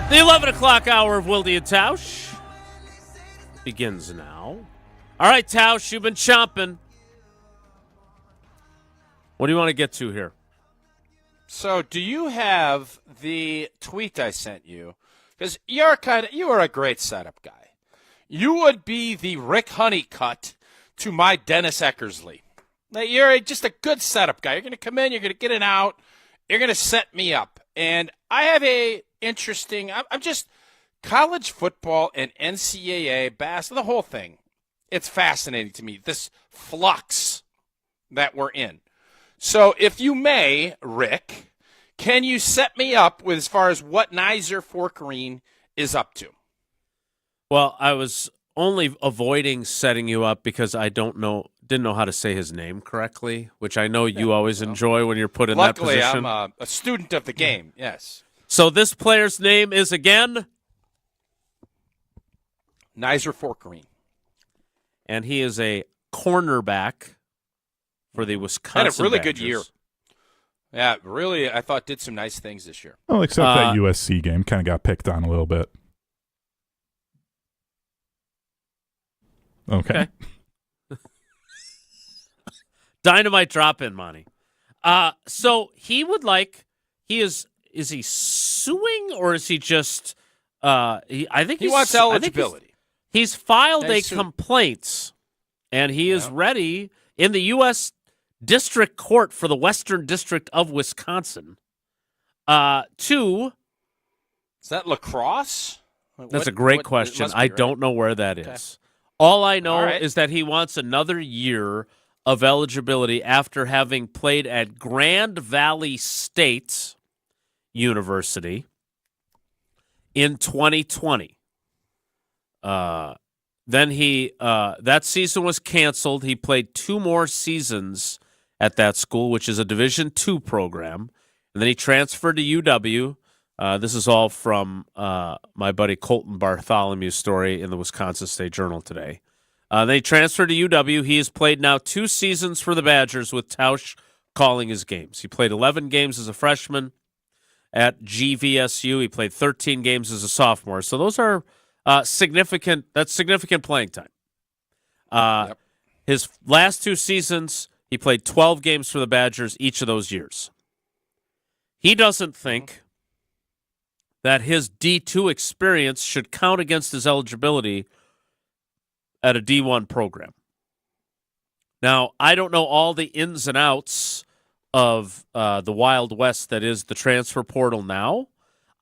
The 11 o'clock hour of Wilde and Tausch begins now. All right, Tausch, you've been chomping. What do you want to get to here? So, do you have the tweet I sent you? Because you are a great setup guy. You would be the Rick Honeycutt to my Dennis Eckersley. Now, you're just a good setup guy. You're going to come in, you're going to get it out, you're going to set me up. And I have a interesting, I'm just, college football and NCAA, basketball, the whole thing. It's fascinating to me, this flux that we're in. So if you may, Rick, can you set me up with as far as what Niser Forine is up to? Well, I was only avoiding setting you up because I didn't know how to say his name correctly, which I know you always enjoy when you're put in that position. Luckily, I'm a student of the game, yes. So this player's name is, again? Niser Forine. And he is a cornerback for the Wisconsin Had a really Badgers. good year. Yeah, really, I thought did some nice things this year. Well, except that USC game kind of got picked on a little bit. Okay. Dynamite drop in, Monty. So he would is he suing or is he just, I think he wants eligibility. He's filed a complaint and he is ready in the U.S. District Court for the Western District of Wisconsin to... Is that lacrosse? That's a great question. I don't know where that is. All I know is that he wants another year of eligibility after having played at Grand Valley State University in 2020. Then that season was canceled. He played 2 more seasons at that school, which is a Division II program. And then he transferred to UW. This is all from my buddy Colton Bartholomew's story in the Wisconsin State Journal today. Then he transferred to UW. He has played now 2 seasons for the Badgers with Tausch calling his games. He played 11 games as a freshman at GVSU. He played 13 games as a sophomore. So those are significant. That's significant playing time. His last 2 seasons, he played 12 games for the Badgers each of those years. He doesn't think that his D2 experience should count against his eligibility at a D1 program. Now, I don't know all the ins and outs of the Wild West that is the transfer portal now.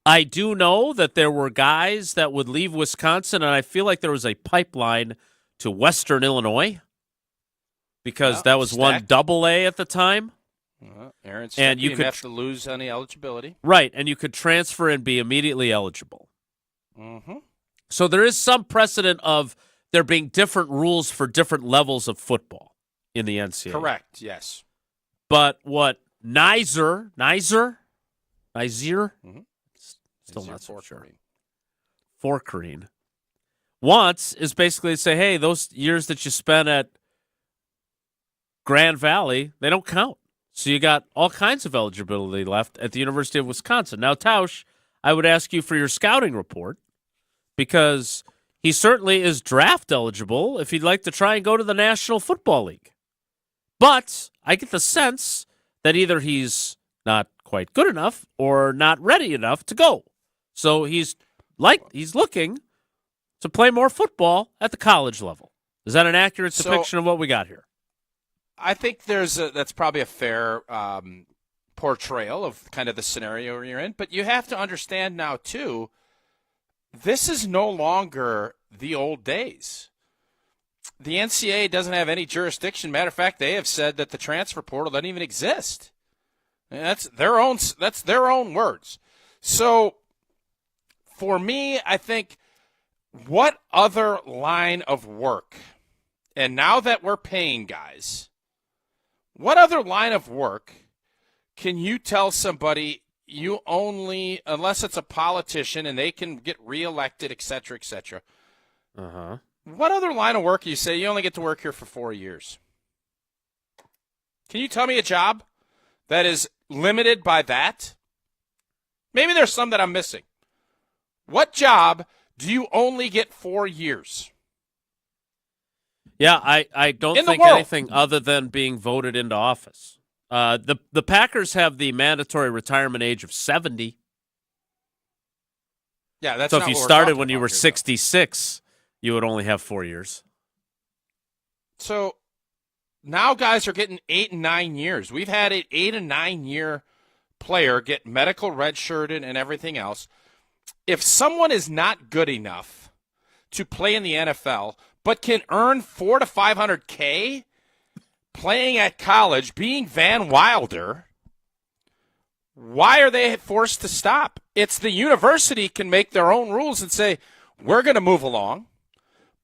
I do know that there were guys that would leave Wisconsin, and I feel like there was a pipeline to Western Illinois because that was one AA at the time. Aaron Stick, and you could have to lose any eligibility. Right, and you could transfer and be immediately eligible. Mm-hmm. So there is some precedent of there being different rules for different levels of football in the NCAA. Correct, yes. But what Niser, mm-hmm. Still not so sure. Forine wants is basically to say, hey, those years that you spent at Grand Valley, they don't count. So you got all kinds of eligibility left at the University of Wisconsin. Now, Tausch, I would ask you for your scouting report because he certainly is draft eligible if he'd like to try and go to the National Football League. But I get the sense that either he's not quite good enough or not ready enough to go. So he's looking to play more football at the college level. Is that an accurate depiction of what we got here? I think that's probably a fair portrayal of kind of the scenario you're in. But you have to understand now, too, this is no longer the old days. The NCAA doesn't have any jurisdiction. Matter of fact, they have said that the transfer portal doesn't even exist. And that's their own words. So for me, I think what other line of work, and now that we're paying guys, what other line of work can you tell somebody you only, unless it's a politician and they can get reelected, et cetera, et cetera. Uh-huh. What other line of work you say you only get to work here for 4 years? Can you tell me a job that is limited by that? Maybe there's some that I'm missing. What job do you only get 4 years? Yeah, I don't think anything other than being voted into office. The Packers have the mandatory retirement age of 70. Yeah, that's so not if you what started when you were 66, you would only have 4 years. So now guys are getting 8 and 9 years. We've had an 8 and 9 year player get medical redshirted and everything else. If someone is not good enough to play in the NFL, but can earn $400,000 to $500,000 playing at college, being Van Wilder, why are they forced to stop? It's the university can make their own rules and say, we're going to move along.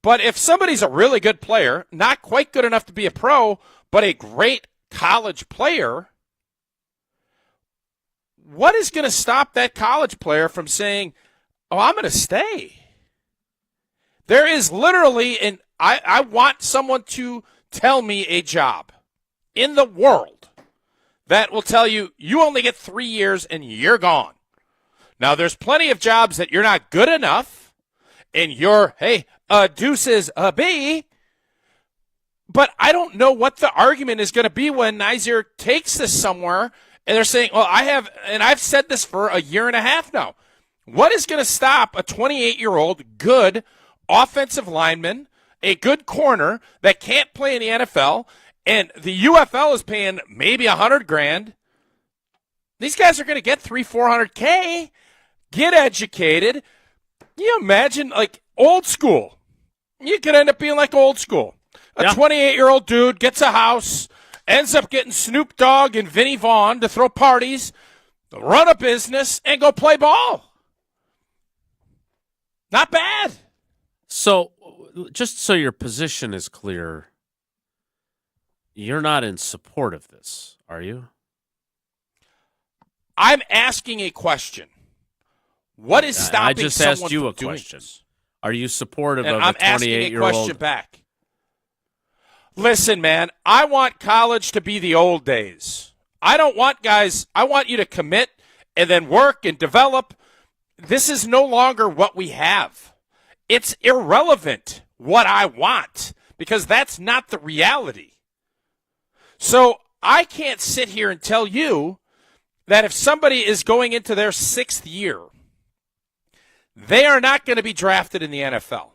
But if somebody's a really good player, not quite good enough to be a pro, but a great college player, what is going to stop that college player from saying, oh, I'm going to stay? There is literally, and I want someone to tell me a job in the world that will tell you, you only get 3 years and you're gone. Now, there's plenty of jobs that you're not good enough and you're, hey, deuces a B. But I don't know what the argument is going to be when Niser takes this somewhere and they're saying, well, I've said this for a year and a half now. What is going to stop a 28-year-old good offensive lineman, a good corner that can't play in the NFL, and the UFL is paying maybe $100,000? These guys are going to get $300,000-$400,000, get educated, Can you imagine, like, old school? You could end up being like old school. A 28-year-old dude gets a house, ends up getting Snoop Dogg and Vinnie Vaughn to throw parties, run a business, and go play ball. Not bad. So, just so your position is clear, you're not in support of this, are you? I'm asking a question. What is stopping I just someone asked you from a doing question. this? Are you supportive And of I'm a asking a 28-year-old? question back. Listen, man, I want college to be the old days. I don't want guys, I want you to commit and then work and develop. This is no longer what we have. It's irrelevant what I want because that's not the reality. So I can't sit here and tell you that if somebody is going into their 6th year, they are not going to be drafted in the NFL.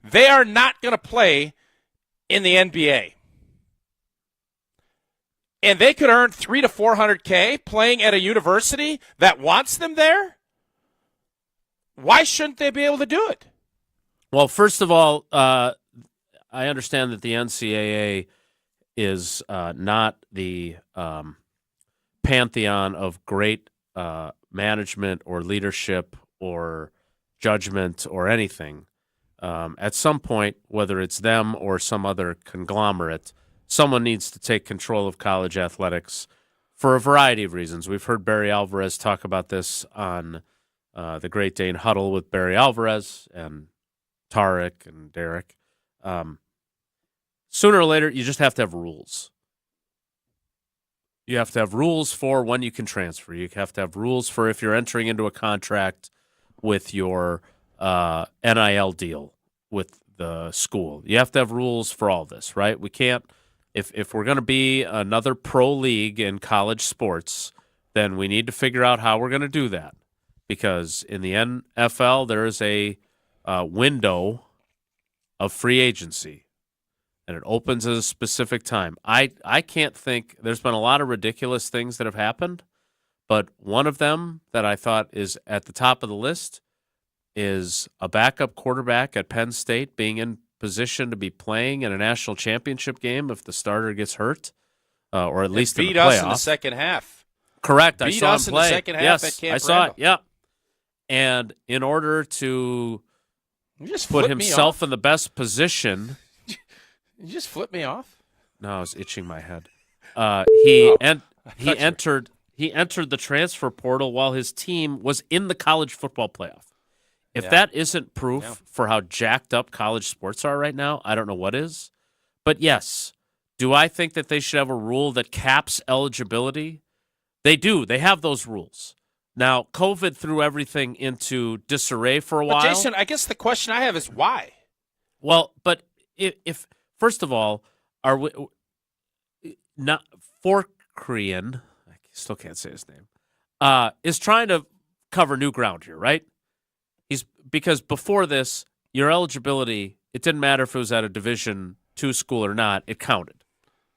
They are not going to play in the NBA. And they could earn $300 to $400K playing at a university that wants them there. Why shouldn't they be able to do it? Well, first of all, I understand that the NCAA is not the pantheon of great management or leadership or judgment or anything. At some point, whether it's them or some other conglomerate, someone needs to take control of college athletics for a variety of reasons. We've heard Barry Alvarez talk about this on the Great Dane Huddle with Barry Alvarez and Tarek and Derek. Sooner or later, you just have to have rules. You have to have rules for when you can transfer. You have to have rules for if you're entering into a contract with your NIL deal with the school. You have to have rules for all this, right? We can't, if we're going to be another pro league in college sports, then we need to figure out how we're going to do that. Because in the NFL, there is a window of free agency, and it opens at a specific time. I can't think, there's been a lot of ridiculous things that have happened, but one of them that I thought is at the top of the list is a backup quarterback at Penn State being in position to be playing in a national championship game if the starter gets hurt, or at least in the playoff. Beat us in the second half. Correct. I saw him play. In the second half at Camp I saw Randall. it. Yeah. And in order to put himself in the best position, you just flipped me off. No, I was itching my head. He entered the transfer portal while his team was in the college football playoff. If that isn't proof for how jacked up college sports are right now, I don't know what is. But yes, do I think that they should have a rule that caps eligibility? They do. They have those rules. Now, COVID threw everything into disarray for a while. But Jason, I guess the question I have is why? Well, but if first of all, are we not Forine? I still can't say his name. Is trying to cover new ground here, right? Because before this, your eligibility, it didn't matter if it was at a Division II school or not, it counted.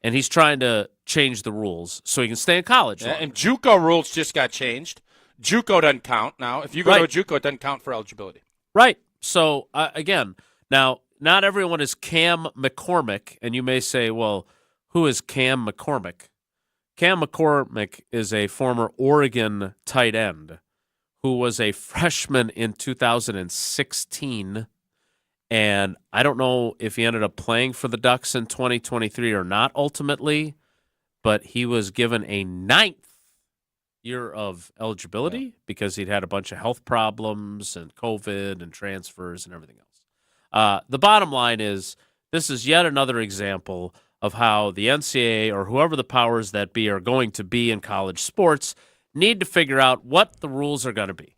And he's trying to change the rules so he can stay in college. Yeah, and JUCO rules just got changed. JUCO doesn't count now. If you go to a JUCO, it doesn't count for eligibility. Right. So, again, now, not everyone is Cam McCormick, and you may say, well, who is Cam McCormick? Cam McCormick is a former Oregon tight end who was a freshman in 2016, and I don't know if he ended up playing for the Ducks in 2023 or not ultimately, but he was given a 9th year of eligibility because he'd had a bunch of health problems and COVID and transfers and everything else. The bottom line is this is yet another example of how the NCAA or whoever the powers that be are going to be in college sports need to figure out what the rules are going to be.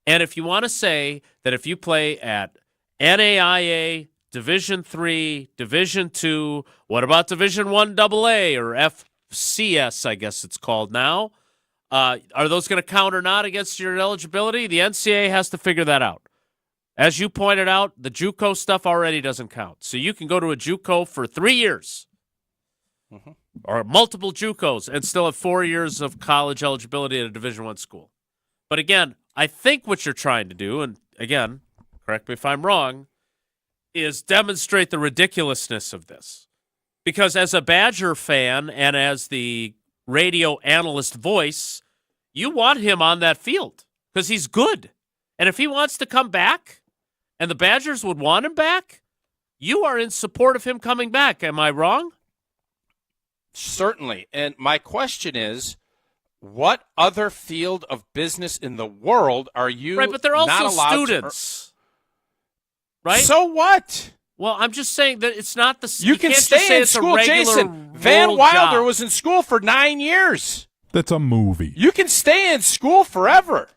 And if you want to say that if you play at NAIA, Division III, Division II, what about Division I AA or FCS, I guess it's called now, are those going to count or not against your eligibility? The NCAA has to figure that out. As you pointed out, the JUCO stuff already doesn't count. So you can go to a JUCO for 3 years. Mm-hmm. Or multiple JUCOs and still have 4 years of college eligibility at a Division I school. But again, I think what you're trying to do, and again, correct me if I'm wrong, is demonstrate the ridiculousness of this. Because as a Badger fan and as the radio analyst voice, you want him on that field because he's good. And if he wants to come back and the Badgers would want him back, you are in support of him coming back. Am I wrong? Certainly. And my question is, what other field of business in the world are you right, but they're also not allowed students. Right? So what? Well, I'm just saying that it's not the. You can can't stay just say in it's school, a regular Jason. Van world Wilder job. was in school for 9 years. That's a movie. You can stay in school forever.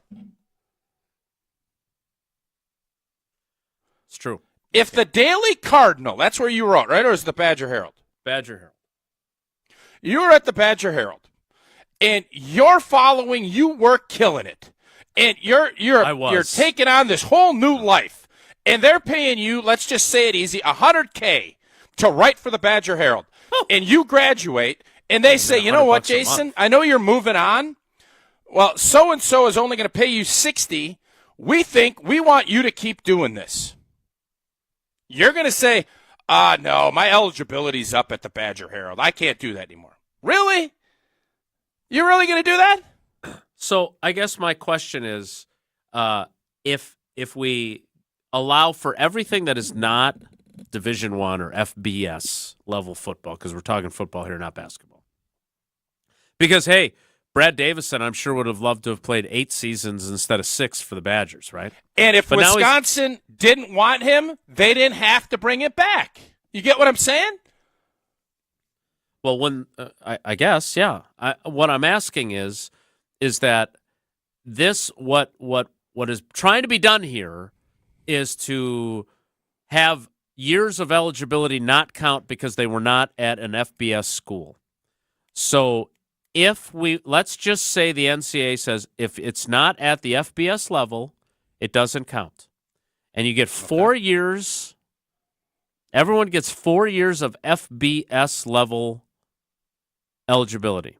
It's true. If the Daily Cardinal, that's where you wrote, right? Or is it the Badger Herald? Badger Herald. You were at the Badger Herald, and you're following. You were killing it, and you're taking on this whole new life, and they're paying you. Let's just say it easy, $100K to write for the Badger Herald, and you graduate, and they say, you know what, Jason? I know you're moving on. Well, so and so is only going to pay you $60. We want you to keep doing this. You're going to say, no, my eligibility's up at the Badger Herald. I can't do that anymore. Really? You're really going to do that? So I guess my question is, if we allow for everything that is not Division I or FBS level football, because we're talking football here, not basketball. Because, hey, Brad Davison, I'm sure, would have loved to have played 8 seasons instead of 6 for the Badgers, right? And if Wisconsin didn't want him, they didn't have to bring it back. You get what I'm saying? Well, when I guess, yeah. What I'm asking is that this what is trying to be done here is to have years of eligibility not count because they were not at an FBS school. So let's just say the NCAA says if it's not at the FBS level, it doesn't count. And you get 4 years. Everyone gets 4 years of FBS level eligibility.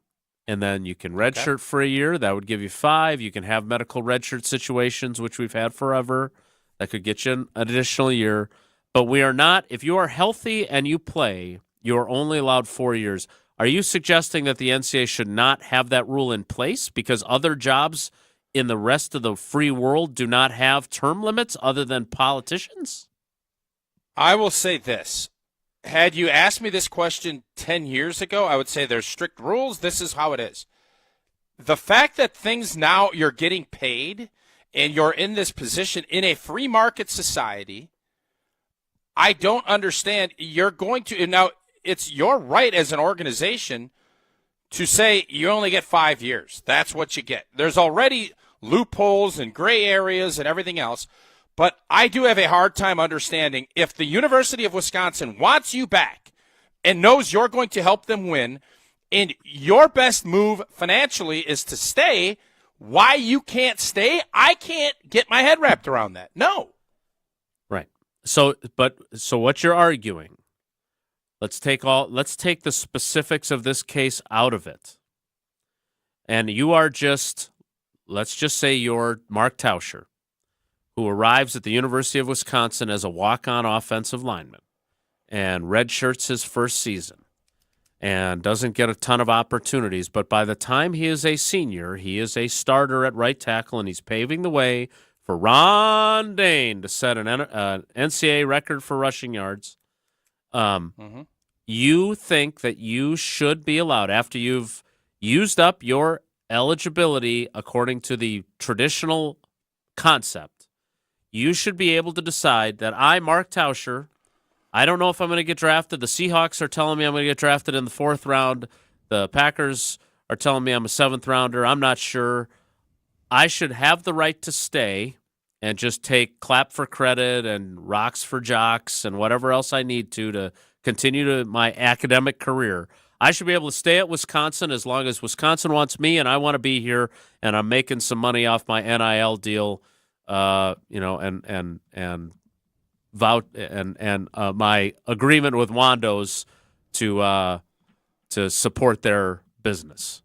And then you can redshirt for a year. That would give you 5. You can have medical redshirt situations, which we've had forever. That could get you an additional year. But we are not, if you are healthy and you play, you are only allowed 4 years. Are you suggesting that the NCAA should not have that rule in place because other jobs in the rest of the free world do not have term limits other than politicians? I will say this. Had you asked me this question 10 years ago, I would say there's strict rules. This is how it is. The fact that things now you're getting paid and you're in this position in a free market society, I don't understand. You're going to, now it's your right as an organization to say you only get 5 years. That's what you get. There's already loopholes and gray areas and everything else. But I do have a hard time understanding if the University of Wisconsin wants you back and knows you're going to help them win and your best move financially is to stay, why you can't stay, I can't get my head wrapped around that. No. Right. So what you're arguing, let's take the specifics of this case out of it. And you are let's just say you're Mark Tauscher, who arrives at the University of Wisconsin as a walk-on offensive lineman and redshirts his first season and doesn't get a ton of opportunities. But by the time he is a senior, he is a starter at right tackle, and he's paving the way for Ron Dane to set an NCAA record for rushing yards. You think that you should be allowed, after you've used up your eligibility according to the traditional concept, you should be able to decide that I, Mark Tauscher, I don't know if I'm going to get drafted. The Seahawks are telling me I'm going to get drafted in the 4th round. The Packers are telling me I'm a 7th rounder. I'm not sure. I should have the right to stay and just take clap for credit and rocks for jocks and whatever else I need to continue my academic career. I should be able to stay at Wisconsin as long as Wisconsin wants me and I want to be here and I'm making some money off my NIL deal. My agreement with Wando's to support their business.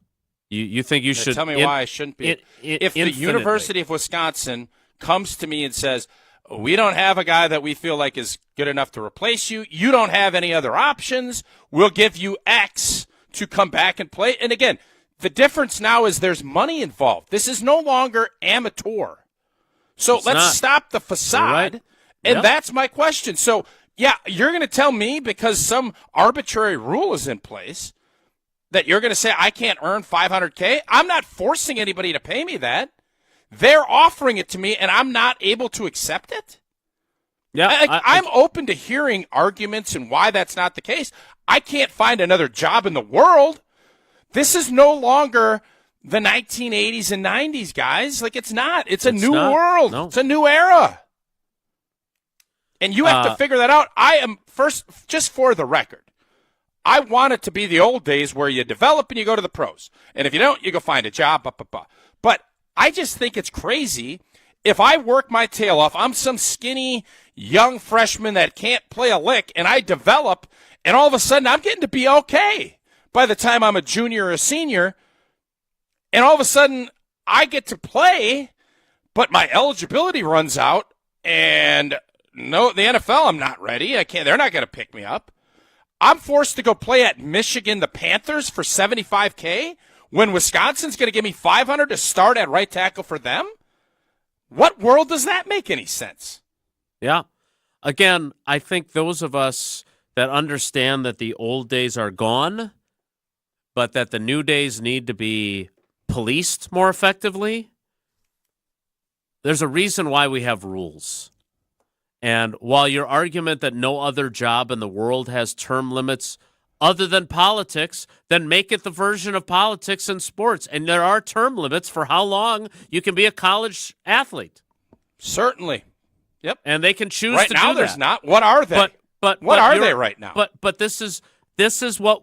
You think you should tell me why I shouldn't be? If the University of Wisconsin comes to me and says, We don't have a guy that we feel like is good enough to replace you. You don't have any other options. We'll give you X to come back and play. And again, the difference now is there's money involved. This is no longer amateur. So let's stop the facade. Right. And that's my question. So, yeah, you're going to tell me because some arbitrary rule is in place that you're going to say I can't earn $500K? I'm not forcing anybody to pay me that. They're offering it to me, and I'm not able to accept it? Yeah, I'm open to hearing arguments and why that's not the case. I can't find another job in the world. This is no longer the 1980s and 90s, guys. Like, it's not. It's a new world. No. It's a new era. And you have to figure that out. I am, first, just for the record, I want it to be the old days where you develop and you go to the pros. And if you don't, you go find a job. But I just think it's crazy. If I work my tail off, I'm some skinny young freshman that can't play a lick, and I develop, and all of a sudden I'm getting to be okay by the time I'm a junior or a senior, and all of a sudden I get to play, but my eligibility runs out, and no, the NFL, I'm not ready. I can't. They're not going to pick me up. I'm forced to go play at Michigan, the Panthers, for $75K when Wisconsin's going to give me $500 to start at right tackle for them. What world does that make any sense? Yeah. Again, I think those of us that understand that the old days are gone, but that the new days need to be policed more effectively, there's a reason why we have rules. And while your argument that no other job in the world has term limits other than politics, then make it the version of politics and sports. And there are term limits for how long you can be a college athlete. Certainly. Yep. And they can choose right to now do there's that. Not. What are they? What are they right now? But this is what,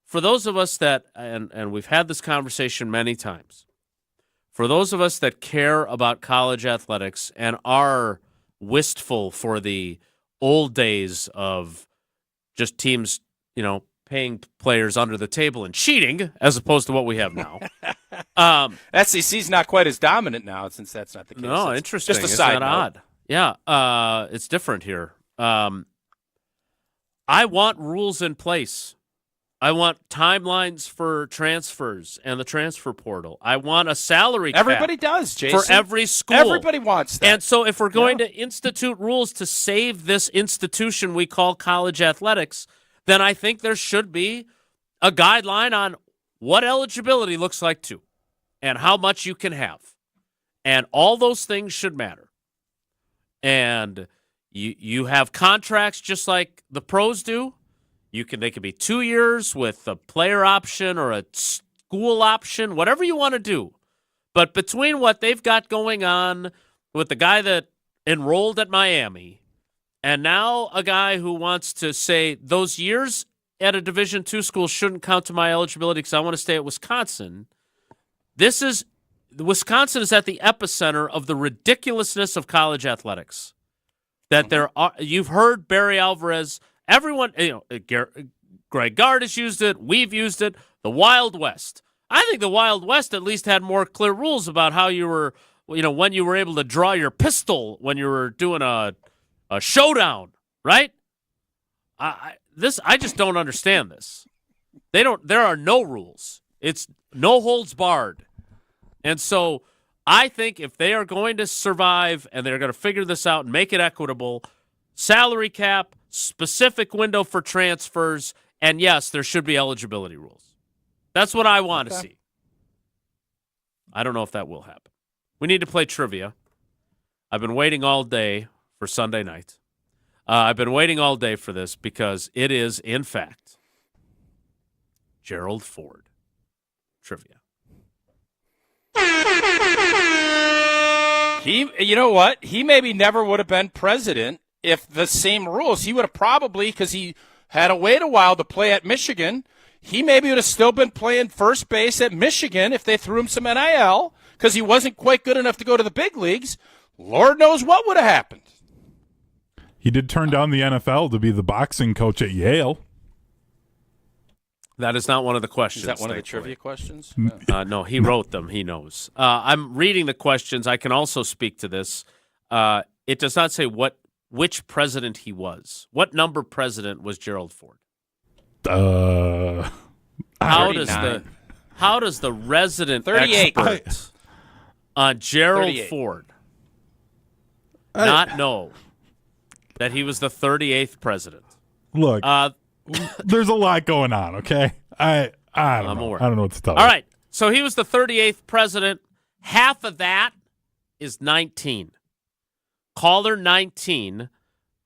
for those of us that, and we've had this conversation many times, for those of us that care about college athletics and are wistful for the old days of just teams, paying players under the table and cheating as opposed to what we have now. SEC's not quite as dominant now since that's not the case. No, interesting. Just a side note. Odd. Yeah, it's different here. I want rules in place. I want timelines for transfers and the transfer portal. I want a salary cap. Everybody does, Jason. For every school. Everybody wants that. And so if we're going to institute rules to save this institution we call college athletics, then I think there should be a guideline on what eligibility looks like too and how much you can have. And all those things should matter. And you have contracts just like the pros do. They can be 2 years with a player option or a school option, whatever you want to do. But between what they've got going on with the guy that enrolled at Miami and now a guy who wants to say those years at a Division II school shouldn't count to my eligibility because I want to stay at Wisconsin, Wisconsin is at the epicenter of the ridiculousness of college athletics. That you've heard Barry Alvarez. Everyone, Greg Gard has used it. We've used it. The Wild West. I think the Wild West at least had more clear rules about how you were, when you were able to draw your pistol when you were doing a showdown, right? I just don't understand this. There are no rules. It's no holds barred. And so I think if they are going to survive and they're going to figure this out and make it equitable, salary cap, specific window for transfers, and yes, there should be eligibility rules. That's what I want to see. I don't know if that will happen. We need to play trivia. I've been waiting all day for Sunday night. I've been waiting all day for this because it is, in fact, Gerald Ford trivia. You know what? He maybe never would have been president if the same rules. He would have probably, because he had to wait a while to play at Michigan, he maybe would have still been playing first base at Michigan if they threw him some NIL because he wasn't quite good enough to go to the big leagues. Lord knows what would have happened. He did turn down the NFL to be the boxing coach at Yale. That is not one of the questions. Is that one of the trivia questions? No, he wrote them. He knows. I'm reading the questions. I can also speak to this. it does not say which president he was. What number president was Gerald Ford? How does the resident 38 expert on Gerald 38. Ford not know that he was the 38th president? Look, there's a lot going on, okay? I don't know. I don't know what to tell you. All right, so he was the 38th president. Half of that is 19. Caller 19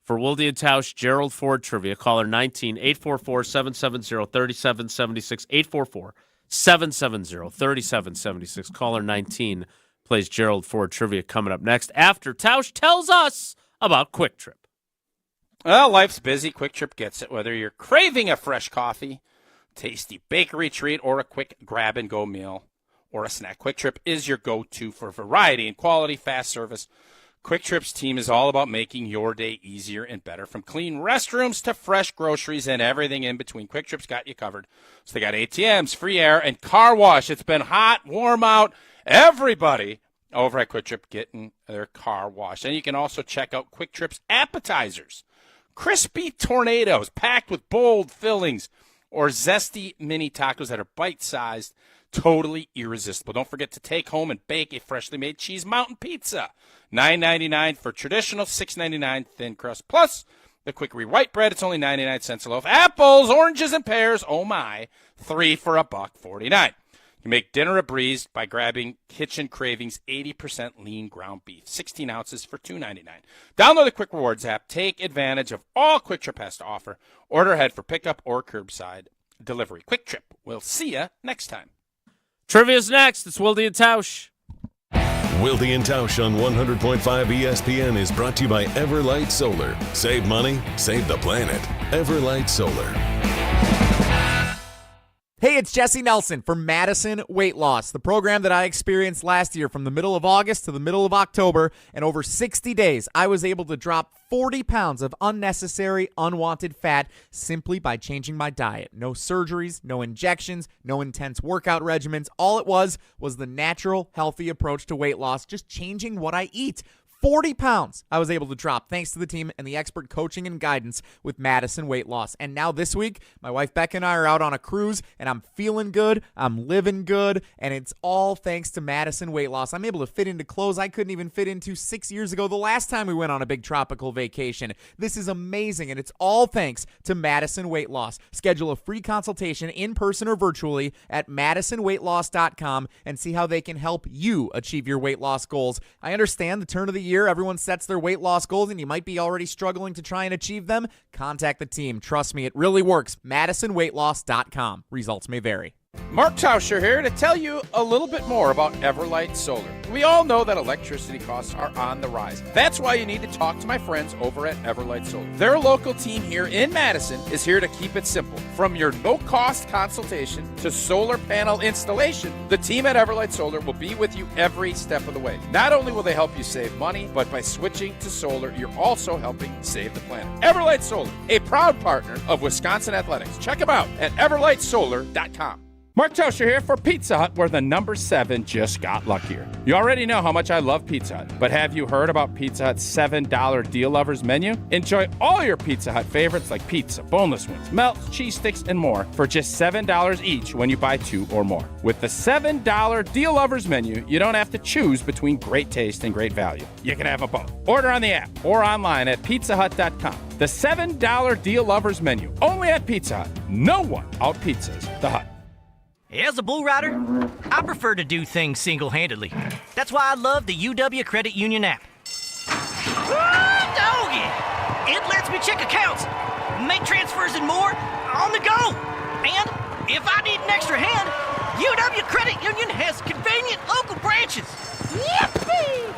for Wilde and Tausch Gerald Ford trivia. Caller 19, 844-770-3776, 844-770-3776. Caller 19 plays Gerald Ford trivia coming up next after Tausch tells us about Quick Trip. Well, life's busy. Quick Trip gets it. Whether you're craving a fresh coffee, tasty bakery treat, or a quick grab-and-go meal or a snack, Quick Trip is your go-to for variety and quality, fast service. Quick Trip's team is all about making your day easier and better. From clean restrooms to fresh groceries and everything in between, Quick Trip's got you covered. So they got ATMs, free air, and car wash. It's been hot, warm out. Everybody over at Quick Trip getting their car washed. And you can also check out Quick Trip's appetizers. Crispy tornadoes packed with bold fillings or zesty mini tacos that are bite-sized, totally irresistible. Don't forget to take home and bake a freshly made cheese mountain pizza. $9.99 for traditional, $6.99 thin crust. Plus, the Quickery white bread, it's only 99 cents a loaf. Apples, oranges, and pears, oh my, 3 for $1.49. You make dinner a breeze by grabbing Kitchen Cravings 80% lean ground beef, 16 ounces for $2.99. Download the Quick Rewards app. Take advantage of all Quick Trip has to offer. Order ahead for pickup or curbside delivery. Quick Trip. We'll see you next time. Trivia's next. It's Wilde and Tausch. Wilde and Tausch on 100.5 ESPN is brought to you by Everlight Solar. Save money, save the planet. Everlight Solar. Hey, it's Jesse Nelson from Madison Weight Loss, the program that I experienced last year from the middle of August to the middle of October. And over 60 days, I was able to drop 40 pounds of unnecessary, unwanted fat simply by changing my diet. No surgeries, no injections, no intense workout regimens. All it was the natural, healthy approach to weight loss, just changing what I eat. 40 pounds I was able to drop thanks to the team and the expert coaching and guidance with Madison Weight Loss. And now this week, my wife Becca and I are out on a cruise, and I'm feeling good, I'm living good, and it's all thanks to Madison Weight Loss. I'm able to fit into clothes I couldn't even fit into 6 years ago, the last time we went on a big tropical vacation. This is amazing, and it's all thanks to Madison Weight Loss. Schedule a free consultation in person or virtually at MadisonWeightLoss.com and see how they can help you achieve your weight loss goals. I understand the turn of the year, everyone sets their weight loss goals, and you might be already struggling to try and achieve them. Contact the team. Trust me, it really works. MadisonWeightLoss.com. Results may vary. Mark Tauscher here to tell you a little bit more about Everlight Solar. We all know that electricity costs are on the rise. That's why you need to talk to my friends over at Everlight Solar. Their local team here in Madison is here to keep it simple. From your no-cost consultation to solar panel installation, the team at Everlight Solar will be with you every step of the way. Not only will they help you save money, but by switching to solar, you're also helping save the planet. Everlight Solar, a proud partner of Wisconsin Athletics. Check them out at everlightsolar.com. Mark Tauscher here for Pizza Hut, where the number 7 just got luckier. You already know how much I love Pizza Hut, but have you heard about Pizza Hut's $7 Deal Lovers menu? Enjoy all your Pizza Hut favorites like pizza, boneless wings, melts, cheese sticks, and more for just $7 each when you buy 2 or more. With the $7 Deal Lovers menu, you don't have to choose between great taste and great value. You can have them both. Order on the app or online at pizzahut.com. The $7 Deal Lovers menu, only at Pizza Hut. No one out-pizzas the Hut. As a bull rider, I prefer to do things single-handedly. That's why I love the UW Credit Union app. Doggy! It lets me check accounts, make transfers and more on the go. And if I need an extra hand, UW Credit Union has convenient local branches. Yippee!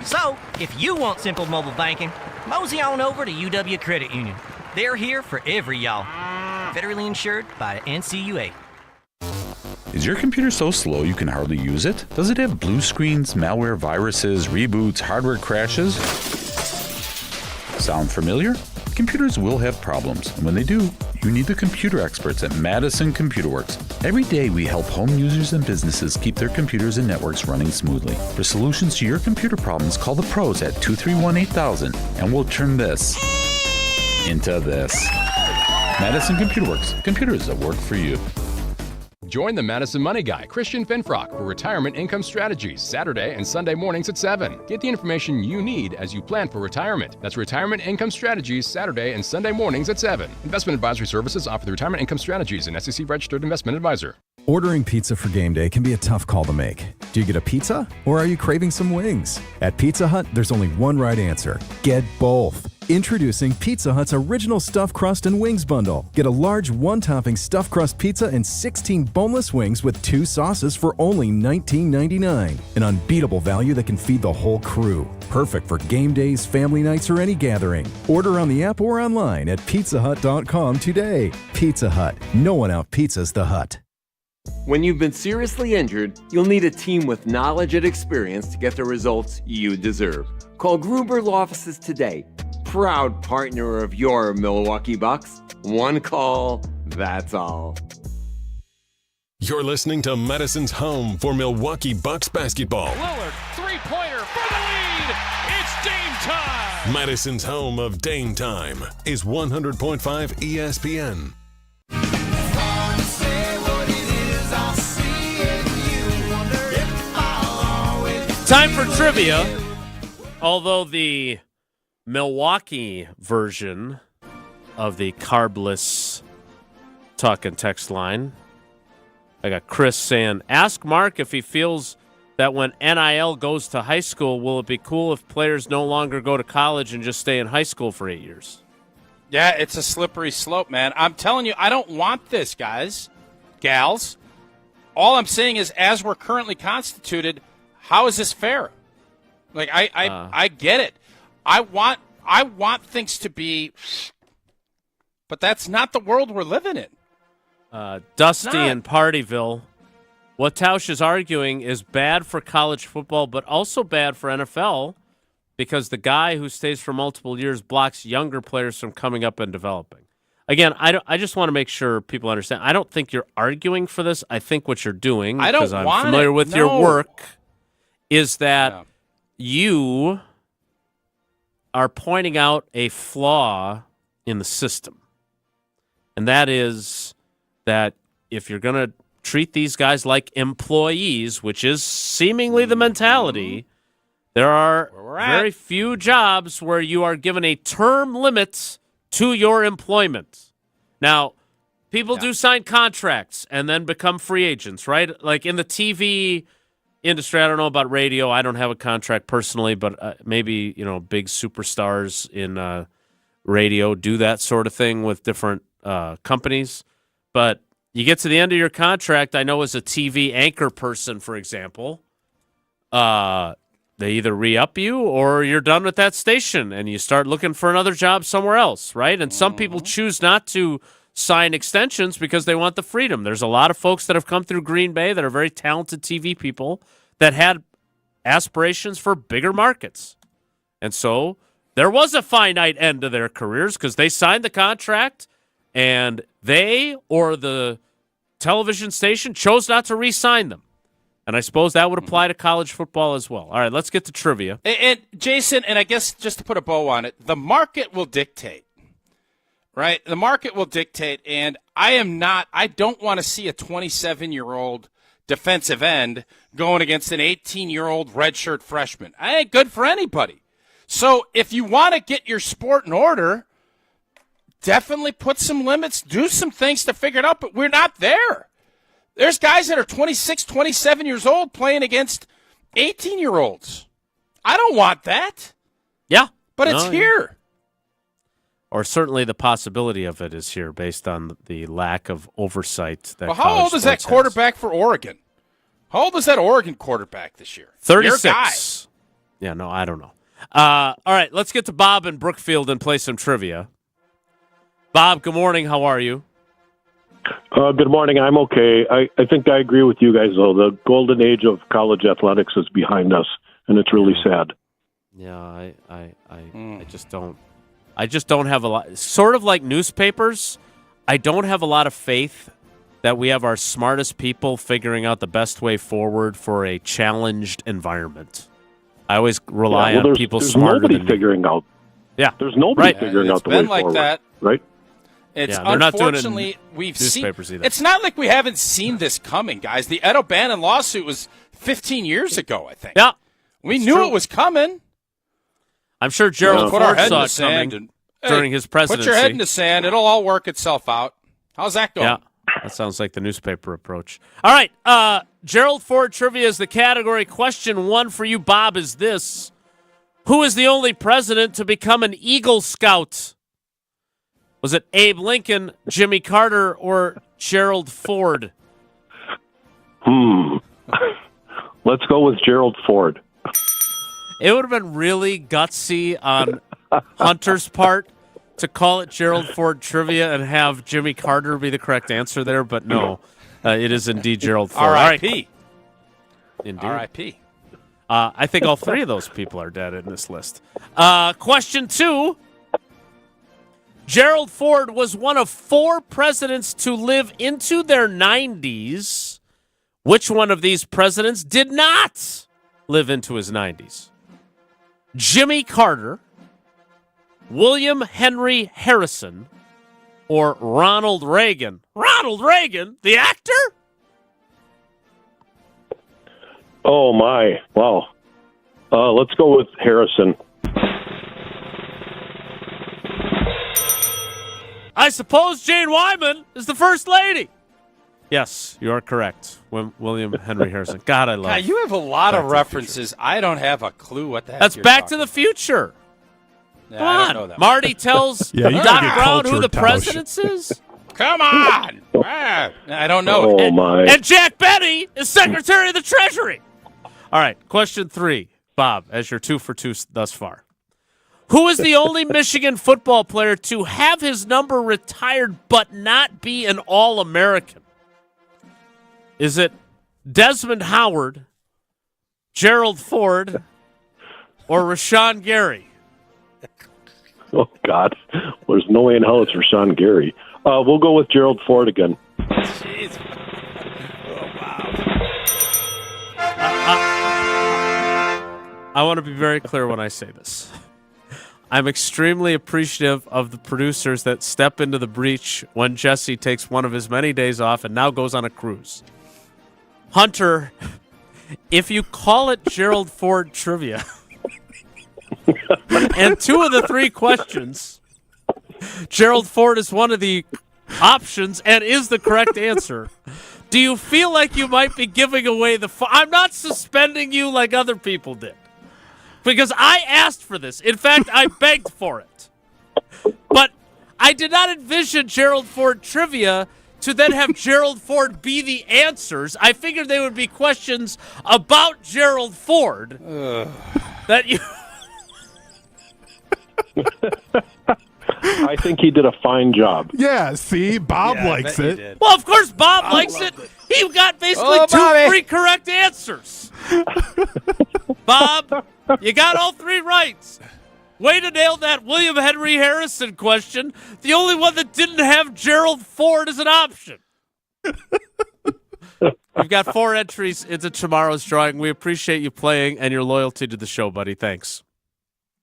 So, if you want simple mobile banking, mosey on over to UW Credit Union. They're here for every y'all. Federally insured by NCUA. Is your computer so slow you can hardly use it? Does it have blue screens, malware, viruses, reboots, hardware crashes? Sound familiar? Computers will have problems, and when they do, you need the computer experts at Madison Computer Works. Every day we help home users and businesses keep their computers and networks running smoothly. For solutions to your computer problems, call the pros at 231-8000 and we'll turn this into this. Madison Computer Works. Computers that work for you. Join the Madison Money Guy, Christian Finfrock, for Retirement Income Strategies, Saturday and Sunday mornings at 7. Get the information you need as you plan for retirement. That's Retirement Income Strategies, Saturday and Sunday mornings at 7. Investment advisory services offer the Retirement Income Strategies, an SEC-registered investment advisor. Ordering pizza for game day can be a tough call to make. Do you get a pizza, or are you craving some wings? At Pizza Hut, there's only one right answer. Get both. Introducing Pizza Hut's original stuffed crust and wings bundle. Get a large one-topping stuffed crust pizza and 16 boneless wings with 2 sauces for only $19.99. An unbeatable value that can feed the whole crew. Perfect for game days, family nights, or any gathering. Order on the app or online at pizzahut.com today. Pizza Hut. No one out-pizzas the Hut. When you've been seriously injured, you'll need a team with knowledge and experience to get the results you deserve. Call Gruber Law Offices today. Proud partner of your Milwaukee Bucks. One call, that's all. You're listening to Madison's home for Milwaukee Bucks basketball. Lillard, three-pointer for the lead. It's Dame time. Madison's home of Dame time is 100.5 ESPN. Time for trivia. Although the Milwaukee version of the carbless talk and text line, I got Chris saying, ask Mark if he feels that when NIL goes to high school, will it be cool if players no longer go to college and just stay in high school for 8 years? Yeah, it's a slippery slope, man. I'm telling you, I don't want this, guys, gals. All I'm saying is, as we're currently constituted, how is this fair? Like, I get it. I want things to be, but that's not the world we're living in. Dusty in Partyville, what Tausch is arguing is bad for college football, but also bad for NFL because the guy who stays for multiple years blocks younger players from coming up and developing. Again, I just want to make sure people understand. I don't think you're arguing for this. I think what you're doing, because I'm familiar with your work, is that you are pointing out a flaw in the system. And that is that if you're going to treat these guys like employees, which is seemingly the mentality, there are very few jobs where you are given a term limit to your employment. Now, people do sign contracts and then become free agents, right? Like in the TV industry, I don't know about radio. I don't have a contract personally, but maybe, big superstars in radio do that sort of thing with different companies. But you get to the end of your contract, I know as a TV anchor person, for example, they either re-up you or you're done with that station and you start looking for another job somewhere else, right? And some people choose not to sign extensions because they want the freedom. There's a lot of folks that have come through Green Bay that are very talented TV people that had aspirations for bigger markets. And so there was a finite end to their careers because they signed the contract and they or the television station chose not to re-sign them. And I suppose that would apply to college football as well. All right, let's get to trivia. And Jason, and I guess just to put a bow on it, the market will dictate, right? The market will dictate, and I don't want to see a 27-year-old defensive end going against an 18-year-old redshirt freshman. I ain't good for anybody. So if you want to get your sport in order, definitely put some limits, do some things to figure it out, but we're not there. There's guys that are 26, 27 years old playing against 18-year-olds. I don't want that. Yeah. But it's here. Or certainly the possibility of it is here based on the lack of oversight. That how old is that quarterback for Oregon? How old is that Oregon quarterback this year? 36. Yeah, no, I don't know. All right, let's get to Bob in Brookfield and play some trivia. Bob, good morning. How are you? Good morning. I'm okay. I think I agree with you guys, though. The golden age of college athletics is behind us, and it's really sad. Yeah, I just don't have a lot. Sort of like newspapers, I don't have a lot of faith that we have our smartest people figuring out the best way forward for a challenged environment. I always rely on people smarter than me. There's nobody figuring out. Yeah, there's nobody figuring out the way like forward. That. Right? It's they're not doing it unfortunately in we've newspapers seen. either. It's not like we haven't seen this coming, guys. The Ed O'Bannon lawsuit was 15 years ago, I think. Yeah, we knew it was coming. I'm sure Gerald Put our Ford head saw in the it sand coming and, during his presidency. Put your head in the sand. It'll all work itself out. How's that going? Yeah, that sounds like the newspaper approach. All right, Gerald Ford trivia is the category. Question 1 for you, Bob, is this. Who is the only president to become an Eagle Scout? Was it Abe Lincoln, Jimmy Carter, or Gerald Ford? Let's go with Gerald Ford. It would have been really gutsy on Hunter's part to call it Gerald Ford trivia and have Jimmy Carter be the correct answer there, but no, it is indeed Gerald Ford. R.I.P. Indeed. R.I.P. I think all 3 of those people are dead in this list. Question 2. Gerald Ford was one of 4 presidents to live into their 90s. Which one of these presidents did not live into his 90s? Jimmy Carter, William Henry Harrison, or Ronald Reagan? Ronald Reagan, the actor? Oh, my. Wow. Let's go with Harrison. I suppose Jane Wyman is the first lady. Yes, you are correct. William Henry Harrison. God, I love God, you have a lot Back of to the references. I don't have a clue what the heck That's you're Back talking to the Future. about. Come I on. don't know that Marty tells Yeah, you gotta Doc get Brown who cultured, the Tausch. president is. Come on. I don't know. Oh, my. And Jack Benny is Secretary of the Treasury. All right, question 3. Bob, as you're 2 for 2 thus far. Who is the only Michigan football player to have his number retired but not be an All-American? Is it Desmond Howard, Gerald Ford, or Rashawn Gary? Oh, God. There's no way in hell it's Rashawn Gary. We'll go with Gerald Ford again. Jeez. I want to be very clear when I say this. I'm extremely appreciative of the producers that step into the breach when Jesse takes one of his many days off and now goes on a cruise. Hunter, if you call it Gerald Ford trivia, and 2 of the 3 questions, Gerald Ford is one of the options and is the correct answer, do you feel like you might be giving away the I'm not suspending you like other people did. Because I asked for this. In fact, I begged for it. But I did not envision Gerald Ford trivia to then have Gerald Ford be the answers. I figured they would be questions about Gerald Ford. That you... I think he did a fine job. Yeah, see? Bob likes it. Well, of course, Bob likes it. He got basically 2 free correct answers. Bob, you got all 3 right. Way to nail that William Henry Harrison question. The only one that didn't have Gerald Ford as an option. We've got 4 entries into tomorrow's drawing. We appreciate you playing and your loyalty to the show, buddy. Thanks.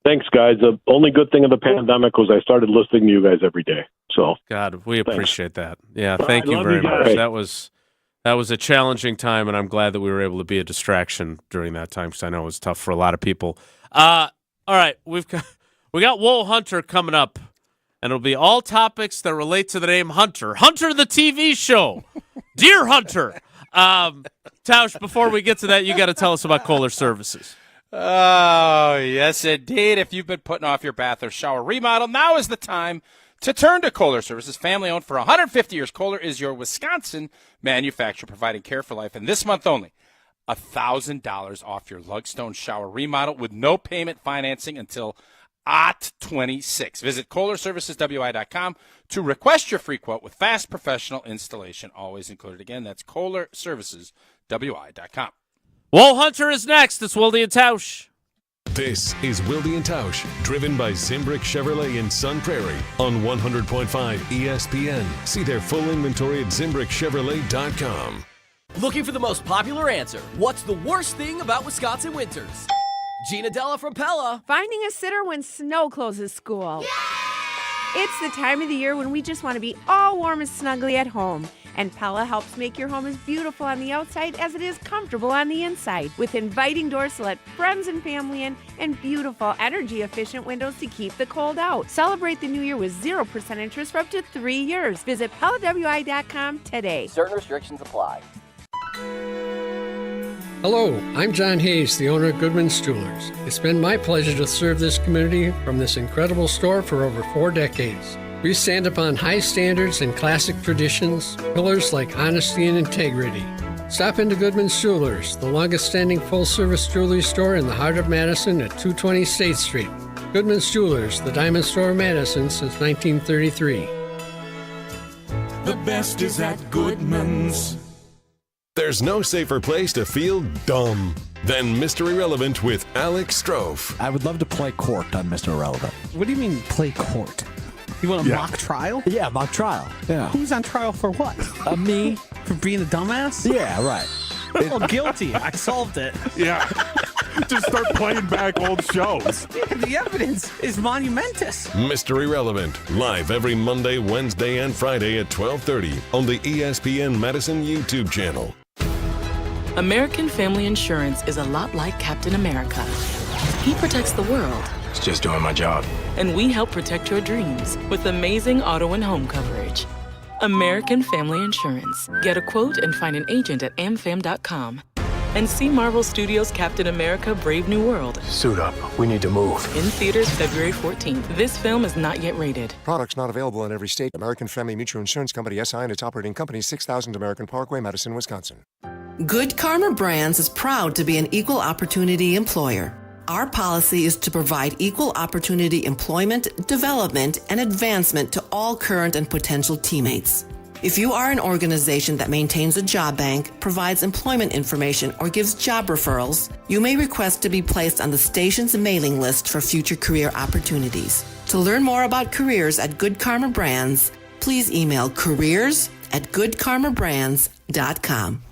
Thanks, guys. The only good thing of the pandemic was I started listening to you guys every day. So, God, we appreciate that. Yeah, All thank right, you love very you much. guys. That was a challenging time, and I'm glad that we were able to be a distraction during that time because I know it was tough for a lot of people. All right, we got Whoa Hunter coming up, and it'll be all topics that relate to the name Hunter. Hunter the TV show. Dear Hunter. Tausch, before we get to that, you got to tell us about Kohler Services. Oh, yes, indeed. If you've been putting off your bath or shower remodel, now is the time to turn to Kohler Services. Family-owned for 150 years, Kohler is your Wisconsin manufacturer providing care for life. And this month only, $1,000 off your Lugstone shower remodel with no payment financing until @26. Visit KohlerServicesWI.com to request your free quote with fast professional installation always included. Again, that's KohlerServicesWI.com. Whoa Hunter is next. It's Wilde and Tausch. This is Wilde and Tausch, driven by Zimbrick Chevrolet in Sun Prairie on 100.5 ESPN. See their full inventory at ZimbrickChevrolet.com. Looking for the most popular answer. What's the worst thing about Wisconsin winters? Gina Della from Pella. Finding a sitter when snow closes school. Yay! It's the time of the year when we just want to be all warm and snuggly at home. And Pella helps make your home as beautiful on the outside as it is comfortable on the inside. With inviting doors to let friends and family in and beautiful, energy-efficient windows to keep the cold out. Celebrate the new year with 0% interest for up to 3 years. Visit PellaWI.com today. Certain restrictions apply. Hello, I'm John Hayes, the owner of Goodman's Jewelers. It's been my pleasure to serve this community from this incredible store for over 4 decades. We stand upon high standards and classic traditions, pillars like honesty and integrity. Stop into Goodman's Jewelers, the longest-standing full-service jewelry store in the heart of Madison at 220 State Street. Goodman's Jewelers, the diamond store of Madison since 1933. The best is at Goodman's. There's no safer place to feel dumb than Mr. Irrelevant with Alex Strofe. I would love to play court on Mr. Irrelevant. What do you mean play court? You want a mock trial? Yeah, mock trial. Yeah. Who's on trial for what? Me. For being a dumbass? Yeah, right. Oh, guilty. I solved it. Yeah. Just start playing back old shows. The evidence is monumentous. Mr. Irrelevant, live every Monday, Wednesday, and Friday at 12:30 on the ESPN Madison YouTube channel. American Family Insurance is a lot like Captain America. He protects the world. It's just doing my job. And we help protect your dreams with amazing auto and home coverage. American Family Insurance. Get a quote and find an agent at amfam.com. And see Marvel Studios' Captain America: Brave New World. Suit up. We need to move. In theaters February 14th. This film is not yet rated. Products not available in every state. American Family Mutual Insurance Company, SI, and its operating company, 6000 American Parkway, Madison, Wisconsin. Good Karma Brands is proud to be an equal opportunity employer. Our policy is to provide equal opportunity employment, development, and advancement to all current and potential teammates. If you are an organization that maintains a job bank, provides employment information, or gives job referrals, you may request to be placed on the station's mailing list for future career opportunities. To learn more about careers at Good Karma Brands, please email careers@goodkarmabrands.com.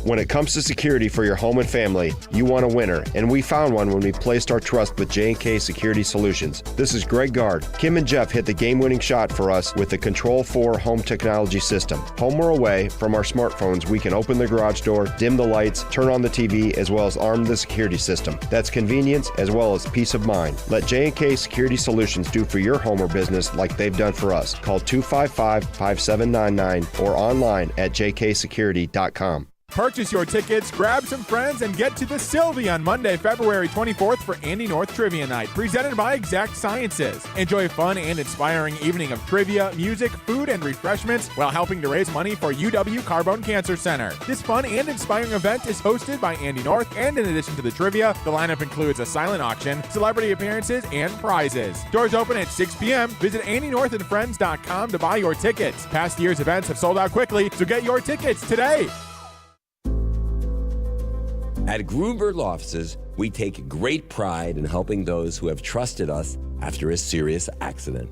When it comes to security for your home and family, you want a winner, and we found one when we placed our trust with J&K Security Solutions. This is Greg Gard. Kim and Jeff hit the game-winning shot for us with the Control 4 home technology system. Home or away, from our smartphones, we can open the garage door, dim the lights, turn on the TV, as well as arm the security system. That's convenience as well as peace of mind. Let J&K Security Solutions do for your home or business like they've done for us. Call 255-5799 or online at jksecurity.com. Purchase your tickets, grab some friends, and get to the Sylvie on Monday, February 24th for Andy North Trivia Night, presented by Exact Sciences. Enjoy a fun and inspiring evening of trivia, music, food, and refreshments while helping to raise money for UW Carbone Cancer Center. This fun and inspiring event is hosted by Andy North, and in addition to the trivia, the lineup includes a silent auction, celebrity appearances, and prizes. Doors open at 6 p.m. Visit AndyNorthAndFriends.com to buy your tickets. Past year's events have sold out quickly, so get your tickets today. At Gruber Law Offices, we take great pride in helping those who have trusted us after a serious accident.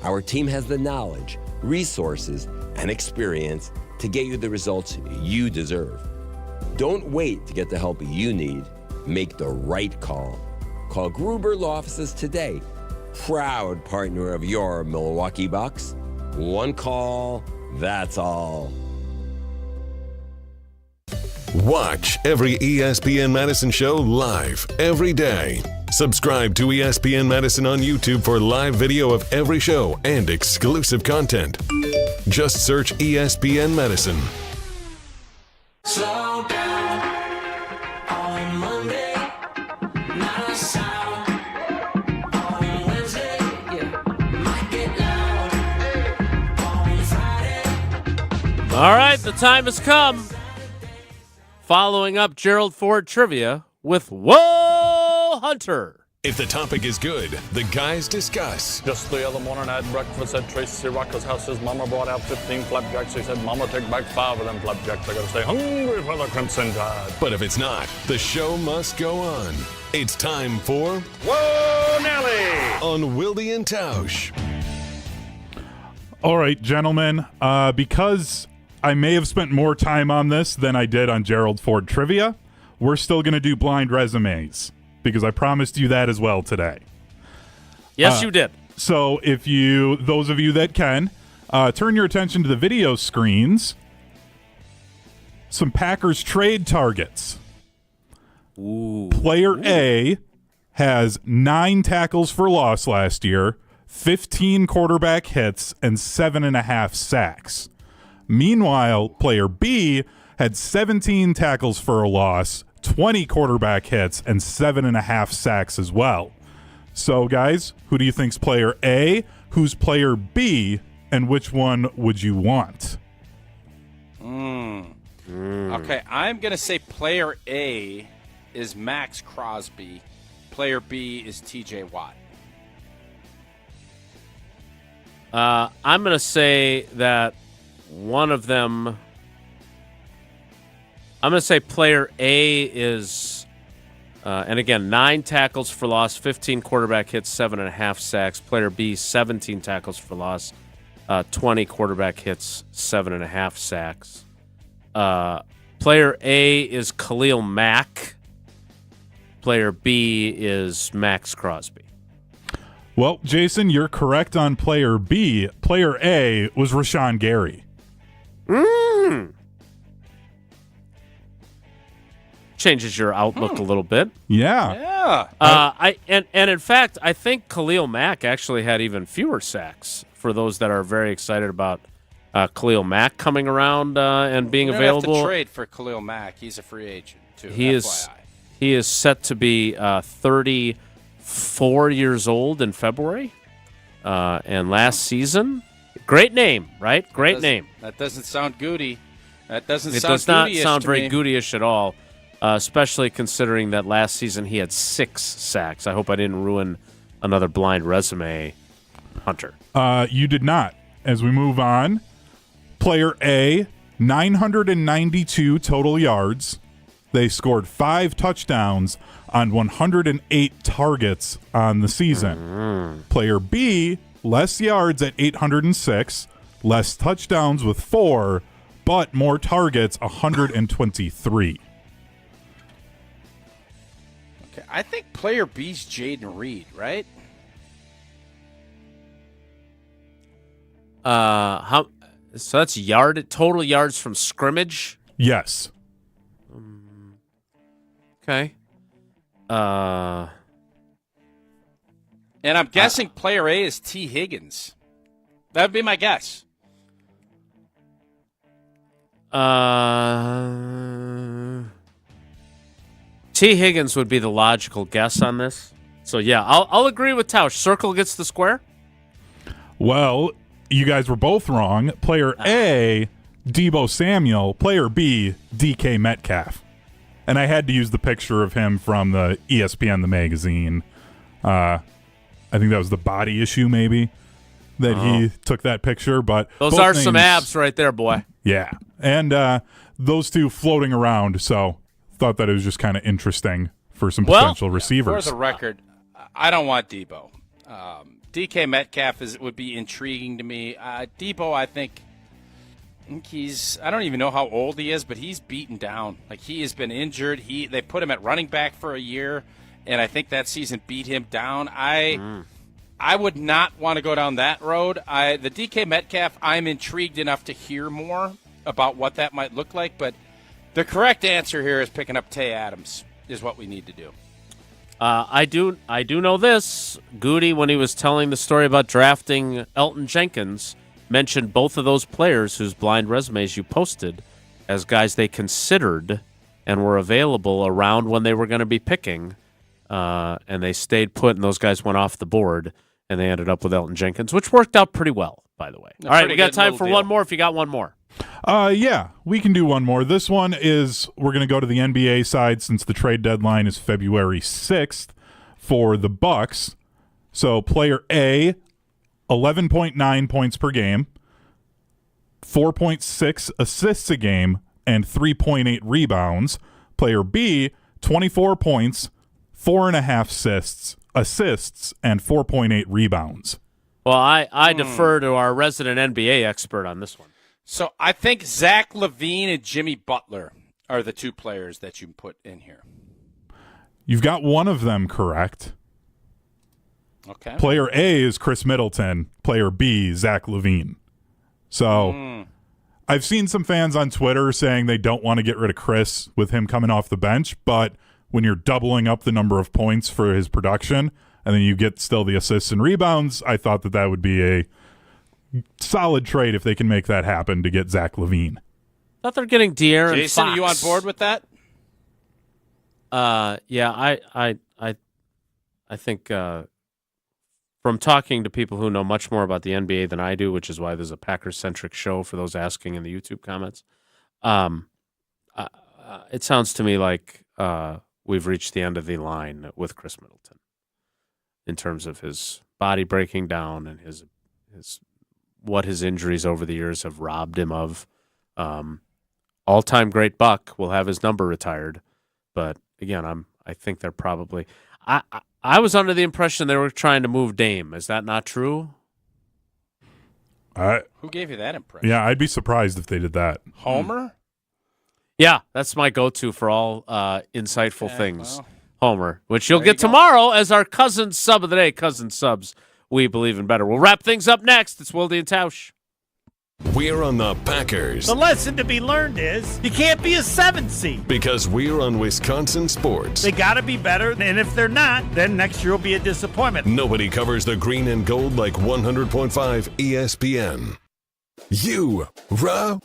Our team has the knowledge, resources, and experience to get you the results you deserve. Don't wait to get the help you need. Make the right call. Call Gruber Law Offices today. Proud partner of your Milwaukee Bucks. One call, that's all. Watch every ESPN Madison show live every day. Subscribe to ESPN Madison on YouTube for live video of every show and exclusive content. Just search ESPN Madison. Slow down on Monday, not a sound. On Wednesday, might get loud. On Friday. All right, the time has come. Following up Gerald Ford trivia with Whoa Hunter. If the topic is good, the guys discuss. Just the other morning I had breakfast at Tracy Rocker's house. His mama brought out 15 flapjacks. He said, Mama, take back 5 of them flapjacks. I gotta stay hungry for the Crimson Tide. But if it's not, the show must go on. It's time for Whoa, Nelly! On Wilde and Tausch. All right, gentlemen, because I may have spent more time on this than I did on Gerald Ford trivia, we're still going to do blind resumes because I promised you that as well today. Yes, you did. So if those of you that can, turn your attention to the video screens. Some Packers trade targets. Ooh. Player A has 9 tackles for loss last year, 15 quarterback hits, and 7.5 sacks. Meanwhile, player B had 17 tackles for a loss, 20 quarterback hits, and 7.5 sacks as well. So, guys, who do you think's player A? Who's player B? And which one would you want? Okay, I'm going to say player A is Max Crosby. Player B is TJ Watt. I'm going to say that one of them. I'm going to say player A is, and again, 9 tackles for loss, 15 quarterback hits, 7.5 sacks. Player B, 17 tackles for loss, 20 quarterback hits, 7.5 sacks. Player A is Khalil Mack. Player B is Max Crosby. Well, Jason, you're correct on player B. Player A was Rashawn Gary. Changes your outlook a little bit. Yeah. And in fact, I think Khalil Mack actually had even fewer sacks for those that are very excited about Khalil Mack coming around and being available. Have to trade for Khalil Mack. He's a free agent too. He is set to be 34 years old in February. And last season, great name, right? Great name. That doesn't sound goody. It does not sound very goodyish at all. Especially considering that last season he had 6 sacks. I hope I didn't ruin another blind resume, Hunter. You did not. As we move on, player A, 992 total yards. They scored 5 touchdowns on 108 targets on the season. Player B, less yards at 806, less touchdowns with 4, but more targets, 123. I think player B's Jaden Reed, right? So that's total yards from scrimmage? Yes. Okay. And I'm guessing player A is T. Higgins. That would be my guess. T. Higgins would be the logical guess on this. So, yeah, I'll agree with Tausch. Circle gets the square? Well, you guys were both wrong. Player A, Deebo Samuel. Player B, DK Metcalf. And I had to use the picture of him from the ESPN, the magazine. I think that was the body issue, maybe, that he took that picture. But those are some abs right there, boy. Yeah. And those two floating around, so thought that it was just kind of interesting for some potential receivers. For the record, I don't want Deebo. DK Metcalf would be intriguing to me. Deebo, I think he's, I don't even know how old he is, but he's beaten down. Like, he has been injured. They put him at running back for a year, and I think that season beat him down. I would not want to go down that road. The DK Metcalf, I'm intrigued enough to hear more about what that might look like, but the correct answer here is picking up Tay Adams is what we need to do. I do know this. Goody, when he was telling the story about drafting Elton Jenkins, mentioned both of those players whose blind resumes you posted as guys they considered and were available around when they were going to be picking, and they stayed put, and those guys went off the board, and they ended up with Elton Jenkins, which worked out pretty well, by the way. All right, we got time for one more if you got one more. Yeah, we can do one more. This one is, we're going to go to the NBA side since the trade deadline is February 6th. for the Bucks. So player A, 11.9 points per game, 4.6 assists a game, and 3.8 rebounds. Player B, 24 points, 4.5 assists, and 4.8 rebounds. Well, I defer to our resident NBA expert on this one. So I think Zach LaVine and Jimmy Butler are the two players that you put in here. You've got one of them correct. Okay. Player A is Chris Middleton. Player B, Zach LaVine. So I've seen some fans on Twitter saying they don't want to get rid of Chris with him coming off the bench, but when you're doubling up the number of points for his production and then you get still the assists and rebounds, I thought that would be a solid trade if they can make that happen to get Zach LaVine. I thought they're getting De'Aaron Jason, Fox. are you on board with that? Yeah, I think from talking to people who know much more about the NBA than I do, which is why there's a Packers-centric show for those asking in the YouTube comments, it sounds to me like we've reached the end of the line with Chris Middleton in terms of his body breaking down and his what his injuries over the years have robbed him of. All-time great Buck will have his number retired, but again, I think they're probably. I was under the impression they were trying to move Dame. Is that not true? Who gave you that impression? Yeah, I'd be surprised if they did that. Homer? Yeah, that's my go-to for all insightful things. Well, Homer, which you'll there you get go. tomorrow as our cousin sub of the day. Cousin subs, we believe in better. We'll wrap things up next. It's Wilde and Tausch. We're on the Packers The lesson to be learned is you can't be a 7 seed. because we're on Wisconsin sports. They got to be better, and if they're not, then next year will be a disappointment. Nobody covers the green and gold like 100.5 ESPN. You, rah.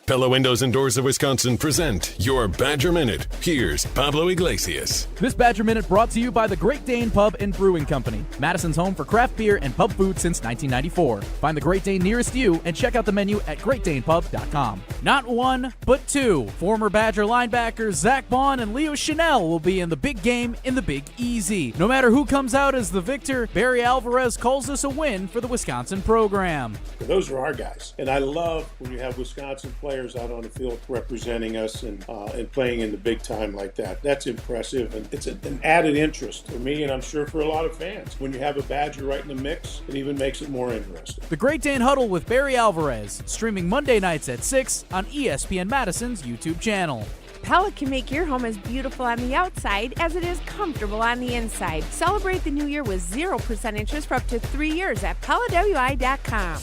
Pella Windows and Doors of Wisconsin present your Badger Minute. Here's Pablo Iglesias. This Badger Minute brought to you by the Great Dane Pub and Brewing Company, Madison's home for craft beer and pub food since 1994. Find the Great Dane nearest you and check out the menu at greatdanepub.com. Not one, but two. Former Badger linebackers Zach Bond and Leo Chanel will be in the big game in the Big Easy. No matter who comes out as the victor, Barry Alvarez calls this a win for the Wisconsin program. Those are our guys. And I love when you have Wisconsin players out on the field representing us and playing in the big time like that. That's impressive, and it's an added interest for me, and I'm sure for a lot of fans. When you have a Badger right in the mix, it even makes it more interesting. The Great Dane Huddle with Barry Alvarez, streaming Monday nights at 6 on ESPN Madison's YouTube channel. Pella can make your home as beautiful on the outside as it is comfortable on the inside. Celebrate the new year with 0% interest for up to 3 years at PellaWI.com.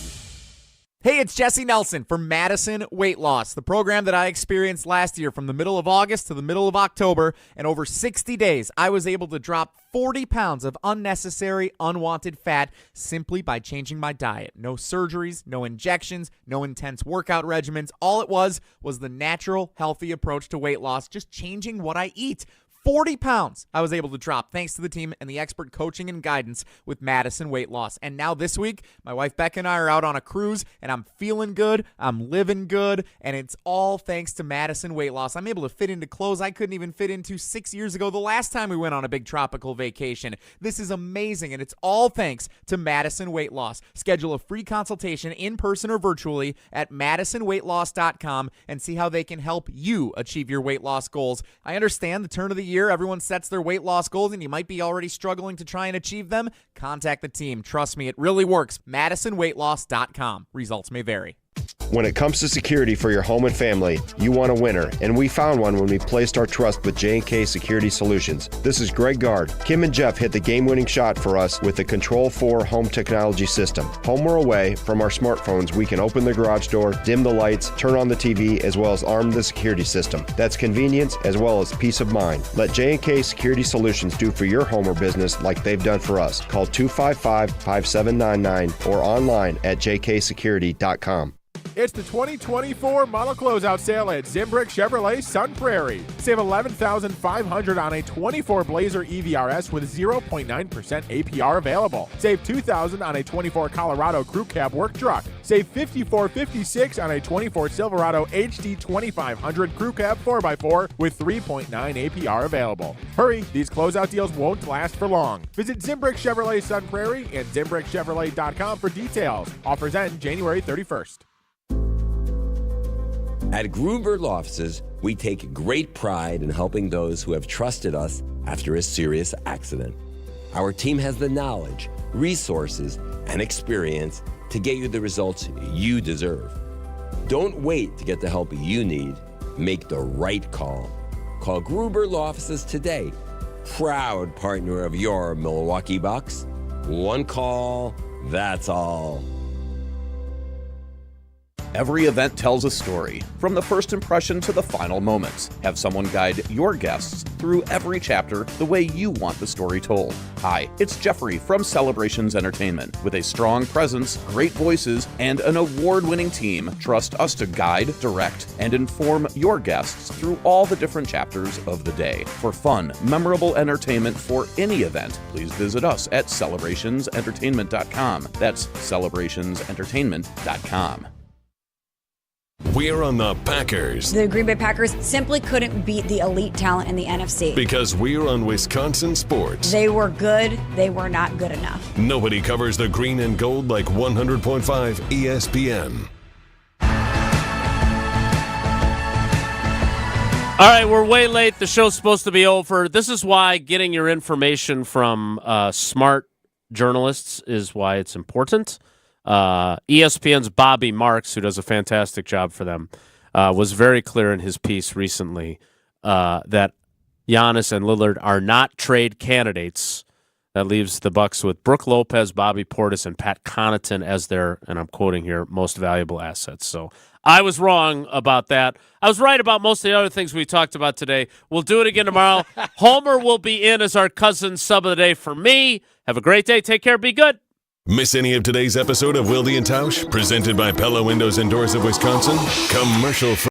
Hey, it's Jesse Nelson from Madison Weight Loss, the program that I experienced last year from the middle of August to the middle of October. And over 60 days, I was able to drop 40 pounds of unnecessary, unwanted fat simply by changing my diet. No surgeries, no injections, no intense workout regimens. All it was the natural, healthy approach to weight loss, just changing what I eat. 40 pounds I was able to drop thanks to the team and the expert coaching and guidance with Madison Weight Loss. And now this week, my wife Becca and I are out on a cruise, and I'm feeling good, I'm living good, and it's all thanks to Madison Weight Loss. I'm able to fit into clothes I couldn't even fit into 6 years ago, the last time we went on a big tropical vacation. This is amazing, and it's all thanks to Madison Weight Loss. Schedule a free consultation in person or virtually at MadisonWeightLoss.com and see how they can help you achieve your weight loss goals. I understand the turn of the year, everyone sets their weight loss goals, and you might be already struggling to try and achieve them. Contact the team. Trust me, it really works. MadisonWeightLoss.com. Results may vary. When it comes to security for your home and family, you want a winner, and we found one when we placed our trust with J&K Security Solutions. This is Greg Gard. Kim and Jeff hit the game-winning shot for us with the Control 4 home technology system. Home or away, from our smartphones, we can open the garage door, dim the lights, turn on the TV, as well as arm the security system. That's convenience as well as peace of mind. Let J&K Security Solutions do for your home or business like they've done for us. Call 255-5799 or online at jksecurity.com. It's the 2024 model closeout sale at Zimbrick Chevrolet Sun Prairie. Save $11,500 on a 24 Blazer EVRS with 0.9% APR available. Save $2,000 on a 24 Colorado Crew Cab work truck. Save $54.56 on a 24 Silverado HD 2500 Crew Cab 4x4 with 3.9 APR available. Hurry, these closeout deals won't last for long. Visit Zimbrick Chevrolet Sun Prairie and ZimbrickChevrolet.com for details. Offers end January 31st. At Grunberg Offices, we take great pride in helping those who have trusted us after a serious accident. Our team has the knowledge, resources, and experience to get you the results you deserve. Don't wait to get the help you need. Make the right call. Call Gruber Law Offices today. Proud partner of your Milwaukee Bucks. One call, that's all. Every event tells a story, from the first impression to the final moments. Have someone guide your guests through every chapter the way you want the story told. Hi, it's Jeffrey from Celebrations Entertainment. With a strong presence, great voices, and an award-winning team, trust us to guide, direct, and inform your guests through all the different chapters of the day. For fun, memorable entertainment for any event, please visit us at celebrationsentertainment.com. That's celebrationsentertainment.com. We're on the Packers. The Green Bay Packers simply couldn't beat the elite talent in the NFC. Because we're on Wisconsin sports. They were good. They were not good enough. Nobody covers the green and gold like 100.5 ESPN. All right, we're way late. The show's supposed to be over. This is why getting your information from smart journalists is why it's important. ESPN's Bobby Marks, who does a fantastic job for them, was very clear in his piece recently that Giannis and Lillard are not trade candidates. That leaves the Bucks with Brook Lopez, Bobby Portis, and Pat Connaughton as their, and I'm quoting here, most valuable assets. So I was wrong about that. I was right about most of the other things we talked about today. We'll do it again tomorrow. Homer will be in as our cousin sub of the day for me. Have a great day. Take care. Be good. Miss any of today's episode of Wilde and Tausch? Presented by Pella Windows and Doors of Wisconsin? Commercial free.